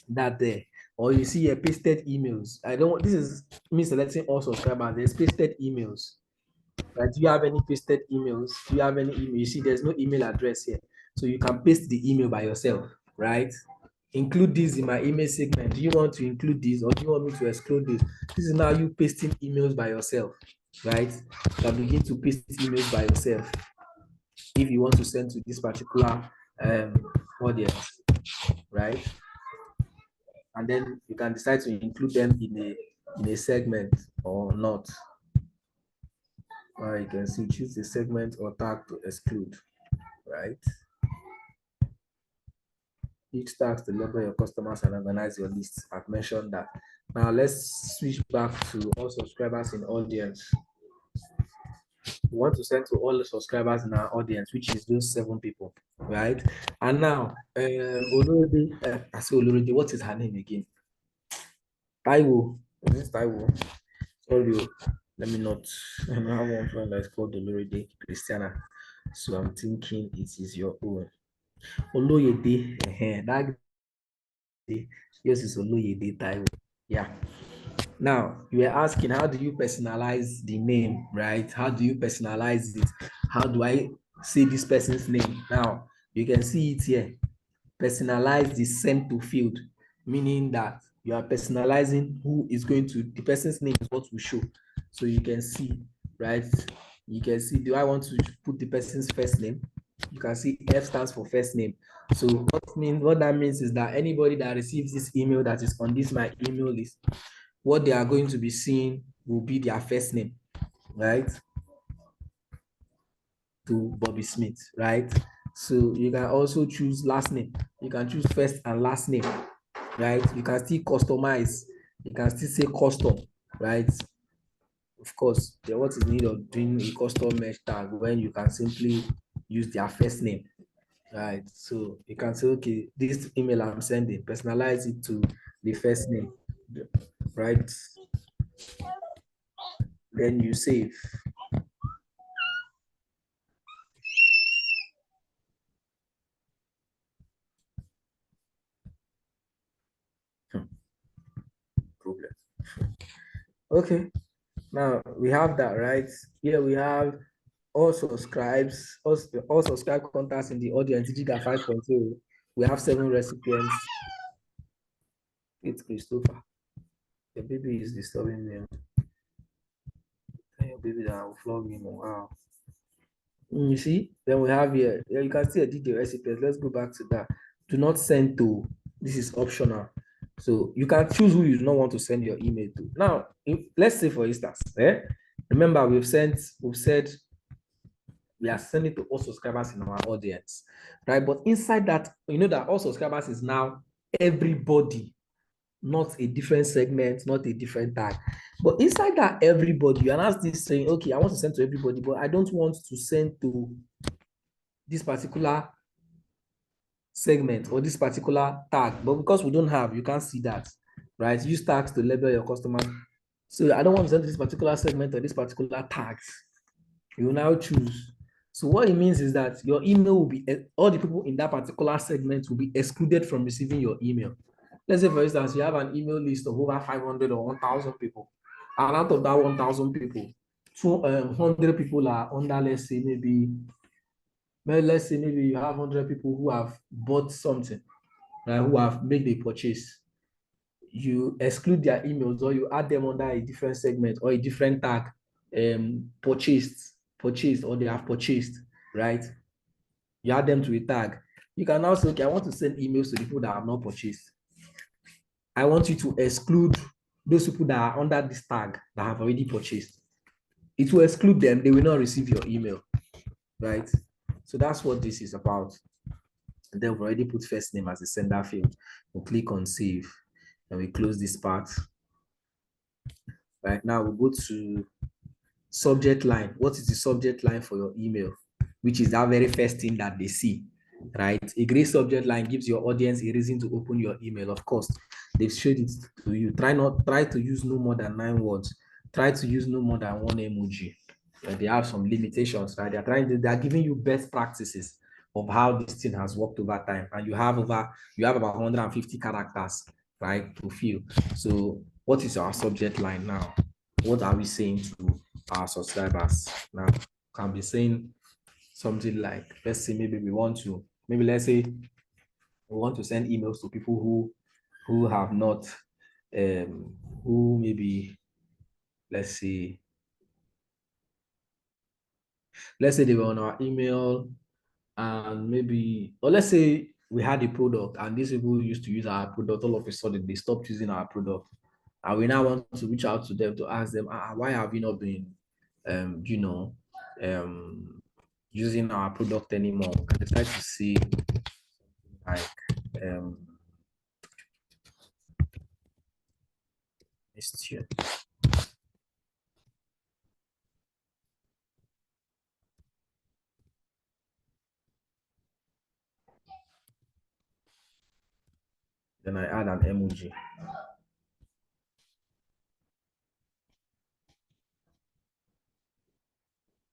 that there. Or you see a pasted emails. This is me selecting all subscribers. There's pasted emails. Right? Do you have any pasted emails? Do you have any email? You see, there's no email address here. So you can paste the email by yourself, right? Include this in my email segment. Do you want to include this, or do you want me to exclude this? This is now you pasting emails by yourself, right? You can begin to paste emails by yourself if you want to send to this particular audience, right? And then you can decide to include them in a segment or not. You can see choose a segment or tag to exclude, right? Each tag to label your customers and organize your list. I've mentioned that. Now let's switch back to all subscribers in audience. We want to send to all the subscribers in our audience, which is those 7 people, right? And now, Oloride, I say Oloride, what is her name again? Taiwo. Is this Taiwo? Sorry, let me not. I have one friend that's called Oloride Christiana, so I'm thinking it is your own. Oloyede, that yours is Oloyede Taiwo. Yeah. Now you were asking, how do you personalize the name, right? How do you personalize it? How do I say this person's name? Now you can see it here. Personalize the send to field, meaning that you are personalizing who is going to, the person's name is what we show. So you can see, right? You can see, do I want to put the person's first name? You can see F stands for first name. So what that means is that anybody that receives this email that is on this my email list, what they are going to be seeing will be their first name, right? To Bobby Smith, right? So you can also choose last name. You can choose first and last name, right? You can still customize. You can still say custom, right? Of course, what is the need of doing a custom mesh tag when you can simply use their first name, right? So you can say, okay, this email I'm sending, personalize it to the first name, right? Then you save. Okay. Now we have that, right? Here we have all subscribes, all subscribe contacts in the audience, DIGIGAP 5.0. We have 7 recipients. It's Christopher. The baby is disturbing me. Tell your baby that I will flog him. Wow. You see, then we have here, you can see a detail recipients. Let's go back to that. Do not send to. This is optional. So you can choose who you do not want to send your email to. Now, let's say for instance, remember we've said we are sending to all subscribers in our audience, right? But inside that, you know that all subscribers is now everybody, not a different segment, not a different tag. But inside that everybody, you are not this saying, okay, I want to send to everybody, but I don't want to send to this particular segment or this particular tag. But because we don't have, you can't see that, right? Use tags to label your customers. So I don't want to send to this particular segment or this particular tags. You will now choose. So what it means is that your email will be, all the people in that particular segment will be excluded from receiving your email. Let's say, for instance, you have an email list of over 500 or 1,000 people. And out of that 1,000 people, 200 people are under, let's say maybe you have 100 people who have bought something, right, who have made a purchase. You exclude their emails or you add them under a different segment or a different tag, purchased, or they have purchased, right? You add them to a tag. You can now say, okay, I want to send emails to the people that have not purchased. I want you to exclude those people that are under this tag that have already purchased. It will exclude them. They will not receive your email, right? So that's what this is about. And then we've already put first name as a sender field. We'll click on save and we close this part. Right now we'll go to subject line. What is the subject line for your email? Which is that very first thing that they see, right? A great subject line gives your audience a reason to open your email. Of course, they've showed it to you. Try to use no more than 9 words. Try to use no more than 1 emoji. They have some limitations, right? They're giving you best practices of how this thing has worked over time. And you have about 150 characters, right, to fill. So what is our subject line now? What are we saying to our subscribers? Now, can be saying something like, let's say let's say we want to send emails to people who have not, who maybe, let's say they were on our email and maybe, or let's say we had a product and these people used to use our product, all of a sudden they stopped using our product. And we now want to reach out to them to ask them, why have you not been, using our product anymore? Can I try to see, like, missed you. Then I add an emoji.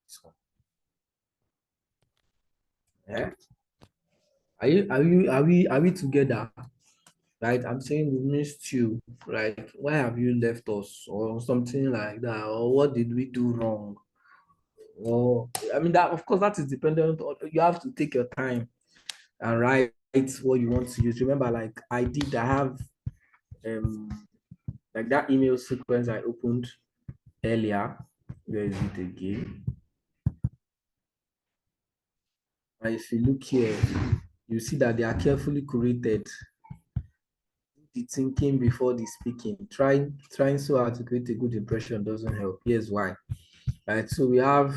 So, yeah. Are we together? Right? I'm saying we missed you. Right? Why have you left us? Or something like that. Or what did we do wrong? Or I mean that, of course, that is dependent on, you have to take your time and write what you want to use. Remember, like I have like that email sequence I opened earlier. Where is it again? And if you look here, you see that they are carefully curated. The thinking before the speaking. Trying so hard to create a good impression doesn't help. Here's why. Right. So we have,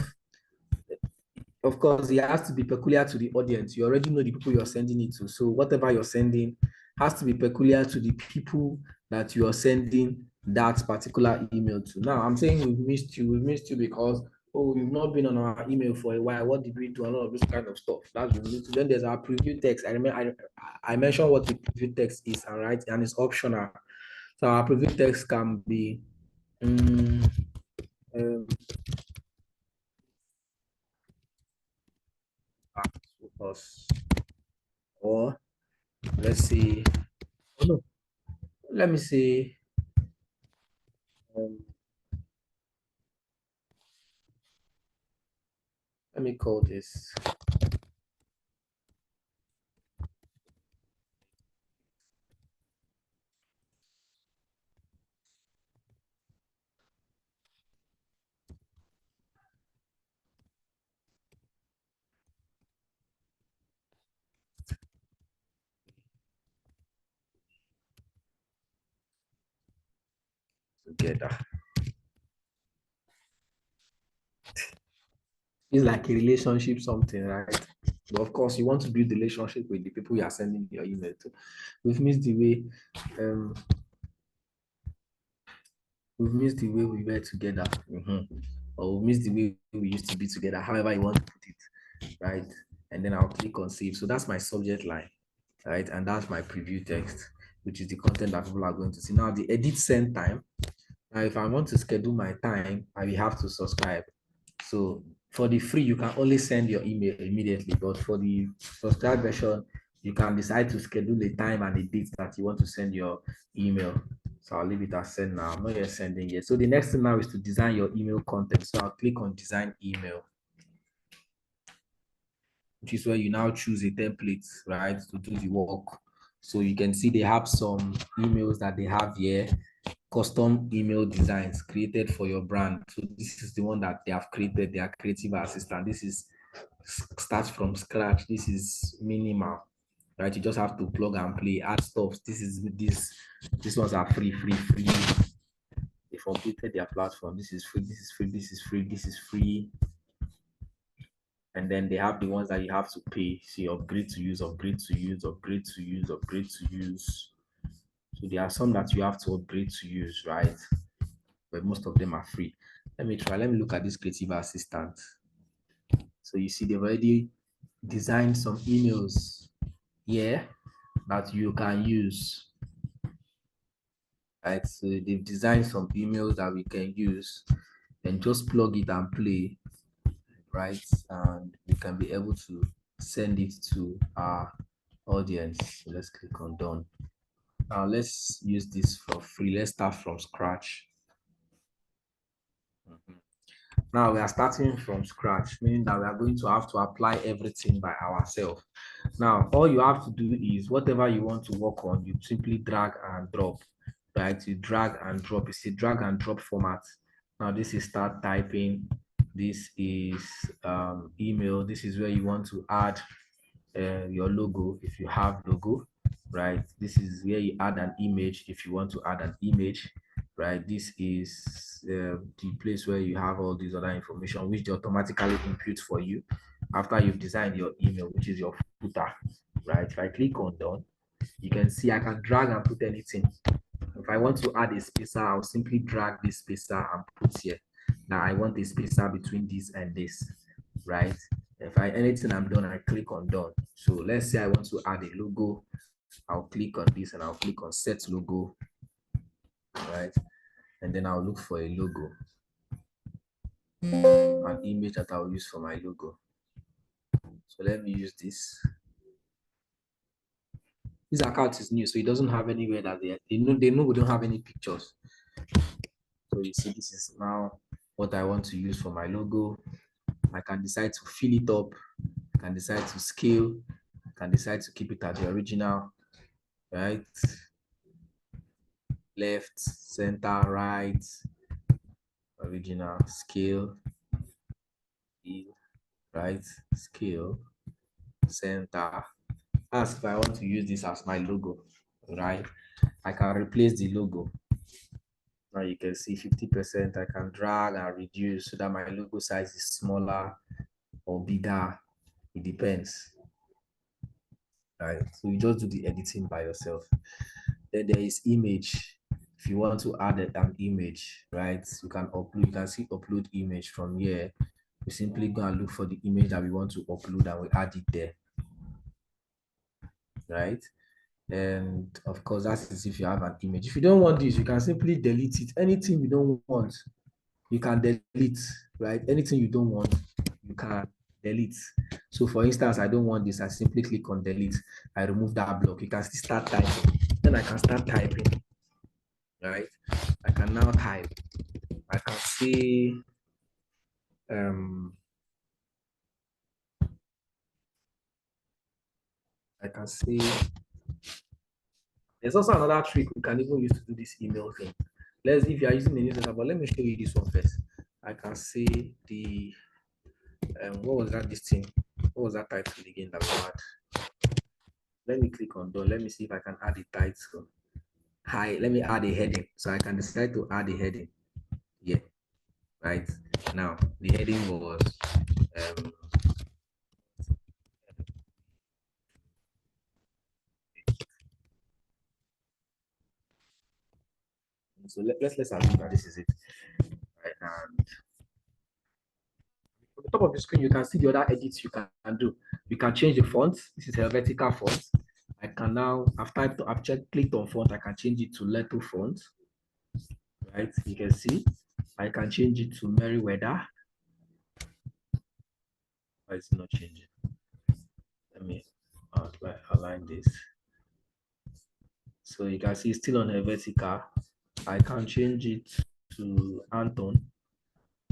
of course, it has to be peculiar to the audience. You already know the people you're sending it to. So whatever you're sending has to be peculiar to the people that you are sending that particular email to. Now, I'm saying we've missed you. We've missed you because, oh, you've not been on our email for a while. What did we do? A lot of this kind of stuff. That's been missed. Then there's our preview text. I mentioned what the preview text is, all right, and it's optional. So our preview text can be focus, or let's say, oh no, let me say Let me call this. Together. It's like a relationship, something, right? But of course, you want to build the relationship with the people you are sending your email to. We've missed the way we were together, or we missed the way we used to be together. However you want to put it, right? And then I'll click on save. So that's my subject line, right? And that's my preview text, which is the content that people are going to see. Now the edit send time. Now, if I want to schedule my time, I will have to subscribe. So for the free, you can only send your email immediately, but for the subscribed version, you can decide to schedule a time and a date that you want to send your email. So I'll leave it as send now. I'm not yet sending yet. So the next thing now is to design your email content. So I'll click on design email, which is where you now choose a template, right, to do the work. So you can see they have some emails that they have here, custom email designs created for your brand. So this is the one that they have created, their creative assistant. This is starts from scratch. This is minimal, right? You just have to plug and play, add stuff. These ones are free. They've updated their platform. This is free, this is free, this is free, this is free. And then they have the ones that you have to pay. See, upgrade to use, upgrade to use, upgrade to use, upgrade to use. So there are some that you have to upgrade to use, right? But most of them are free. Let me look at this creative assistant. So you see they've already designed some emails here that you can use, right? So they've designed some emails that we can use and just plug it and play, right? And we can be able to send it to our audience. So let's click on done. Now let's use this for free. Let's start from scratch. Now we are starting from scratch, meaning that we are going to have to apply everything by ourselves. Now, all you have to do is whatever you want to work on, you simply drag and drop, right? You drag and drop. It's a drag and drop format. Now, this is start typing. This is email. This is where you want to add your logo if you have logo, right? This is where you add an image if you want to add an image, right? This is the place where you have all these other information which they automatically input for you after you've designed your email, which is your footer, right? If I click on done, you can see I can drag and put anything. If I want to add a spacer, I'll simply drag this spacer and put here. Now I want a spacer between this and this, right? If anything I'm done, I click on done. So let's say I want to add a logo. I'll click on this and I'll click on set logo, right? And then I'll look for a logo, an image that I'll use for my logo. So let me use this. This account is new, so it doesn't have anywhere that they know we don't have any pictures. So you see, this is now what I want to use for my logo. I can decide to fill it up. I can decide to scale. I can decide to keep it at the original, right? Left, center, right, original, scale, right, scale, center. As if I want to use this as my logo, right? I can replace the logo. Now you can see 50%. I can drag and reduce so that my logo size is smaller or bigger. It depends. Right. So you just do the editing by yourself. Then there is image. If you want to add an image, right? You can upload. You can see upload image from here. We simply go and look for the image that we want to upload and we add it there. Right? And of course, that is if you have an image. If you don't want this, you can simply delete it. Anything you don't want, you can delete, right? Anything you don't want, you can delete. So for instance, I don't want this. I simply click on delete. I remove that block. You can still start typing. Then I can start typing, right? I can now type. I can say, I can say there's also another trick we can even use to do this email thing. If you are using the newsletter, but let me show you this one first. I can say the what was that? This thing. What was that title again that we had? Let me click on done. Let me see if I can add the title. Hi, let me add a heading. So I can decide to add a heading. Yeah, right. Now the heading was so let's assume that this is it. Right, and on the top of the screen, you can see the other edits you can do. You can change the font. This is a vertical font. I can now, I've clicked on font, I can change it to Leto font. Right, you can see. I can change it to Merriweather. Why is it not changing? Let me align this. So you can see it's still on a vertical. I can change it to Anton.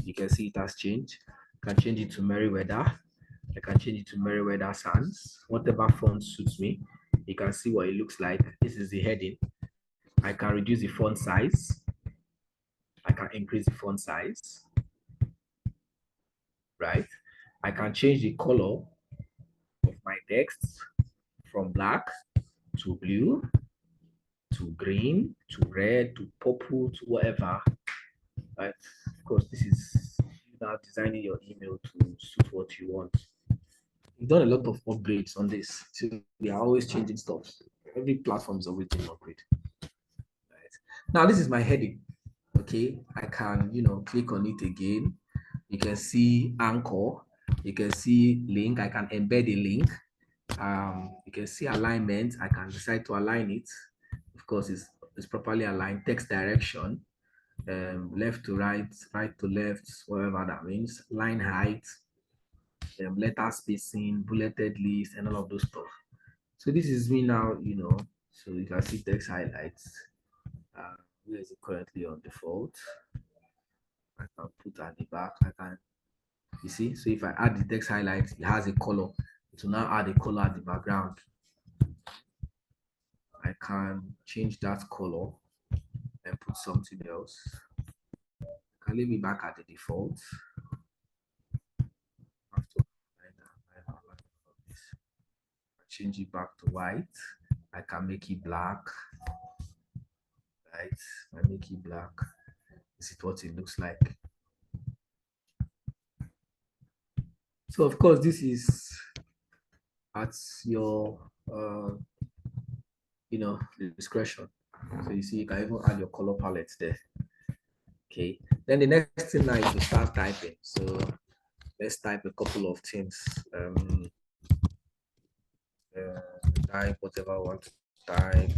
You can see it has changed. I can change it to Merriweather. I can change it to Merriweather Sans. Whatever font suits me. You can see what it looks like. This is the heading. I can reduce the font size. I can increase the font size. Right? I can change the color of my text from black to blue to green to red to purple to whatever. Right? Of course, this is you now designing your email to suit what you want. We've done a lot of upgrades on this. So we are always changing stuff. Every platform is always doing upgrade. Right. Now this is my heading. Okay, I can click on it again. You can see anchor. You can see link. I can embed a link. You can see alignment. I can decide to align it. Of course, it's properly aligned. Text direction. Left to right, right to left, whatever that means. Line height. Letter spacing, bulleted list, and all of those stuff. So this is me now, so you can see text highlights. Where is it currently on default? I can put at the back. You see, so if I add the text highlights, it has a color. It will now add a color at the background. I can change that color and put something else. I can leave it back at the default. Change it back to white. I can make it black. Right, I make it black. This is what it looks like. So of course, this is at your discretion. So you see, you can even add your color palette there. Okay. Then the next thing now is to start typing. So let's type a couple of things. Type whatever I want to type.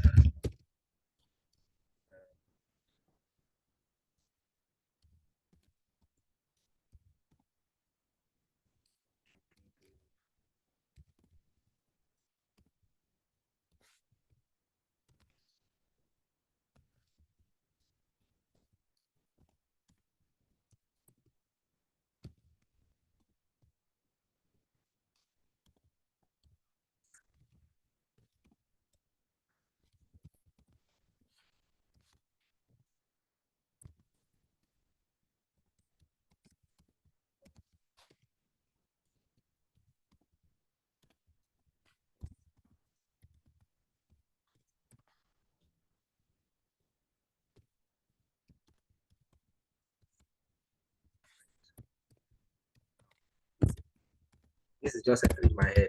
This is just entering my head.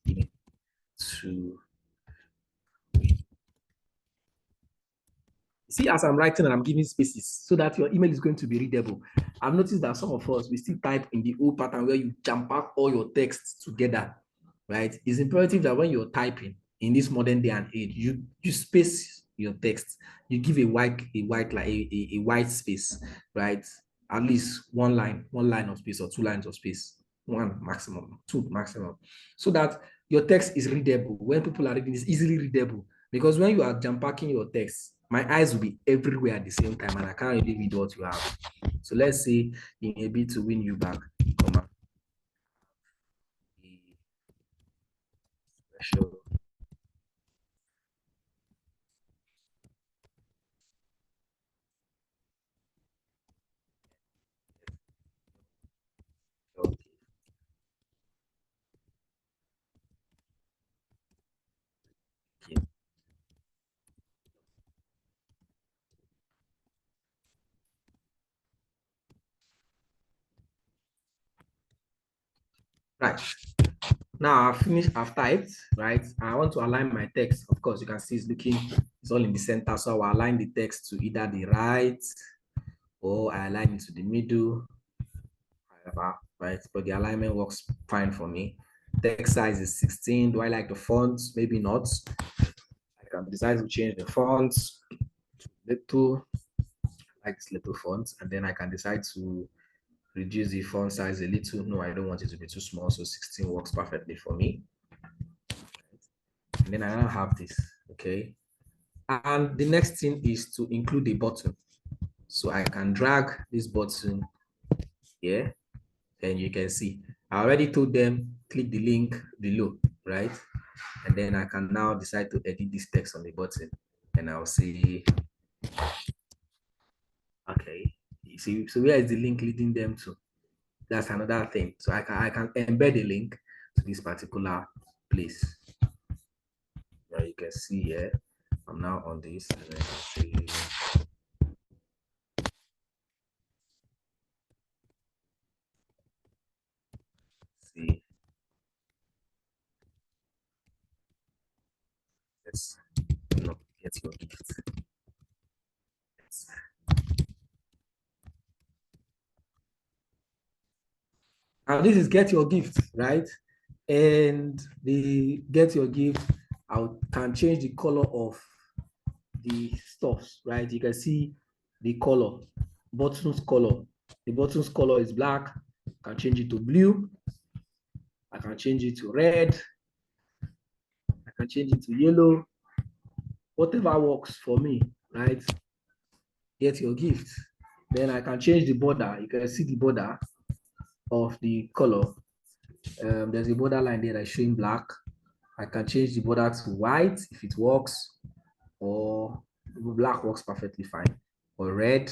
You need to see, as I'm writing and I'm giving spaces so that your email is going to be readable. I've noticed that some of us, we still type in the old pattern where you jam pack all your texts together, right? It's imperative that when you're typing in this modern day and age, you space your text. You give a white space, right? At least one line of space or 2 lines of space, one maximum, 2 maximum, so that your text is readable. When people are reading, it's easily readable. Because when you are jam packing your text, my eyes will be everywhere at the same time, and I can't really read what you have. So let's say in a bit to win you back, comma, special right. Now I've typed, right? I want to align my text. Of course, you can see it's all in the center. So I'll align the text to either the right or I align it to the middle, however, right? But the alignment works fine for me. Text size is 16. Do I like the fonts? Maybe not. I can decide to change the fonts to little, like this little font, and then I can decide to reduce the font size a little. No, I don't want it to be too small, so 16 works perfectly for me. And then I now have this, okay? And the next thing is to include a button. So I can drag this button here, and you can see, I already told them, click the link below, right? And then I can now decide to edit this text on the button. And I'll say, okay, you see, so where is the link leading them to? That's another thing. So I can embed a link to this particular place. Now you can see here, I'm now on this, and then I say, see, let's not get your gift. Now this is get your gift, right? And the get your gift, I can change the color of the stuffs, right? You can see the color, buttons color. The buttons color is black. I can change it to blue. I can change it to red. I can change it to yellow. Whatever works for me, right? Get your gift. Then I can change the border. You can see the border of the color. There's a border line there that's showing black. I can change the border to white if it works, or black works perfectly fine, or red.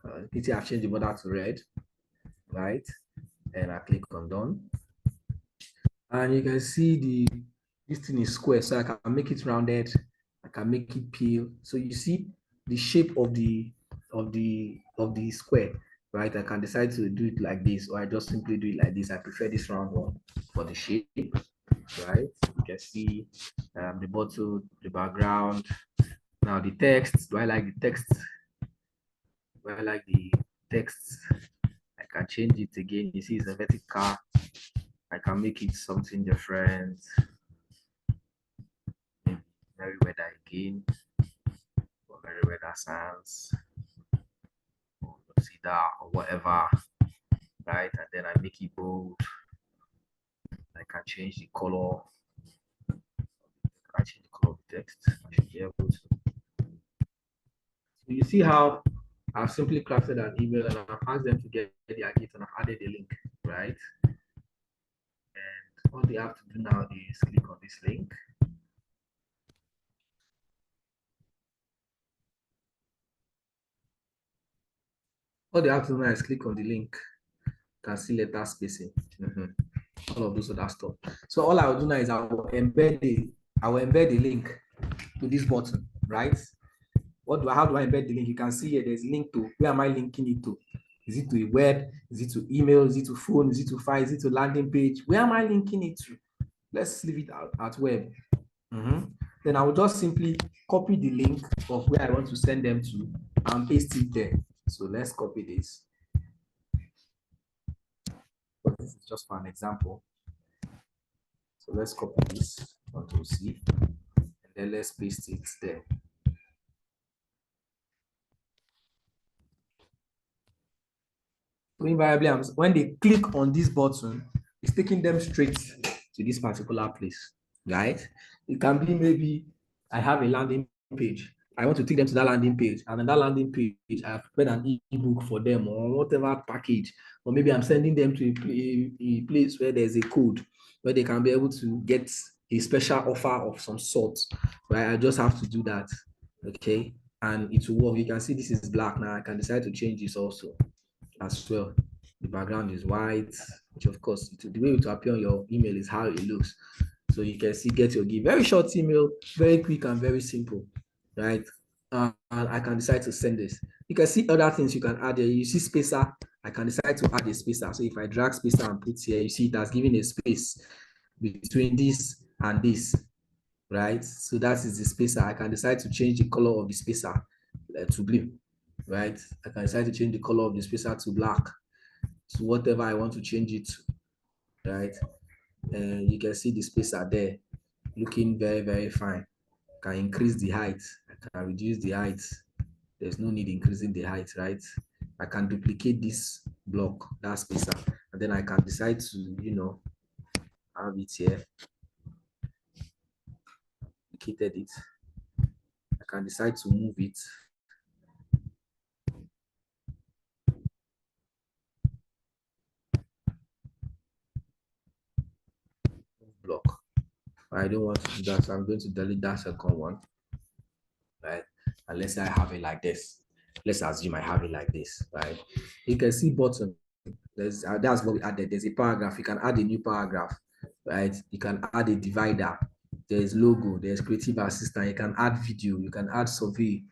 I've changed the border to red, right? And I click on done. And you can see this thing is square, so I can make it rounded. I can make it peel. So you see the shape of the square, right? I can decide to do it like this, or I just simply do it like this. I prefer this round one for the shape, right? You can see the bottle, the background. Now the text. Do I like the text? Do I like the text? I can change it again. You see, it's a vertical. I can make it something different. Maybe Merryweather again, or Merryweather Sans, or Cedar, or whatever, right? And then I make it bold. I can change the color. I change the color of the text. I should be able to. So you see how I've simply crafted an email and I've asked them to get their gift and I've added a link, right? And all they have to do now is click on this link. All they have to do now is click on the link. You can see letter spacing. All of those other stuff. So all I will do now is I will embed the link to this button, right? How do I embed the link? You can see here there's link to, where am I linking it to? Is it to a web? Is it to email? Is it to phone? Is it to file? Is it to landing page? Where am I linking it to? Let's leave it at web. Then I will just simply copy the link of where I want to send them to and paste it there. So let's copy this. But this is just for an example. So let's copy this onto C, and then let's paste it there. So invariably, when they click on this button, it's taking them straight to this particular place, right? It can be maybe I have a landing page. I want to take them to that landing page, and on that landing page, I've prepared an ebook for them or whatever package, or maybe I'm sending them to a place where there's a code where they can be able to get a special offer of some sort, right? I just have to do that, okay? And it will work. You can see this is black now. I can decide to change this also as well. The background is white, which of course, the way it will appear on your email is how it looks. So you can see get your gift. Very short email, very quick and very simple, right? And I can decide to send this. You can see other things you can add here. You see spacer. I can decide to add a spacer. So if I drag spacer and put here, you see it has given a space between this and this, right? So that is the spacer. I can decide to change the color of the spacer to blue, right? I can decide to change the color of the spacer to black, to whatever I want to change it to, right? And you can see the spacer there looking very, very fine. I can increase the height. I can reduce the height. There's no need increasing the height, right? I can duplicate this block, that spacer, and then I can decide to, you know, have it here. Duplicated it. I can decide to move it. Block. I don't want to do that, so I'm going to delete that second one, right? Unless I have it like this. Let's assume I have it like this, right? You can see button. That's what we added. There's a paragraph. You can add a new paragraph, right? You can add a divider. There's logo. There's creative assistant. You can add video. You can add survey.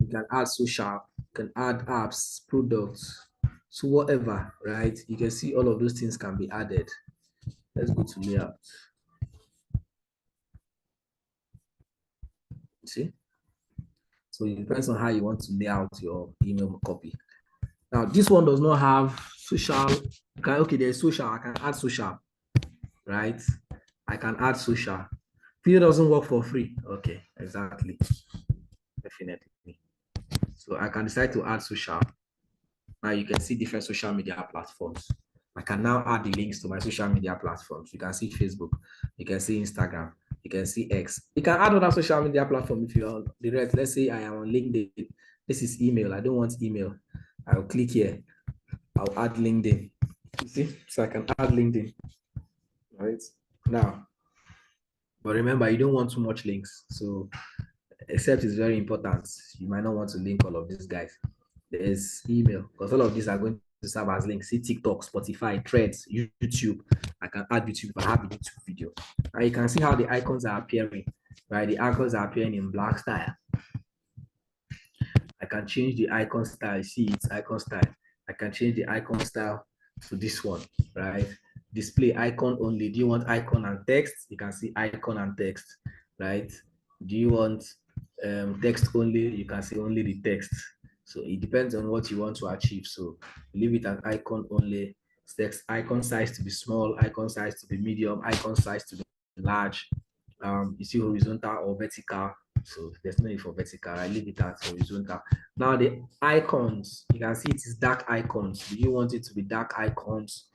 You can add social. You can add apps, products, so whatever, right? You can see all of those things can be added. Let's go to layout. See? So it depends on how you want to lay out your email copy. Now, this one does not have social. Okay, there's social. I can add social, right? I can add social. Video doesn't work for free. Okay, exactly. Definitely. So I can decide to add social. Now you can see different social media platforms. I can now add the links to my social media platforms. You can see Facebook, you can see Instagram, you can see X. You can add other social media platform if you're on the rest. Let's say I am on LinkedIn. This is email. I don't want email. I'll click here. I'll add LinkedIn. You see? So I can add LinkedIn. Right now. But remember, you don't want too much links. So except it's very important. You might not want to link all of these guys. There's email, because all of these are going to serve as links. See TikTok, Spotify, Threads, YouTube. I can add YouTube if I have a YouTube video. And you can see how the icons are appearing, right? The icons are appearing in black style. I can change the icon style. See, it's icon style. I can change the icon style to this one, right? Display icon only. Do you want icon and text? You can see icon and text, right? Do you want text only? You can see only the text. So it depends on what you want to achieve. So leave it as icon only. Text icon size to be small, icon size to be medium, icon size to be large. You see horizontal or vertical. So there's no need for vertical. I leave it as horizontal. Now the icons, you can see it is dark icons. Do you want it to be dark icons?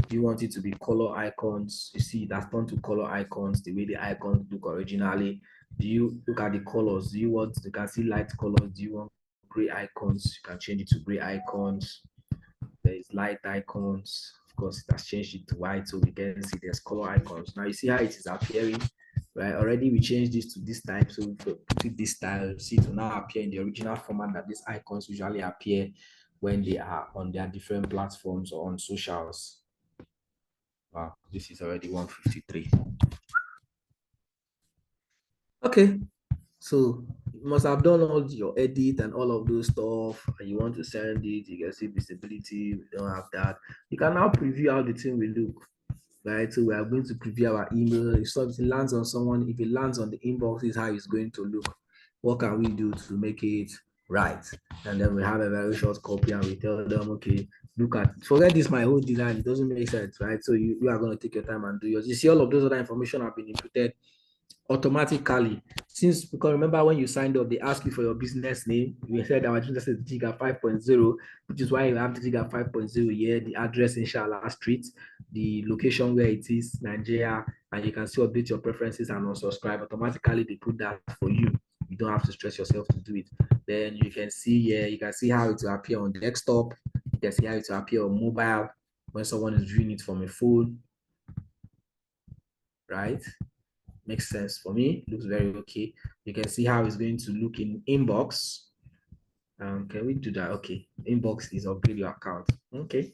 Do you want it to be color icons? You see that's turned to color icons, the way the icons look originally. Do you look at the colors? Do you want, you can see light colors? Do you want gray icons? You can change it to gray icons. There is light icons. Of course, it has changed it to white, so we can see there's color icons. Now you see how it is appearing, right? Already we changed this to this type, so we put it this style. See, it will now appear in the original format that these icons usually appear when they are on their different platforms or on socials. Wow, this is already 153. Okay, so you must have done all your edit and all of those stuff, and you want to send it. You can see visibility. We don't have that. You can now preview how the thing will look, right? So we are going to preview our email. If something lands on someone, if it lands on the inbox, this is how it's going to look. What can we do to make it right? And then we have a very short copy, and we tell them, okay, look at it. Forget this, my whole design. It doesn't make sense, right? So you are going to take your time and do yours. You see all of those other information have been inputted automatically, since, because remember when you signed up, they ask you for your business name. We said our business is DIGIGAP 5.0, which is why you have the DIGIGAP 5.0 here, the address Inshallah Street, the location where it is, Nigeria, and you can still update your preferences and unsubscribe. Automatically they put that for you. You don't have to stress yourself to do it. Then you can see here, you can see how it will appear on desktop. You can see how it will appear on mobile when someone is viewing it from a phone, right? Makes sense for me. Looks very okay. You can see how it's going to look in inbox. Can we do that? Okay, inbox is upgrade your account. Okay,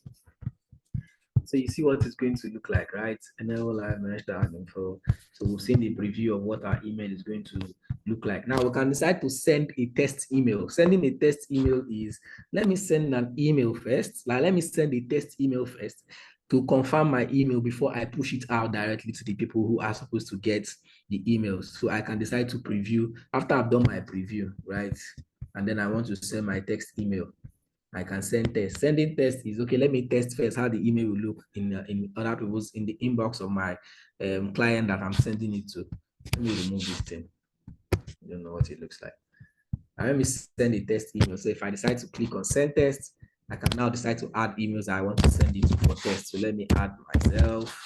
So you see what it's going to look like, right? And then we'll manage that info. So we've seen the preview of what our email is going to look like. Now we can decide to send a test email. Sending a test email is, let me send an email first. Like, let me send a test email first to confirm my email before I push it out directly to the people who are supposed to get the emails. So I can decide to preview after I've done my preview, right? And then I want to send my text email. I can send test. Sending test is okay. Let me test first how the email will look in other people's in the inbox of my client that I'm sending it to. Let me remove this thing. I don't know what it looks like. And let me send a test email. So if I decide to click on send test, I can now decide to add emails I want to send it to for test. So let me add myself.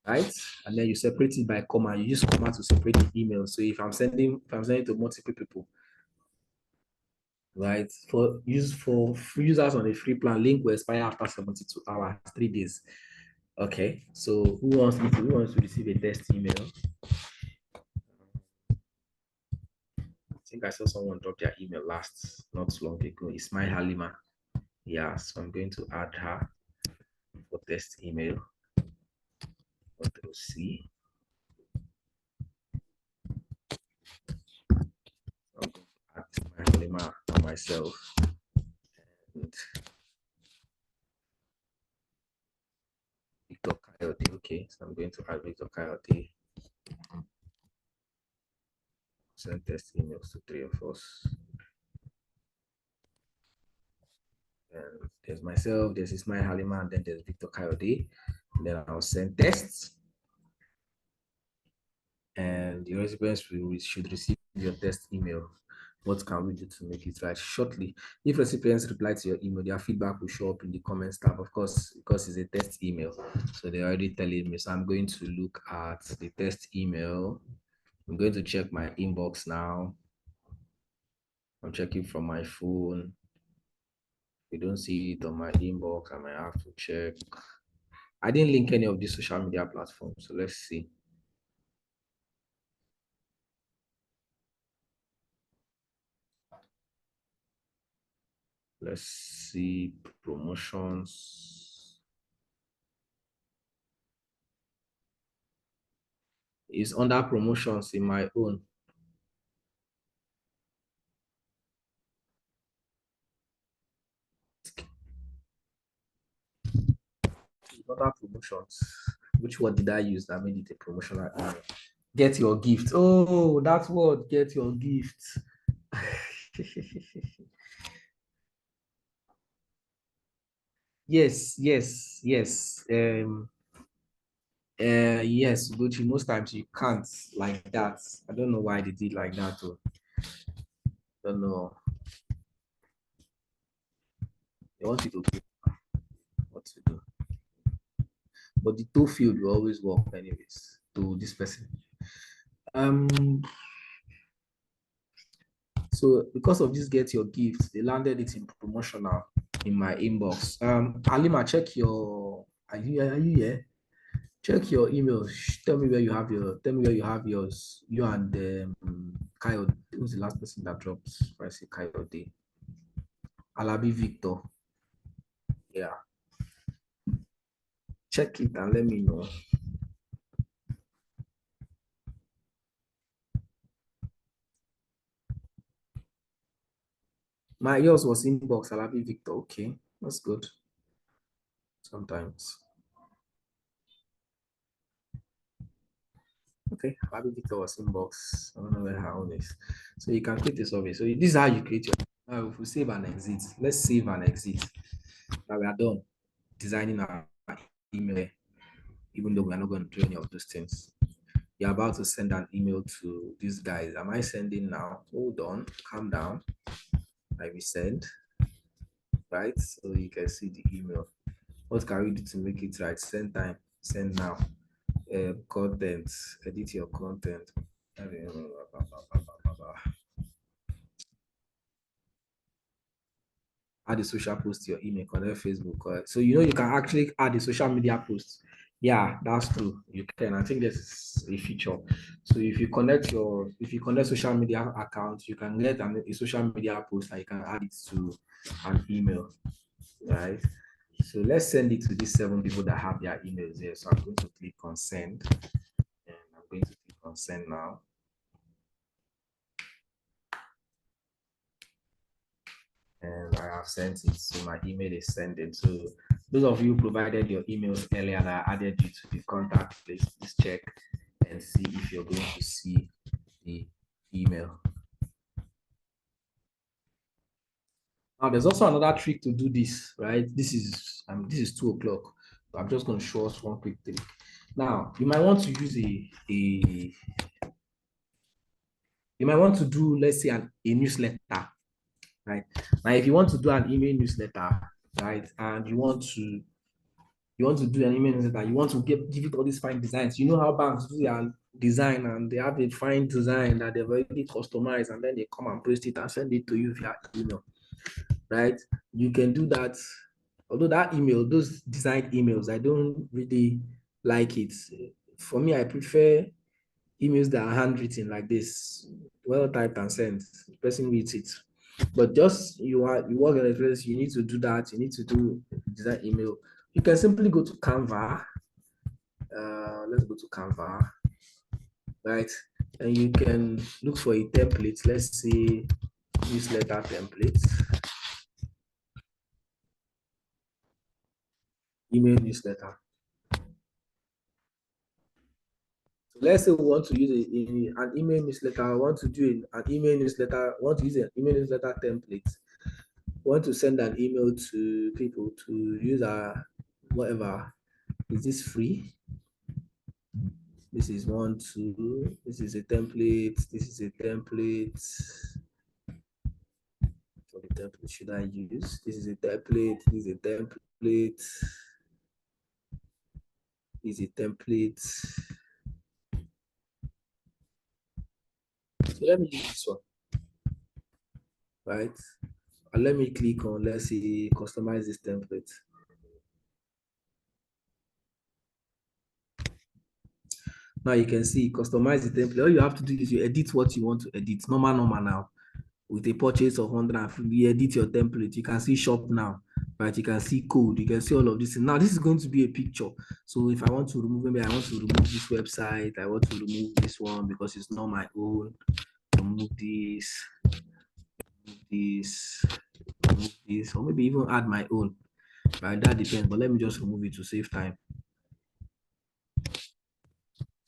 Right, and then you separate it by comma. You use comma to separate the email. So if I'm sending to multiple people, right, for free users on a free plan, link will expire after 72 hours, 3 days. Okay, so who wants to receive a test email? I think I saw someone drop their email not long ago. It's my Halima. Yeah, so I'm going to add her for test email. Control C. I'm going to add my Halima and myself. And Victor Coyote. Okay, so I'm going to add Victor Coyote. Send test emails to 3 of us. And there's myself, there's Ismail Halima, and then there's Victor Coyote. And then I'll send tests. And the recipients should receive your test email. What can we do to make it right? Shortly, if recipients reply to your email, their feedback will show up in the comments tab, of course, because it's a test email. So they're already telling me. So I'm going to look at the test email. I'm going to check my inbox now. I'm checking from my phone. If you don't see it on my inbox, I might have to check. I didn't link any of these social media platforms, so let's see. Let's see promotions. It's under promotions in my own. Other promotions. Which word did I use that made it a promotional email? Get your gift. Oh, that word, get your gift. Yes. Yes, Gucci, most times you can't like that. I don't know why they did like that though. Don't know. They want you to pick what to do. But the two field will always work anyways to this person. So because of this get your gift, they landed it in promotional in my inbox. Alima, check your are you here? Check your email. Tell me where you have yours. You and Kyle. Who's the last person that dropped? I say Kyle Day. Alabi Victor. Yeah. Check it and let me know. Yours was inbox, Alabi Victor. Okay, that's good. Sometimes. Okay, Alabi Victor was inbox. I don't know where her own is. So you can create a survey. So this is how you create your. Now, if we save and exit, let's save and exit. Now we are done designing our email, even though we are not going to do any of those things. You're about to send an email to these guys. Am I sending now? Hold on, calm down. I will send, right? So you can see the email. What can we do to make it right? Send time, send now. Content, edit your content. Add a social post to your email, connect Facebook. So you know you can actually add a social media post Yeah, that's true. You can. I think this is a feature. So if you connect social media accounts, you can get a social media post and you can add it to an email, right? So let's send it to these 7 people that have their emails here. So I'm going to click on send, and I'm going to click on send now. And I have sent it. So my email is sending. So those of you who provided your emails earlier and I added you to the contact list, please check and see if you're going to see the email. Now there's also another trick to do this, right? This is 2 o'clock. So I'm just going to show us one quick trick. Now you might want to use you might want to do, let's say, a newsletter, right? Now if you want to do an email newsletter, right, and you want to do an email newsletter, you want to give it all these fine designs. You know how banks do their design and they have a fine design that they've already customized, and then they come and paste it and send it to you via email, right? You can do that. Although that email, those designed emails, I don't really like it. For me, I prefer emails that are handwritten like this, well typed and sent. The person reads it. But just you work in a place, you need to do that. You need to do design email. You can simply go to Canva. Let's go to Canva, right? And you can look for a template. Let's say newsletter template, email newsletter. So let's say we want to use an email newsletter. I want to do an email newsletter. Want to use an email newsletter template. Want to send an email to people to use whatever. Is this free? This is 1, 2. This is a template. This is a template. What the template should I use? This is a template. This is a template. This is a template. So let me use this one, right? And let me click on, let's see, customize this template. Now you can see customize the template. All you have to do is you edit what you want to edit. Normal now. With a purchase of 150, you edit your template. You can see shop now, right? You can see code. You can see all of this. Now this is going to be a picture. So if I want to remove, maybe I want to remove this website. I want to remove this one because it's not my own. Remove this, remove this, or maybe even add my own. Right? That depends. But let me just remove it to save time.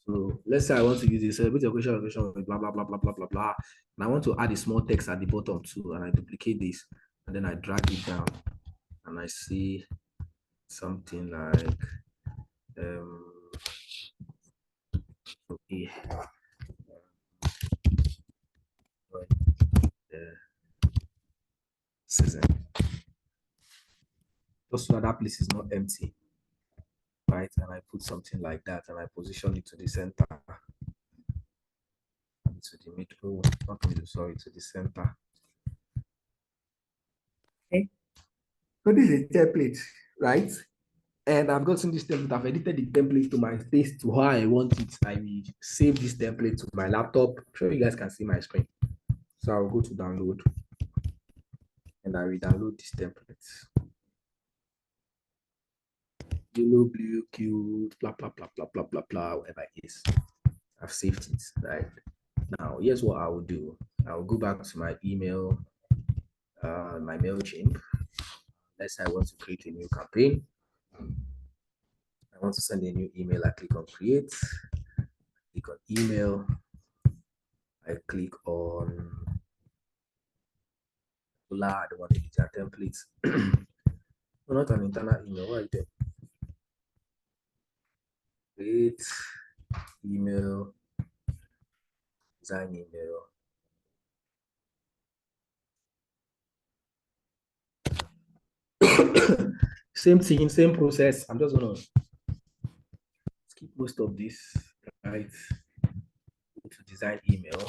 So let's say I want to use this celebrate your question with blah blah blah blah blah blah blah. And I want to add a small text at the bottom too, and I duplicate this, and then I drag it down, and I see something like okay. Season. Just so that place is not empty. Right, and I put something like that, and I position it to the center, to the middle, not middle, sorry, to the center. Okay, so this is a template, right? And I've gotten this template. I've edited the template to my taste, to how I want it. I will save this template to my laptop. I'm sure you guys can see my screen. So I'll go to download, and I will download this template. Yellow, blue, cute, blah blah blah blah blah blah blah, whatever it is. I've saved it, right? Now, here's what I will do. I will go back to my email, my MailChimp. Let's say I want to create a new campaign. I want to send a new email. I click on create, click on email. I click on I don't want to use their templates. No, not an internal email. What is it? Create email, design email. Same thing, same process. I'm just gonna skip most of this, right? Go to design email.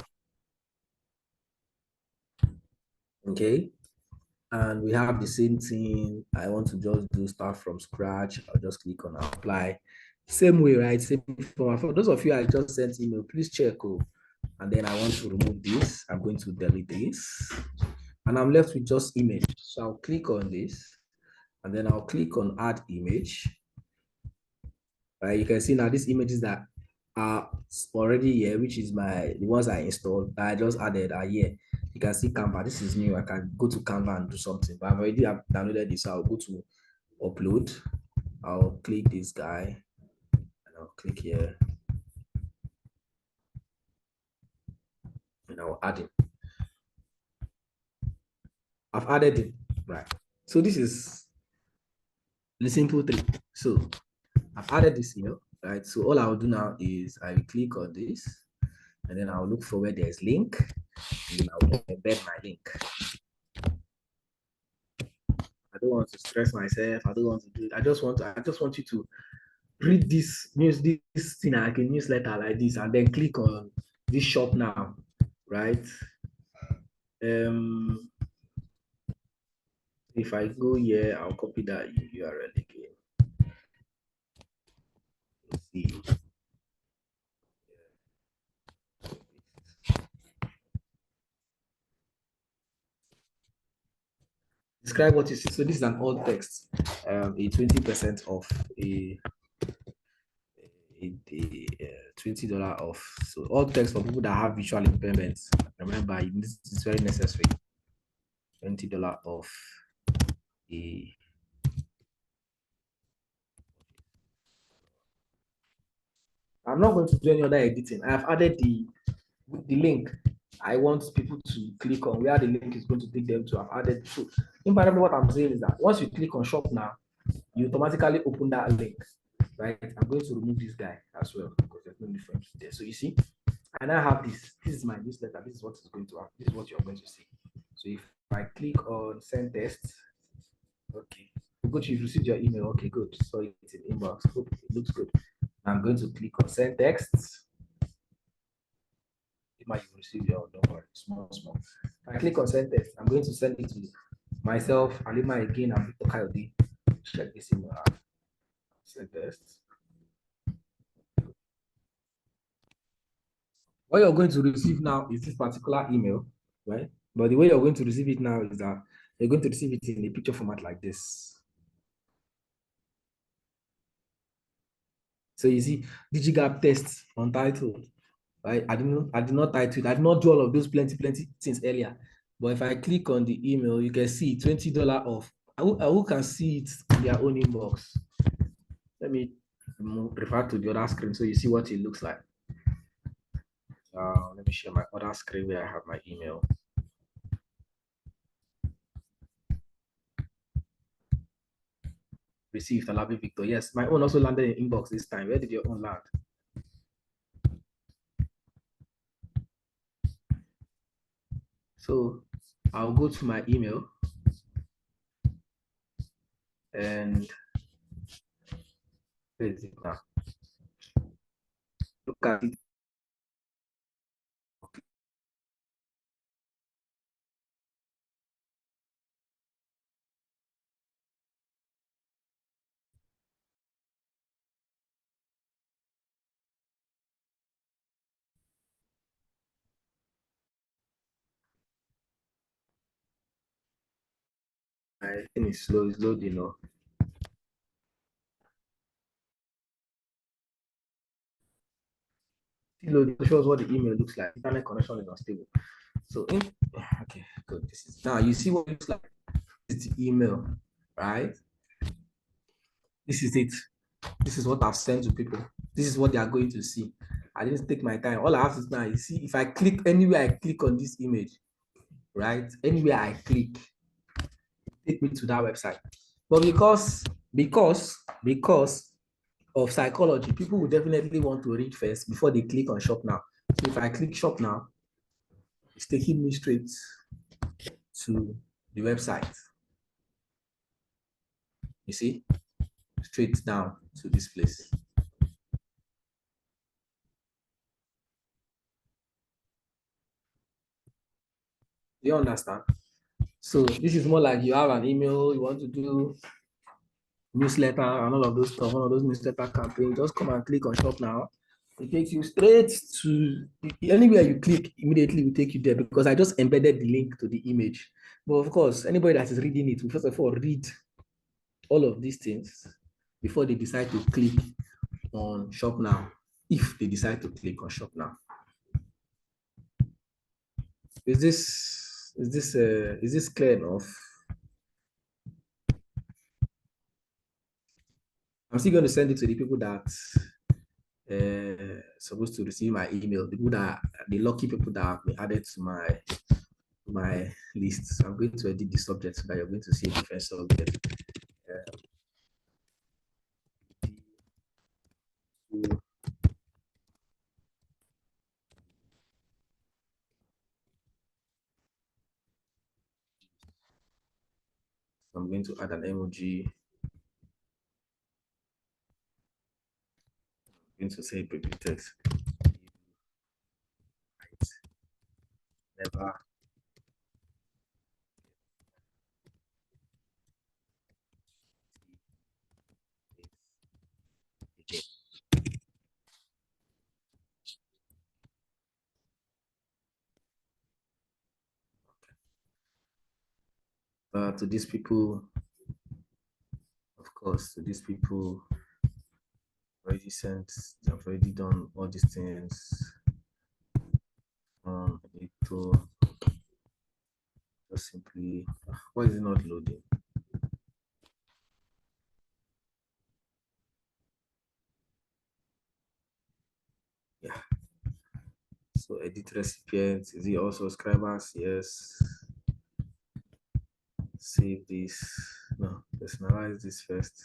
Okay. And we have the same thing. I want to just do start from scratch. I'll just click on apply. Same way, right? Same for those of you I just sent email, please check. Oh, and then I want to remove this. I'm going to delete this. And I'm left with just image. So I'll click on this, and then I'll click on add image. Right, you can see now these images that are already here, which is the ones I installed, I just added are here. You can see Canva. This is new. I can go to Canva and do something, but I've already downloaded this. So I'll go to upload. I'll click this guy, and I'll click here, and I'll add it. I've added it, right? So this is the simple thing. So I've added this here, right? So all I'll do now is I will click on this, and then I'll look for where there's link, and then I'll embed my link. I don't want to stress myself. I don't want to do it. I just want you to read this thing like a newsletter like this, and then click on this shop now, right? If I go here, I'll copy that URL again. Let's see. Describe what you see. So this is an alt text, a 20% off, a $20 off. So alt text for people that have visual impairments. Remember, this is very necessary. $20 off a. I'm not going to do any other editing. I have added the link I want people to click on, where the link is going to take them to. I've added. So invariably what I'm saying is that once you click on shop now, you automatically open that link, right? I'm going to remove this guy as well because there's no difference there. So you see, and I have this. This is my newsletter. This is what is going to happen. This is what you're going to see. So if I click on send tests, okay, good, you've received your email. Okay, good. So it's in inbox. Hope it looks good. I'm going to click on send texts. You might receive your, don't worry, small. I click on send text. I'm going to send it to myself, Alima again, and Victor Coyote. Check this email out. Send test. What you're going to receive now is this particular email, right? But the way you're going to receive it now is that you're going to receive it in a picture format like this. So you see, DIGIGAP test untitled. Right? I did not title it. I did not do all of those plenty things earlier. But if I click on the email, you can see $20 off. Who can see it in their own inbox? Let me refer to the other screen so you see what it looks like. Let me share my other screen where I have my email. Received, Alabi Victor. Yes, my own also landed in inbox this time. Where did your own land? So I'll go to my email and where is it now? Look at it. I think it's slow, it's loading, you know. It shows what the email looks like. Internet connection is unstable. So okay, good. This is now you see what it looks like. It's the email, right? This is it. This is what I've sent to people. This is what they are going to see. I didn't take my time. All I have to do now is see if I click anywhere I click on this image, right? Anywhere I click, take me to that website. But because of psychology, people will definitely want to read first before they click on shop now. So if I click shop now, it's taking me straight to the website. You see, straight down to this place. Do you understand? So this is more like you have an email, you want to do newsletter and all of those stuff, one of those newsletter campaigns, just come and click on shop now. It takes you straight to anywhere you click, immediately will take you there because I just embedded the link to the image. But of course, anybody that is reading it will first of all read all of these things before they decide to click on shop now, if they decide to click on shop now. Is this clear enough? I'm still going to send it to the people that supposed to receive my email, the people that the lucky people that have been added to my list. So I'm going to edit the subject so that you're going to see a different subject. I'm going to add an emoji. I'm going to say preview text. Never. To these people, of course, to these people, already sent, I've already done all these things. Just simply, why is it not loading? Yeah. So edit recipients, is it all subscribers? Yes. Save this. No, personalize this first.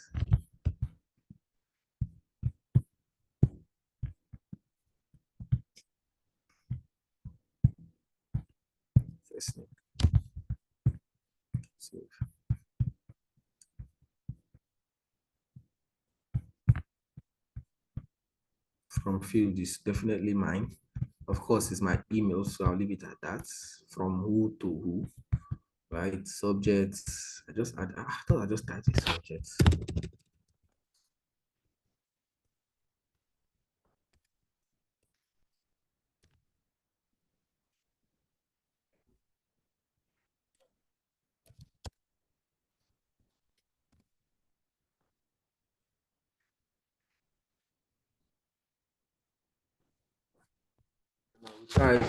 First name. Save. From field is definitely mine. Of course, it's my email, so I'll leave it at that. From who to who, right? Subjects. I thought I just typed the subjects. Type.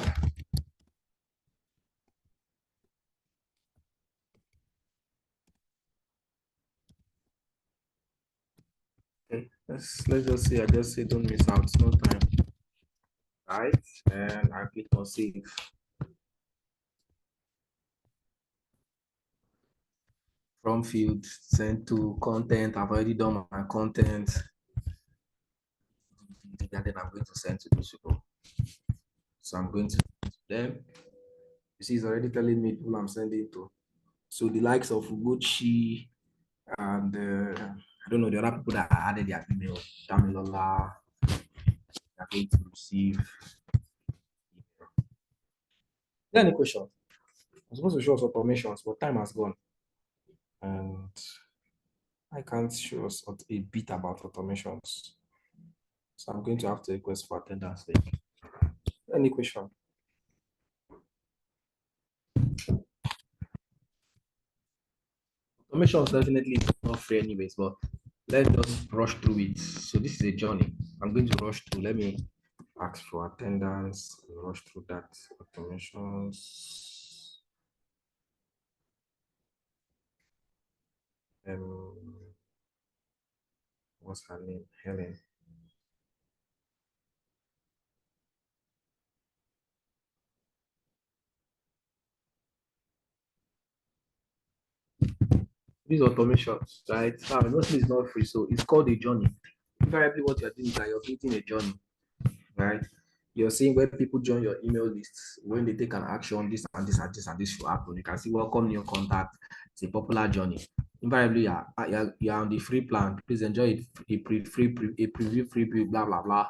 Okay, let's just say I just say don't miss out, no time. Right, and I click on save. From field, send to content. I've already done my content. And then I'm going to send to those people. So I'm going to them. You see, it's already telling me who I'm sending to. So the likes of Gucci and I don't know, the other people that added their email, Damilola, are going to receive. Is there any question? I'm supposed to show us automations, but time has gone. And I can't show us a bit about automations. So I'm going to have to request for attendance. Any question? Automation is definitely not free anyways, but let's just rush through it. So this is a journey. I'm going to rush through. Let me ask for attendance, rush through that. Automations. What's her name? Helen. These automations, right? Now, mostly it's not free, so it's called a journey. Invariably, what you're doing is that you're creating a journey, right? You're seeing where people join your email lists, when they take an action, this and this and this and this should happen. You can see welcome new contact. It's a popular journey. Invariably, you're on the free plan. Please enjoy it. A preview, free, blah blah blah.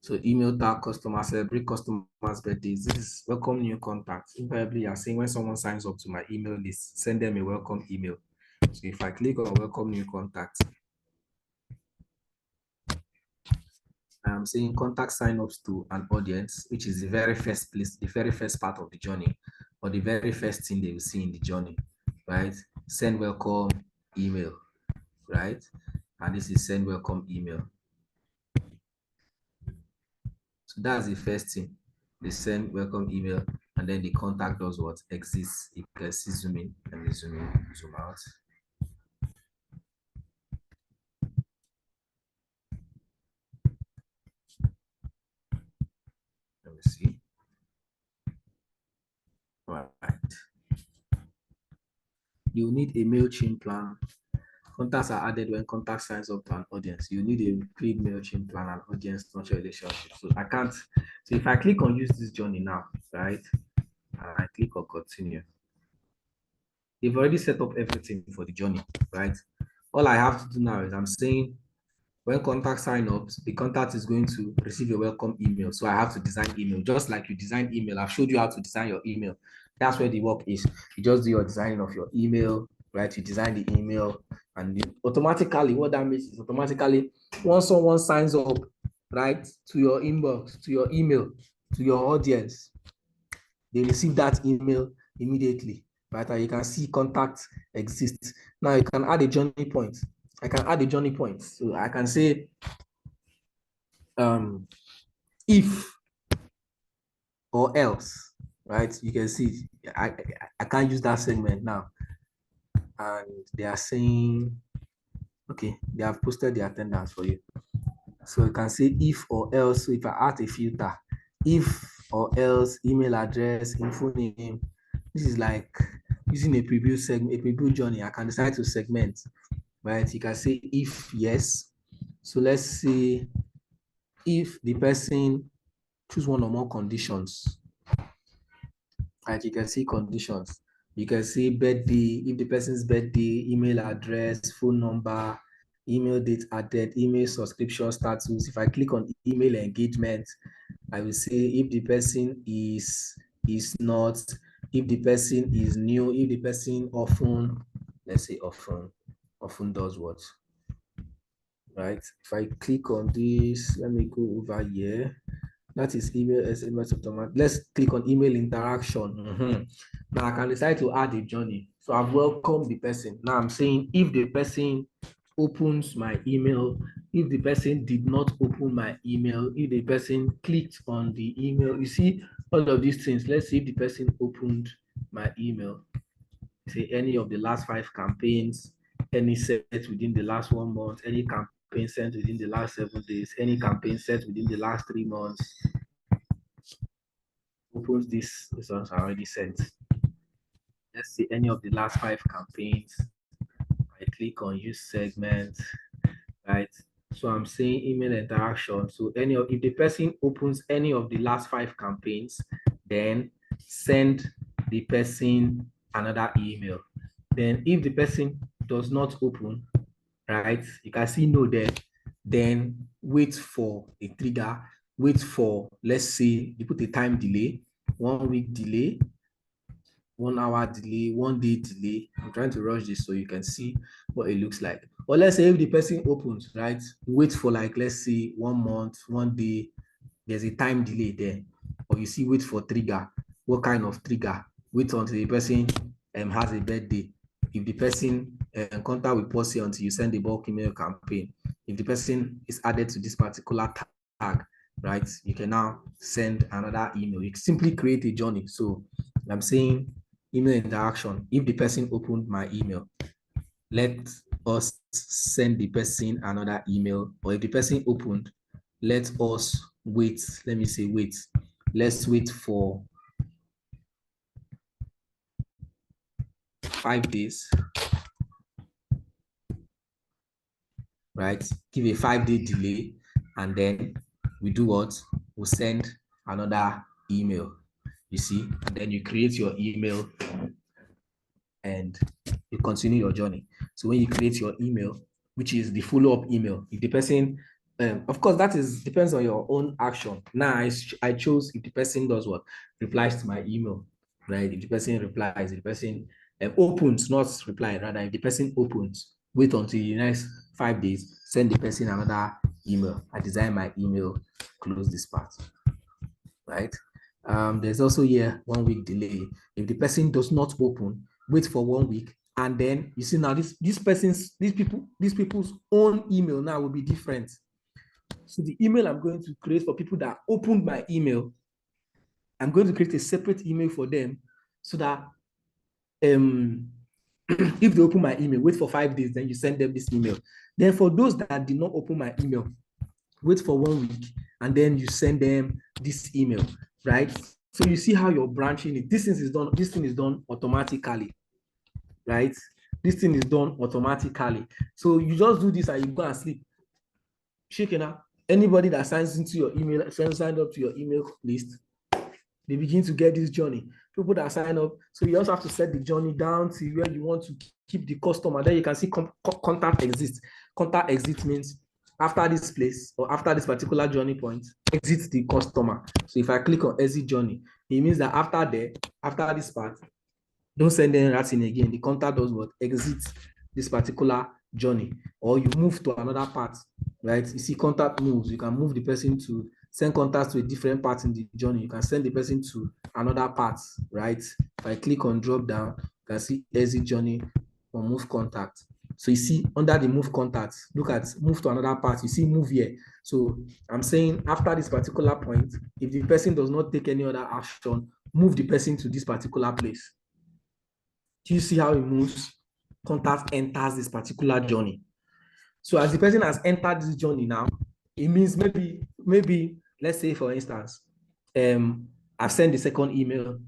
So email tag customers, celebrate customers' birthdays. This is welcome new contacts. Invariably, you're saying when someone signs up to my email list, send them a welcome email. So if I click on welcome new contacts, I'm saying contact sign-ups to an audience, which is the very first place, the very first part of the journey, or the very first thing they will see in the journey, right? Send welcome email, right? And this is send welcome email. So that's the first thing. They send welcome email, and then the contact does what? Exists. You can see zoom in, and zoom in, zoom out. Let me see. All right. You need a MailChimp plan. Contacts are added when contact signs up to an audience. You need a paid MailChimp plan and audience nurture relationship. So I can't. So if I click on use this journey now, right? And I click on continue. They've already set up everything for the journey, right? All I have to do now is I'm saying when contact sign up, the contact is going to receive a welcome email. So I have to design email, just like you design email. I've showed you how to design your email. That's where the work is. You just do your design of your email, right? You design the email, and automatically, what that means is automatically, once someone signs up, right, to your inbox, to your email, to your audience, they receive that email immediately, right? And you can see contact exists. Now you can add a journey point. I can add a journey point. So I can say, if or else, right? You can see I can't use that segment now. And they are saying, okay, they have posted the attendance for you. So you can say if or else. So if I add a filter, if or else, email address, info name. This is like using a preview segment, a preview journey. I can decide to segment, right? You can say if yes. So let's say if the person choose one or more conditions, right? You can see conditions. You can see birthday, if the person's birthday, email address, phone number, email date added, email subscription status. If I click on email engagement, I will say if the person is not, if the person is new, if the person often, let's say often does what, right? If I click on this, let me go over here. That is email SMS automatic. Let's click on email interaction. Now I can decide to add a journey. So I've welcomed the person. Now I'm saying if the person opens my email, if the person did not open my email, if the person clicked on the email, you see all of these things. Let's see if the person opened my email. Say any of the last 5 campaigns, any set within the last 1 month, any campaign sent within the last 7 days, any campaign set within the last 3 months. Opens this ones are already sent. Let's see any of the last 5 campaigns. I click on use segment, right? So I'm saying email interaction. So if the person opens any of the last 5 campaigns, then send the person another email. Then if the person does not open, right, you can see no there, then wait for a trigger, wait for, let's say you put a time delay, 1 week delay, 1 hour delay, 1 day delay. I'm trying to rush this so you can see what it looks like. Or let's say if the person opens, right, wait for like, let's say 1 month, 1 day, there's a time delay there. Or you see wait for trigger. What kind of trigger? Wait until the person has a birthday. If the person contact with policy until you send a bulk email campaign. If the person is added to this particular tag, right, you can now send another email. You simply create a journey. So I'm saying email interaction. If the person opened my email, let us send the person another email. Or if the person opened, let us wait. Let me say wait. Let's wait for 5 days. Right? Give a 5-day delay, and then we do what? We'll send another email. You see, and then you create your email and you continue your journey. So when you create your email, which is the follow-up email, if the person, of course, that depends on your own action. Now I chose if the person does what? Replies to my email, right? If the person replies, if the person opens, not reply, rather, if the person opens, wait until the next 5 days, send the person another email. I design my email, close this part, right? There's also here 1 week delay. If the person does not open, wait for 1 week, and then you see now these people's own email now will be different. So the email I'm going to create for people that opened my email, I'm going to create a separate email for them so that if they open my email, wait for 5 days, then you send them this email. Then for those that did not open my email, wait for 1 week, and then you send them this email, right? So you see how you're branching it. This thing is done automatically, right? This thing is done automatically. So you just do this and you go and sleep. Shakena, anybody that signs into your email, signed up to your email list, they begin to get this journey. People that sign up, so you also have to set the journey down to where you want to keep the customer. Then you can see contact exit. Contact exit means after this place or after this particular journey point, exit the customer. So if I click on exit journey, it means that after this part, don't send any writing again. The contact does what? Exit this particular journey, or you move to another part, right? You see contact moves. You can move the person to send contacts to a different part in the journey. You can send the person to another part, right? If I click on drop down, you can see exit journey or move contact. So you see under the move contact, look at move to another part. You see move here. So I'm saying after this particular point, if the person does not take any other action, move the person to this particular place. Do you see how it moves? Contact enters this particular journey. So as the person has entered this journey now, it means maybe let's say for instance, I've sent the second email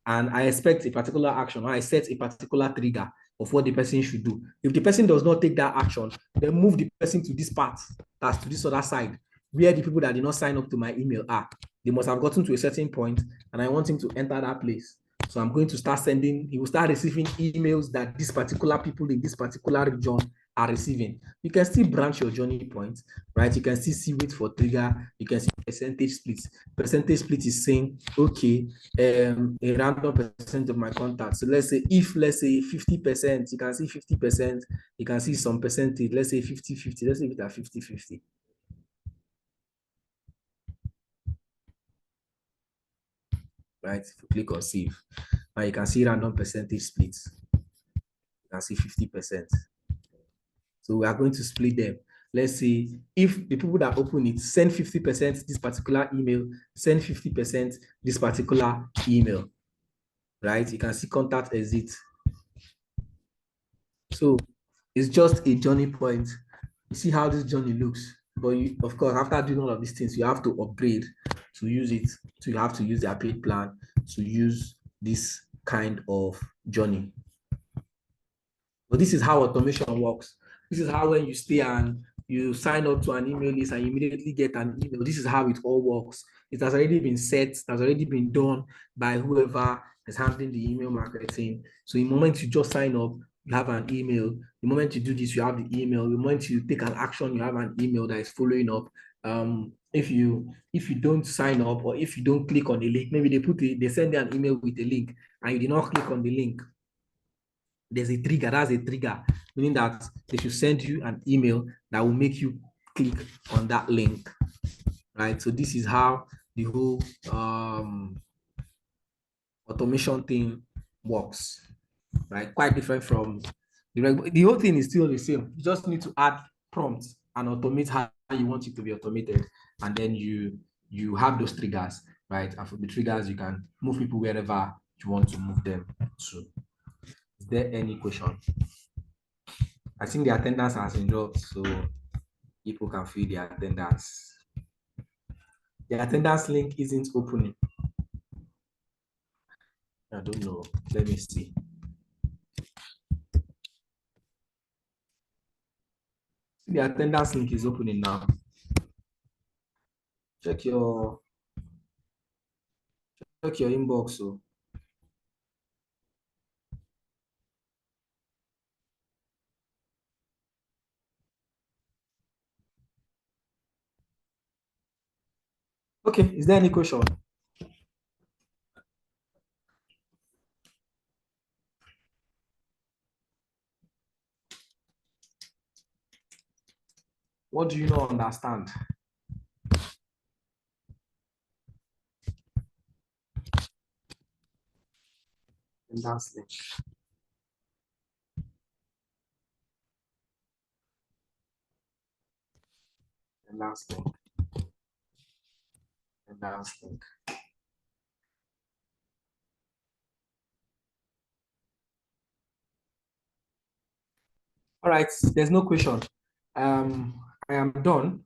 and I expect a particular action, or I set a particular trigger of what the person should do. If the person does not take that action, then move the person to this part, that's to this other side, where the people that did not sign up to my email are. They must have gotten to a certain point, and I want him to enter that place. So I'm going to start sending, he will start receiving emails that these particular people in this particular region are receiving. You can still branch your journey points, right? You can still see wait for trigger. You can see percentage splits. Percentage split is saying, okay, a random percent of my contacts. So let's say 50%, you can see 50%, you can see some percentage, let's say 50-50, let's say it at 50-50. Right? If you click on save, now you can see random percentage splits. You can see 50%. So we are going to split them. Let's say if the people that open it send 50% this particular email, send 50% this particular email, right? You can see contact exit. So it's just a journey point. You see how this journey looks. But you, of course, after doing all of these things, you have to upgrade to use it. So you have to use their paid plan to use this kind of journey. But this is how automation works. This is how when you stay and you sign up to an email list and you immediately get an email, this is how it all works. It has already been set, it has already been done by whoever is handling the email marketing. So the moment you just sign up, you have an email. The moment you do this, you have the email. The moment you take an action, you have an email that is following up. If you don't sign up or if you don't click on the link, maybe they send you an email with a link and you did not click on the link, there's a trigger. That's a trigger, meaning that they should send you an email that will make you click on that link, right? So this is how the whole automation thing works, right? Quite different from the whole thing is still the same. You just need to add prompts and automate how you want it to be automated, and then you have those triggers, right? And from the triggers, you can move people wherever you want to move them to. Is there any question? I think the attendance has been dropped, so people can fill the attendance. The attendance link isn't opening. I don't know. Let me see. The attendance link is opening now. Check your inbox. So okay, is there any question? What do you not understand? And that's link. And last link. And last link. All right, there's no question. I am done.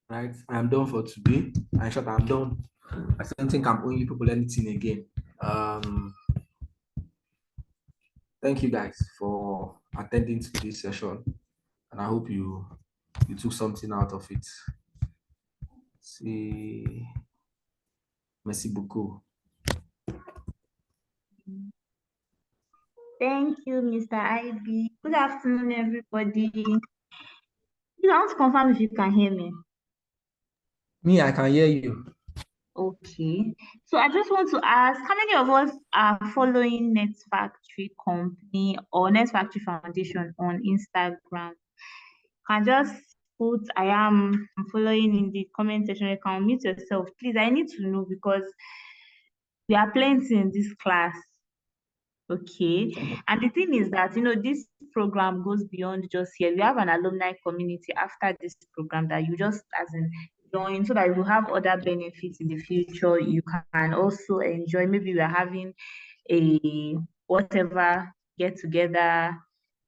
Right, I am done for today. In short, I'm done. I don't think I'm owing you people anything again. Thank you guys for attending to this session, and I hope you took something out of it. See, merci beaucoup.
Thank you, Mr. IB. Good afternoon, everybody. Please, I want to confirm if you can hear me.
Me, I can hear you.
Okay. So I just want to ask, how many of us are following Net Factory Company or Net Factory Foundation on Instagram? Can just put I'm following in the comment section. You can mute yourself. Please, I need to know because we are plenty in this class. Okay. And the thing is that, this program goes beyond just here. We have an alumni community after this program that you just as in join so that you will have other benefits in the future. You can also enjoy. Maybe we are having a whatever get together, a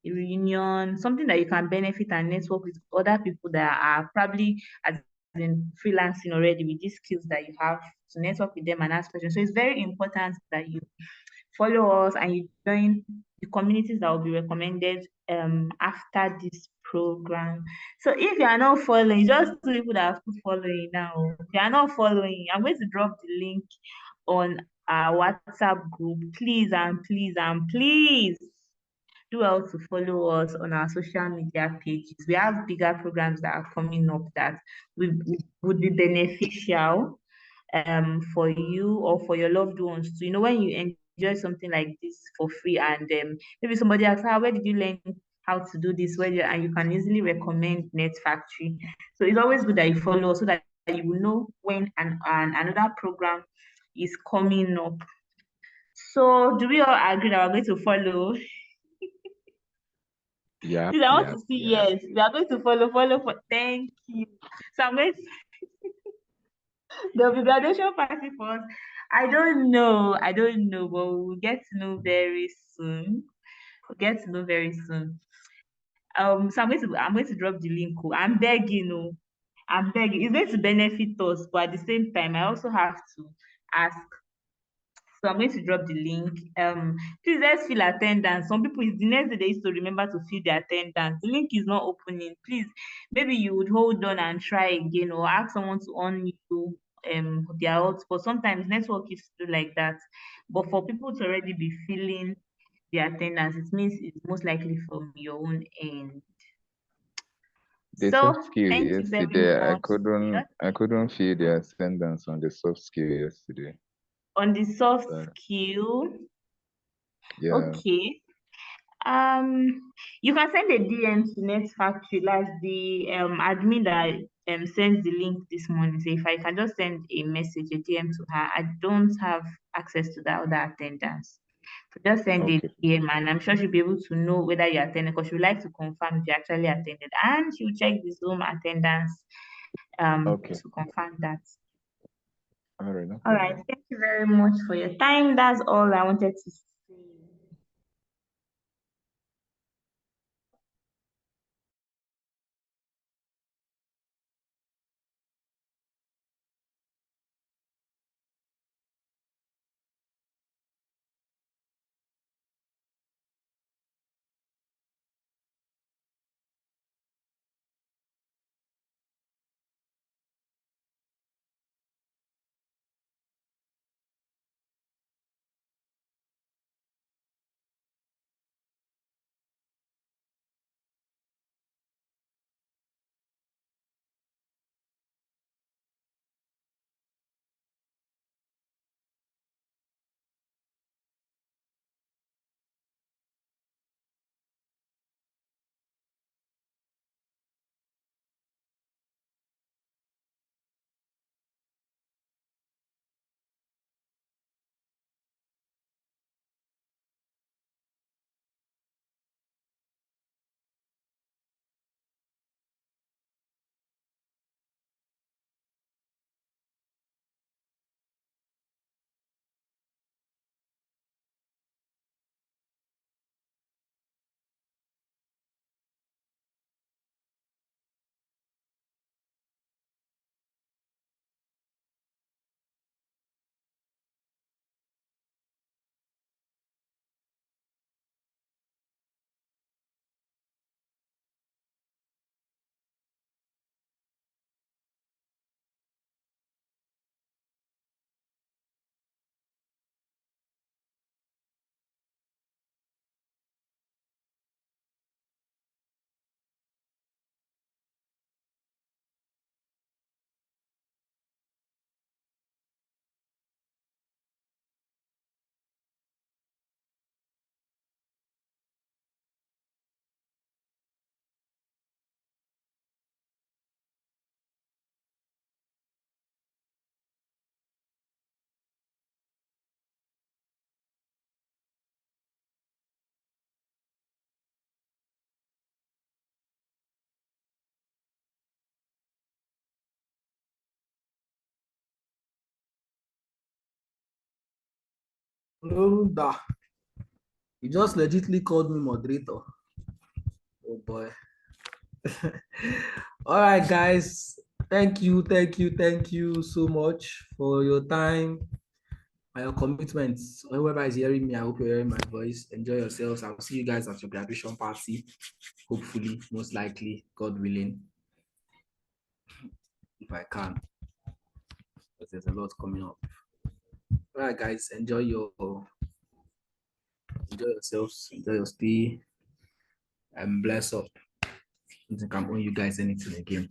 reunion, something that you can benefit and network with other people that are probably as in freelancing already with these skills that you have to network with them and ask questions. So it's very important that you follow us and you join the communities that will be recommended after this program. So if you are not following, just two people that have put following now. If you are not following, I'm going to drop the link on our WhatsApp group. Please and please and please do well to follow us on our social media pages. We have bigger programs that are coming up that would be beneficial for you or for your loved ones too. When you enjoy something like this for free and maybe somebody asks, where did you learn how to do this? And you can easily recommend Net Factory. So it's always good that you follow so that you will know when another program is coming up. So do we all agree that we're going to follow?
Yeah.
Please, I want to see yes. We are going to follow. Thank you. So I'm going to there'll be graduation party for us. I don't know, but we'll get to know very soon. So I'm going to drop the link. I'm begging, I'm begging. It's going to benefit us, but at the same time, I also have to ask. So I'm going to drop the link. Please let's fill attendance. Some people it's the next day they used to remember to fill the attendance. The link is not opening. Please, maybe you would hold on and try again or ask someone to on you their hotspot. Sometimes network used to do like that. But for people to already be filling the attendance, it means it's most likely from your own end.
The
So
soft skill
thank you very
yesterday,
much.
I couldn't feel the attendance on the soft skill yesterday.
On the soft
Sorry.
skill,
Yeah.
okay. You can send a DM to Net Factory, like the admin that sends the link this morning. So if I can just send a message, a DM to her, I don't have access to that other attendance. So just send a DM, and I'm sure she'll be able to know whether you attended because she would like to confirm if you actually attended, and she'll check the Zoom attendance to confirm that.
All right.
All right. Thank you very much for your time. That's all I wanted to say.
No, you just legitimately called me moderator. Oh boy. All right, guys. Thank you so much for your time and your commitments. Whoever is hearing me, I hope you're hearing my voice. Enjoy yourselves. I'll see you guys at your graduation party. Hopefully, most likely, God willing, if I can, because there's a lot coming up. All right, guys. Enjoy yourselves. Enjoy your stay. And bless up. I don't think I'm owing you guys anything again.